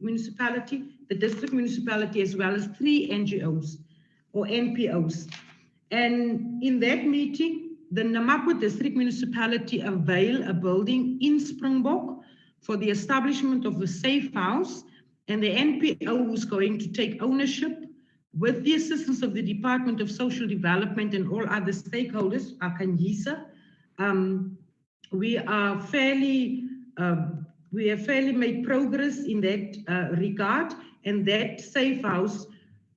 S12: municipality, the district municipality, as well as 3 NGOs or NPOs. And in that meeting, the Namakwa district municipality availed a building in Springbok for the establishment of a safe house, and the NPO who's going to take ownership with the assistance of the Department of Social Development and all other stakeholders, Akanyisa, We are we have fairly made progress in that regard, and that safe house,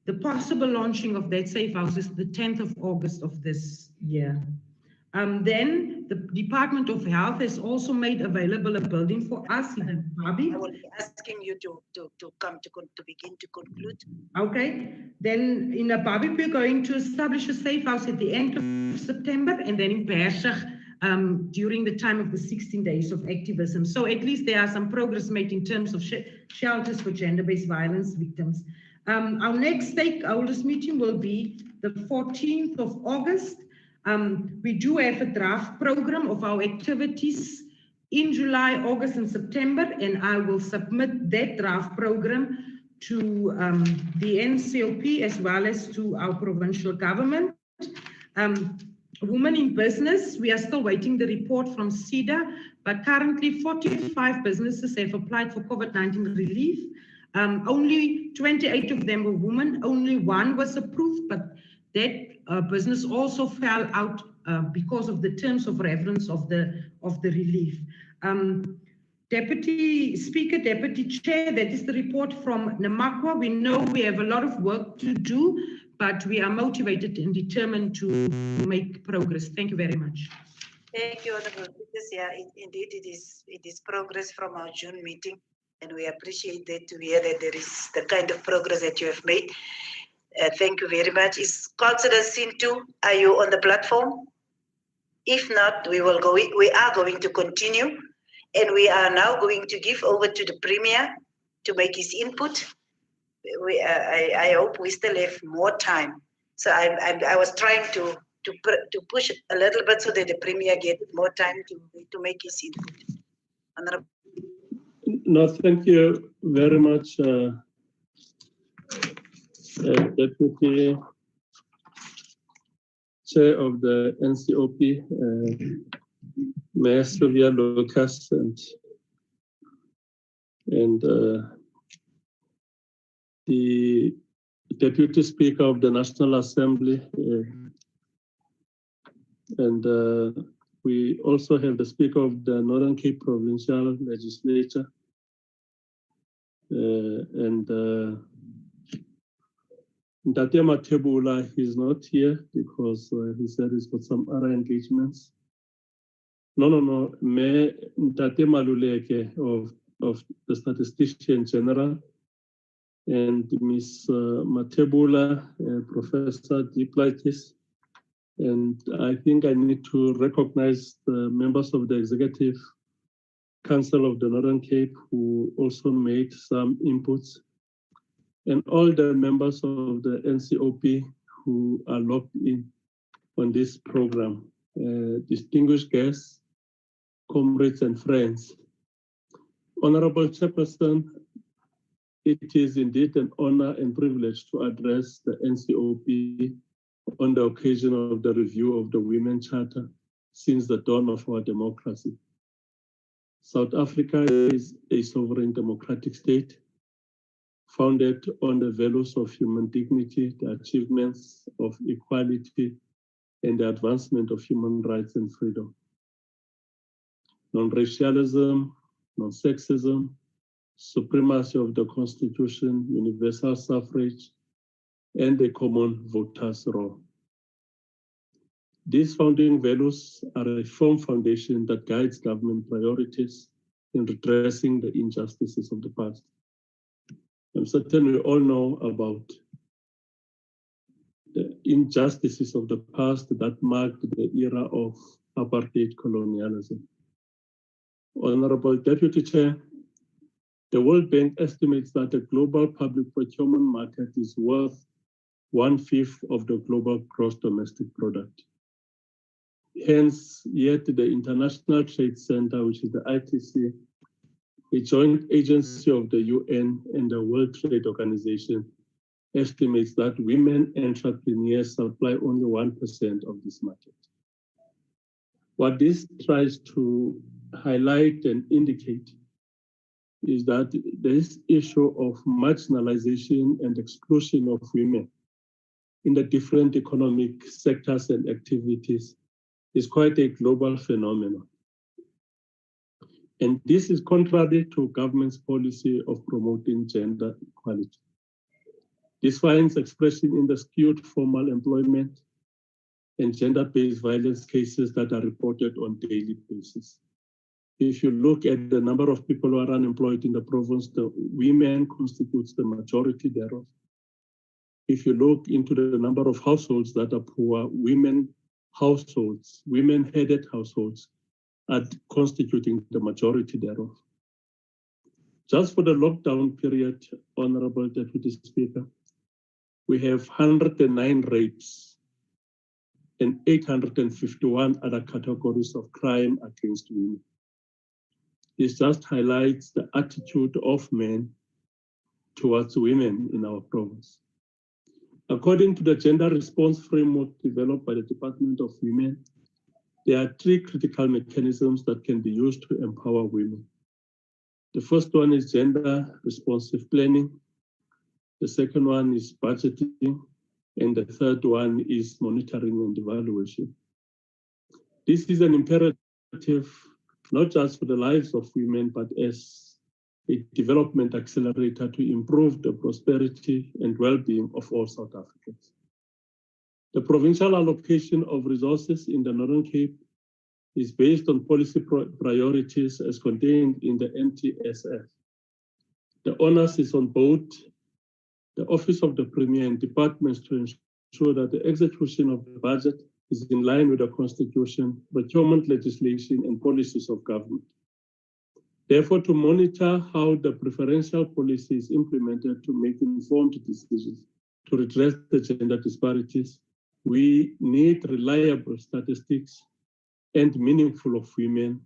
S12: the possible launching of that safe house is the 10th of August of this year. Then the Department of Health has also made available a building for us in Babi.
S2: I will be asking you to begin to conclude.
S12: Okay. Then in Babi, we're going to establish a safe house at the end of September, and then in Bershag during the time of the 16 days of activism. So at least there are some progress made in terms of shelters for gender-based violence victims. Our next stakeholders meeting will be the 14th of August. We do have a draft program of our activities in July, August, and September, and I will submit that draft program to the NCOP as well as to our provincial government. Women in business, we are still waiting the report from CEDA, but currently 45 businesses have applied for COVID-19 relief. Only 28 of them were women, only one was approved, but that business also fell out because of the terms of reference of the relief. Deputy Speaker, Deputy Chair, that is the report from Namakwa. We know we have a lot of work to do, but we are motivated and determined to make progress. Thank you very much.
S2: Thank you, Honorable Speakers. Yeah, indeed, it is progress from our June meeting, and we appreciate that to hear that there is the kind of progress that you have made. Thank you very much. Is Councillor Sintu, are you on the platform? If not, we are going to continue, and we are now going to give over to the Premier to make his input. I hope we still have more time. So I was trying to push a little bit so that the Premier get more time to make his input. Honorable.
S13: No, thank you very much, Deputy Chair of the NCOP, Mayor Sylvia Lucas, and the Deputy Speaker of the National Assembly, and we also have the Speaker of the Northern Cape Provincial Legislature, and Ntate Mathebula is not here because he said he's got some other engagements. No, Ntate Maluleke of the Statistician General, and Ms. Mathebula, Professor Diplaitis. And I think I need to recognize the members of the Executive Council of the Northern Cape who also made some inputs, and all the members of the NCOP who are logged in on this program, distinguished guests, comrades and friends. Honorable Chairperson, it is indeed an honor and privilege to address the NCOP on the occasion of the review of the Women's Charter since the dawn of our democracy. South Africa is a sovereign democratic state founded on the values of human dignity, the achievements of equality, and the advancement of human rights and freedom. Non-racialism, non-sexism, supremacy of the Constitution, universal suffrage, and a common voters' role. These founding values are a firm foundation that guides government priorities in redressing the injustices of the past. I'm certain we all know about the injustices of the past that marked the era of apartheid colonialism. Honorable Deputy Chair, the World Bank estimates that the global public procurement market is worth 1/5 of the global gross domestic product. Hence, yet the International Trade Center, which is the ITC, a joint agency of the UN and the World Trade Organization, estimates that women entrepreneurs supply only 1% of this market. What this tries to highlight and indicate is that this issue of marginalization and exclusion of women in the different economic sectors and activities is quite a global phenomenon. And this is contrary to government's policy of promoting gender equality. This finds expression in the skewed formal employment and gender-based violence cases that are reported on a daily basis. If you look at the number of people who are unemployed in the province, the women constitutes the majority thereof. If you look into the number of households that are poor, women households, women-headed households are constituting the majority thereof. Just for the lockdown period, Honorable Deputy Speaker, we have 109 rapes and 851 other categories of crime against women. This just highlights the attitude of men towards women in our province. According to the gender response framework developed by the Department of Women, there are 3 critical mechanisms that can be used to empower women. The first one is gender responsive planning. The second one is budgeting. And the third one is monitoring and evaluation. This is an imperative, not just for the lives of women, but as a development accelerator to improve the prosperity and well-being of all South Africans. The provincial allocation of resources in the Northern Cape is based on policy priorities as contained in the NTSF. The onus is on both the Office of the Premier and departments to ensure that the execution of the budget is in line with the Constitution, procurement legislation, and policies of government. Therefore, to monitor how the preferential policy is implemented to make informed decisions to redress the gender disparities, we need reliable statistics and meaningful of women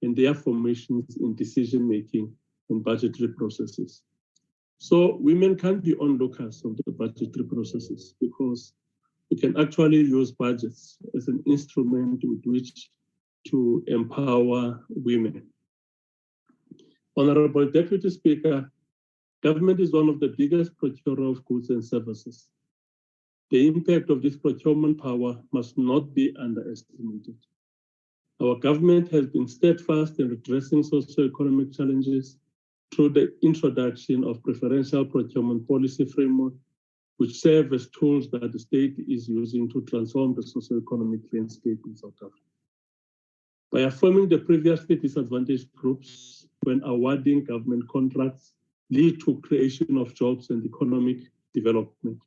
S13: and their formations in decision-making and budgetary processes. So women can't be onlookers of the budgetary processes because we can actually use budgets as an instrument with which to empower women. Honorable Deputy Speaker, government is one of the biggest procurer of goods and services. The impact of this procurement power must not be underestimated. Our government has been steadfast in addressing socio-economic challenges through the introduction of preferential procurement policy framework, which serve as tools that the state is using to transform the socio-economic landscape in South Africa. By affirming the previously disadvantaged groups when awarding government contracts lead to creation of jobs and economic development.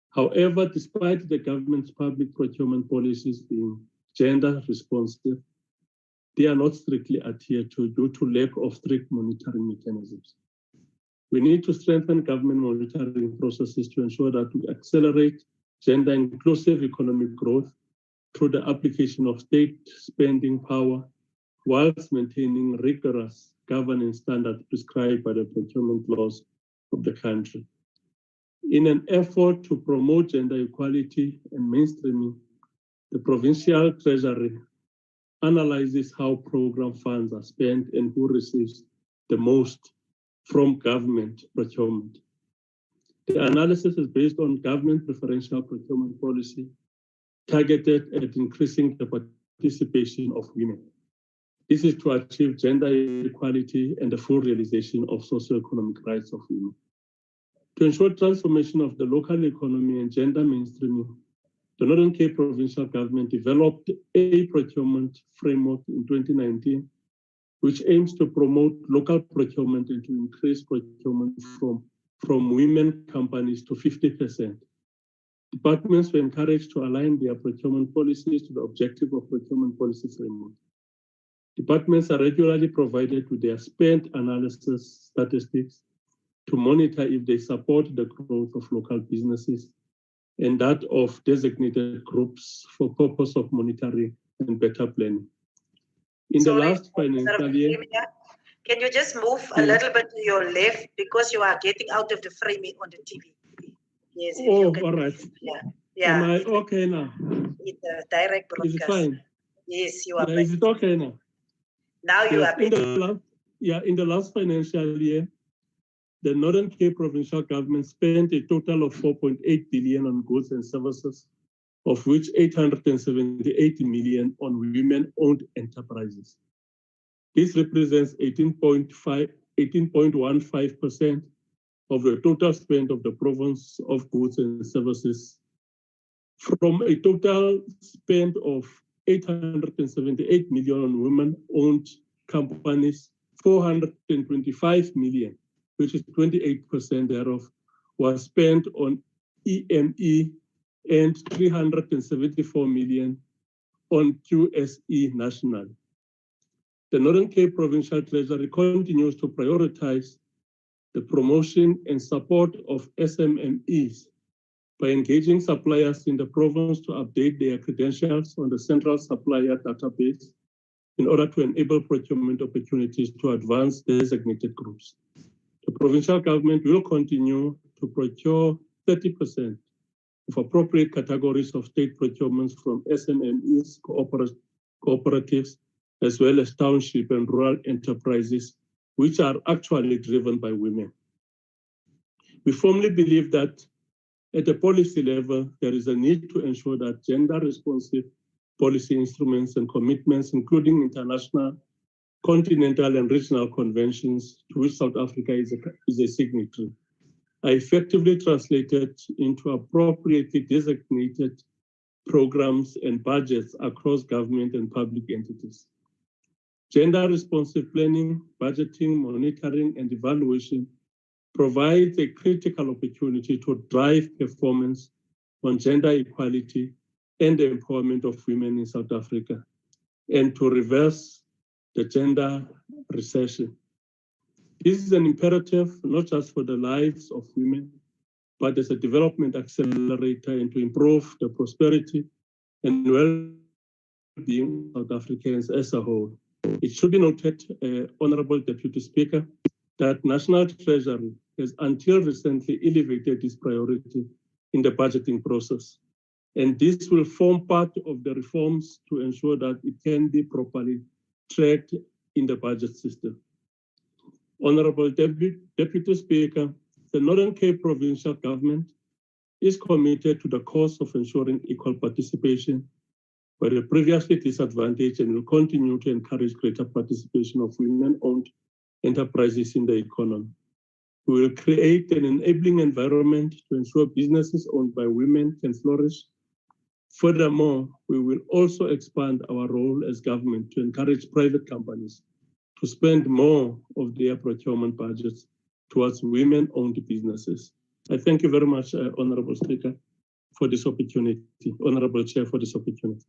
S13: However, despite the government's public procurement policies being gender responsive, they are not strictly adhered to due to lack of strict monitoring mechanisms. We need to strengthen government monitoring processes to ensure that we accelerate gender inclusive economic growth through the application of state spending power whilst maintaining rigorous governance standards prescribed by the procurement laws of the country. In an effort to promote gender equality and mainstreaming, the provincial treasury analyzes how program funds are spent and who receives the most from government procurement. The analysis is based on government preferential procurement policy targeted at increasing the participation of women. This is to achieve gender equality and the full realization of socio-economic rights of women. To ensure transformation of the local economy and gender mainstreaming, the Northern Cape Provincial Government developed a procurement framework in 2019, which aims to promote local procurement and to increase procurement from women companies to 50%. Departments were encouraged to align their procurement policies to the objective of procurement policy framework. Departments are regularly provided with their spend analysis statistics to monitor if they support the growth of local businesses and that of designated groups for purpose of monitoring and better planning. In the last financial year,
S2: can you just move a little bit to your left because you are getting out of the framing on the TV? Yes.
S13: Oh, all right.
S2: Yeah. Yeah.
S13: Am I okay now?
S2: It's a direct broadcast.
S13: Is it fine?
S2: Yes, you are.
S13: Yeah, is it okay now?
S2: Now you are better.
S13: In the last financial year, the Northern Cape Provincial Government spent a total of 4.8 billion on goods and services of which 878 million on women-owned enterprises. This represents 18.15% of the total spend of the province of goods and services. From a total spend of 878 million on women-owned companies, 425 million, which is 28% thereof, was spent on EME and 374 million on QSE National. The Northern Cape Provincial Treasury continues to prioritize the promotion and support of SMMEs by engaging suppliers in the province to update their credentials on the central supplier database in order to enable procurement opportunities to advance designated groups. The provincial government will continue to procure 30% of appropriate categories of state procurements from SMMEs, cooperatives, as well as township and rural enterprises, which are actually driven by women. We firmly believe that at the policy level, there is a need to ensure that gender-responsive policy instruments and commitments, including international, continental, and regional conventions to which South Africa is a signatory, are effectively translated into appropriately designated programs and budgets across government and public entities. Gender-responsive planning, budgeting, monitoring, and evaluation provides a critical opportunity to drive performance on gender equality and the empowerment of women in South Africa, and to reverse the gender recession. This is an imperative not just for the lives of women, but as a development accelerator and to improve the prosperity and well-being of South Africans as a whole. It should be noted, Honorable Deputy Speaker, that National Treasury has until recently elevated this priority in the budgeting process. And this will form part of the reforms to ensure that it can be properly tracked in the budget system. Honorable Deputy Speaker, the Northern Cape Provincial Government is committed to the cause of ensuring equal participation by the previously disadvantaged and will continue to encourage greater participation of women-owned enterprises in the economy. We will create an enabling environment to ensure businesses owned by women can flourish. Furthermore, we will also expand our role as government to encourage private companies to spend more of their procurement budgets towards women-owned businesses. I thank you very much, Honorable Speaker, for this opportunity, Honorable Chair, for this opportunity.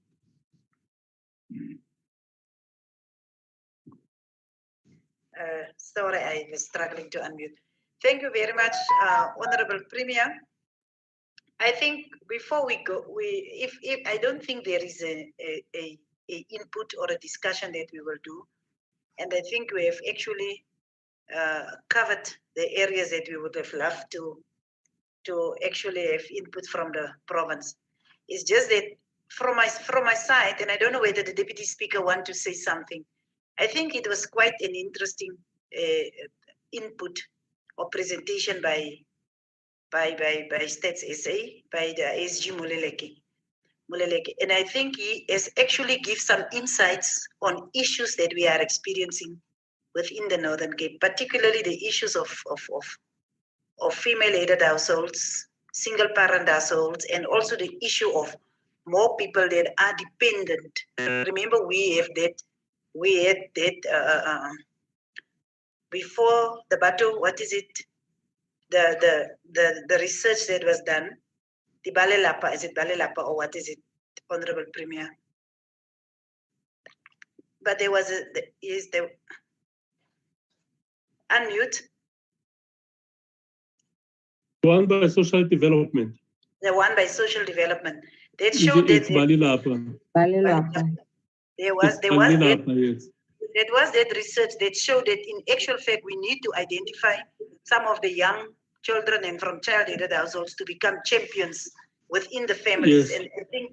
S2: Sorry, I was struggling to unmute. Thank you very much, Honorable Premier. I think before we go, if I don't think there is a input or a discussion that we will do, and I think we have actually covered the areas that we would have loved to actually have input from the province. It's just that from my side, and I don't know whether the Deputy Speaker want to say something. I think it was quite an interesting input or presentation by Stats SA, by the SG Moleleke. And I think he has actually given some insights on issues that we are experiencing within the Northern Cape, particularly the issues of female-headed households, single-parent households, and also the issue of more people that are dependent. Remember, we had that before the battle. What is it? The research that was done. The Balelapa, is it Balelapa or what is it, Honorable Premier? But there was unmute.
S13: The one by social development.
S2: The one by social development. That showed that there was that research that showed that in actual fact we need to identify some of the young children and from child-headed households to become champions within the families. Yes. And I think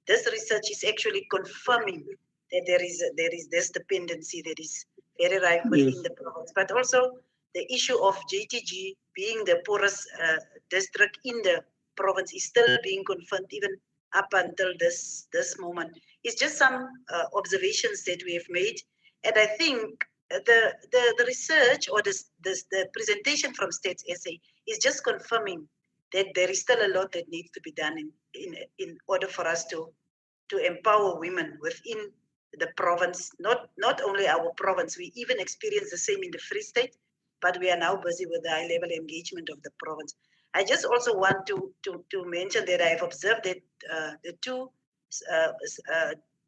S2: this research is actually confirming that there is this dependency that is very rife within the province. But also the issue of JTG being the poorest district in the province is still being confirmed even up until this moment. It's just some observations that we have made, and I think the research or the presentation from Stats SA is just confirming that there is still a lot that needs to be done in order for us to empower women within the province, not only our province. We even experience the same in the Free State, but we are now busy with the high-level engagement of the province. I just also want to mention that I have observed that the two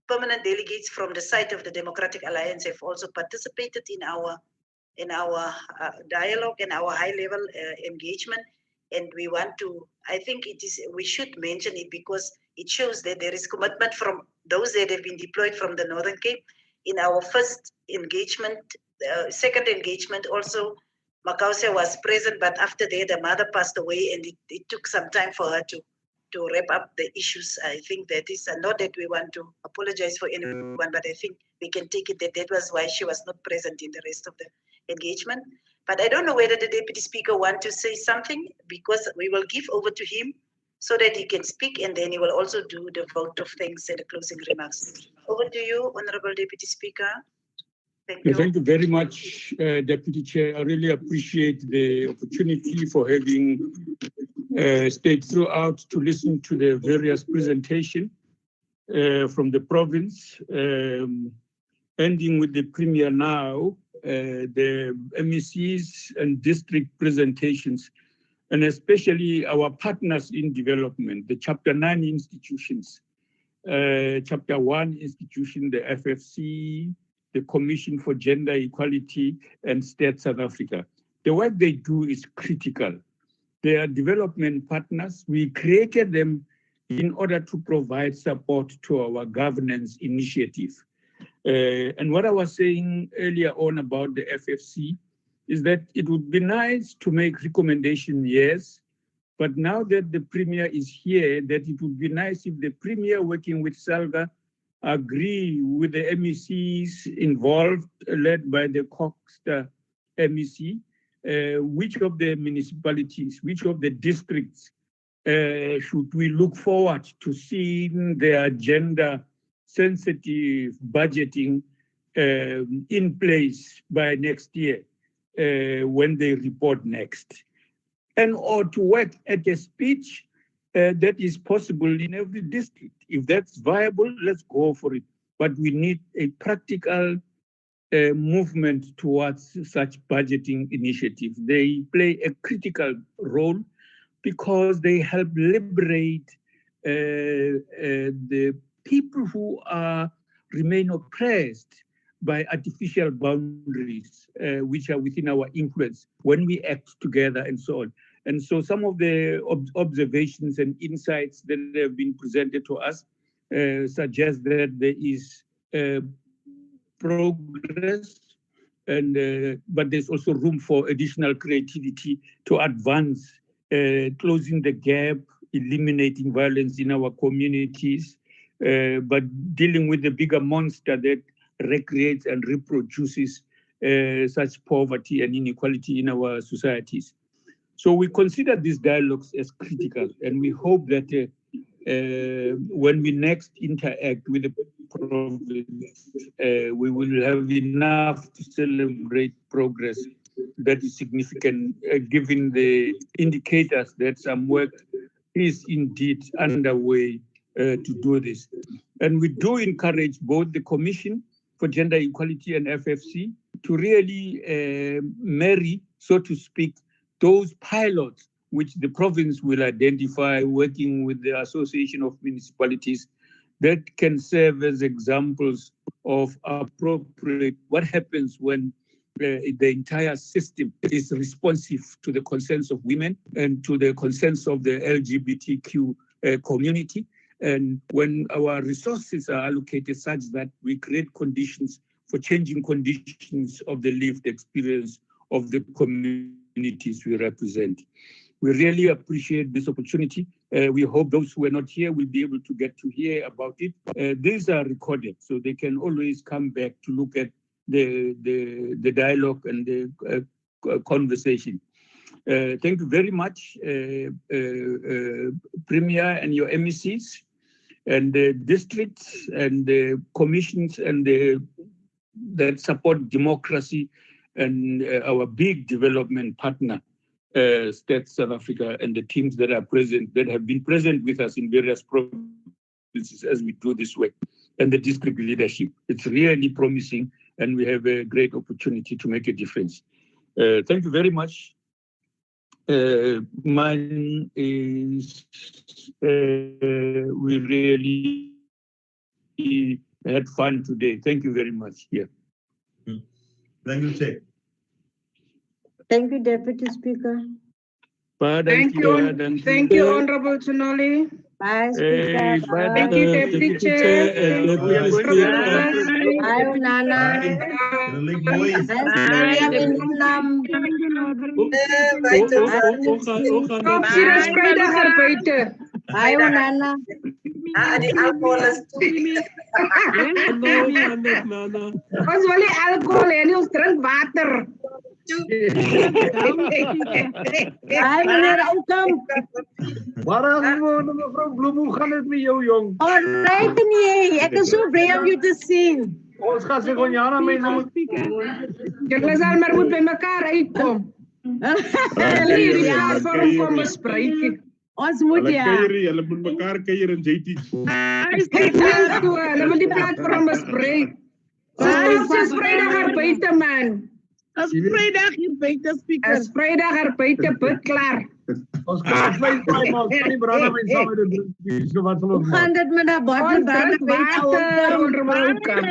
S2: permanent delegates from the side of the Democratic Alliance have also participated in our dialogue and our high-level engagement. And we want to, I think we should mention it because it shows that there is commitment from those that have been deployed from the Northern Cape. In our first engagement, second engagement also, Makausia was present, but after that, the mother passed away, and it took some time for her to wrap up the issues. I think that is not that we want to apologize for anyone, but I think we can take it that was why she was not present in the rest of the engagement. But I don't know whether the Deputy Speaker wants to say something, because we will give over to him so that he can speak, and then he will also do the vote of thanks and the closing remarks. Over to you, Honorable Deputy Speaker. Thank you.
S1: Thank you very much, Deputy Chair. I really appreciate the opportunity for having stayed throughout to listen to the various presentations from the province, ending with the Premier now, the MECs and district presentations, and especially our partners in development, the Chapter 9 institutions, Chapter 1 institution, the FFC, the Commission for Gender Equality, and State South Africa. The work they do is critical. They are development partners. We created them in order to provide support to our governance initiative. And what I was saying earlier on about the FFC is that it would be nice to make recommendations, yes, but now that the Premier is here, that it would be nice if the Premier working with SALGA agree with the MECs involved, led by the Coxter MEC, which of the municipalities, which of the districts should we look forward to seeing their gender-sensitive budgeting in place by next year when they report next, and or to work at a speech that is possible in every district. If that's viable, let's go for it. But we need a practical movement towards such budgeting initiatives. They play a critical role because they help liberate the people who remain oppressed by artificial boundaries, which are within our influence when we act together and so on. And so some of the observations and insights that have been presented to us suggest that there is progress, and but there's also room for additional creativity to advance, closing the gap, eliminating violence in our communities, but dealing with the bigger monster that recreates and reproduces such poverty and inequality in our societies. So we consider these dialogues as critical, and we hope that when we next interact with the province, we will have enough to celebrate progress that is significant, given the indicators that some work is indeed underway to do this. And we do encourage both the Commission for Gender Equality and FFC to really marry, so to speak, those pilots which the province will identify, working with the Association of Municipalities, that can serve as examples of appropriate what happens when the entire system is responsive to the concerns of women and to the concerns of the LGBTQ community. And when our resources are allocated such that we create conditions for changing conditions of the lived experience of the communities we represent. We really appreciate this opportunity. We hope those who are not here will be able to get to hear about it. These are recorded, so they can always come back to look at the dialogue and the conversation. Thank you very much, Premier and your MECs. and the districts and the commissions and that support democracy and our big development partner, State South Africa, and the teams that are present, that have been present with us in various provinces as we do this work, and the district leadership. It's really promising, and we have a great opportunity to make a difference. Thank you very much. Mine is, we really had fun today. Thank you very much. Yeah.
S8: Thank you, Chair.
S9: Thank you, Deputy Speaker.
S3: Thank you, Honorable Chinoli.
S9: Bye,
S1: Hey,
S9: Speaker.
S1: bye,
S3: Thank you, Deputy Chair.
S9: Bye, Nana.
S3: Kom, Sira, vrijdag haar buiten.
S9: Bye, Nana.
S2: Die alcohol is
S3: Ons wil nie alcohol hê nie, ons drink water.
S9: Bye, meneer Oukamp.
S14: Mevrouw Bloem, hoe gaat het met jou, jong?
S9: Alright, nee. Ek is so bly om jou te sien.
S14: Ons gaan se Gonyana mense moet
S3: Julle sal maar moet by mekaar uitkom. Hierdie platform kom bespreek.
S9: Ons moet
S10: Hulle moet mekaar kuier in JT.
S3: Hulle wil die platform bespreek. Dis vrydag haar buite, man.
S5: As vrijdag hier buiten, Speaker.
S3: As vrijdag haar buite, bid klaar.
S14: Ons kan vleis bij maak, kan nie brande mense saam met die drinkies, wat sal ons
S9: Hoe gaan dit met dat bottle water?
S3: Water,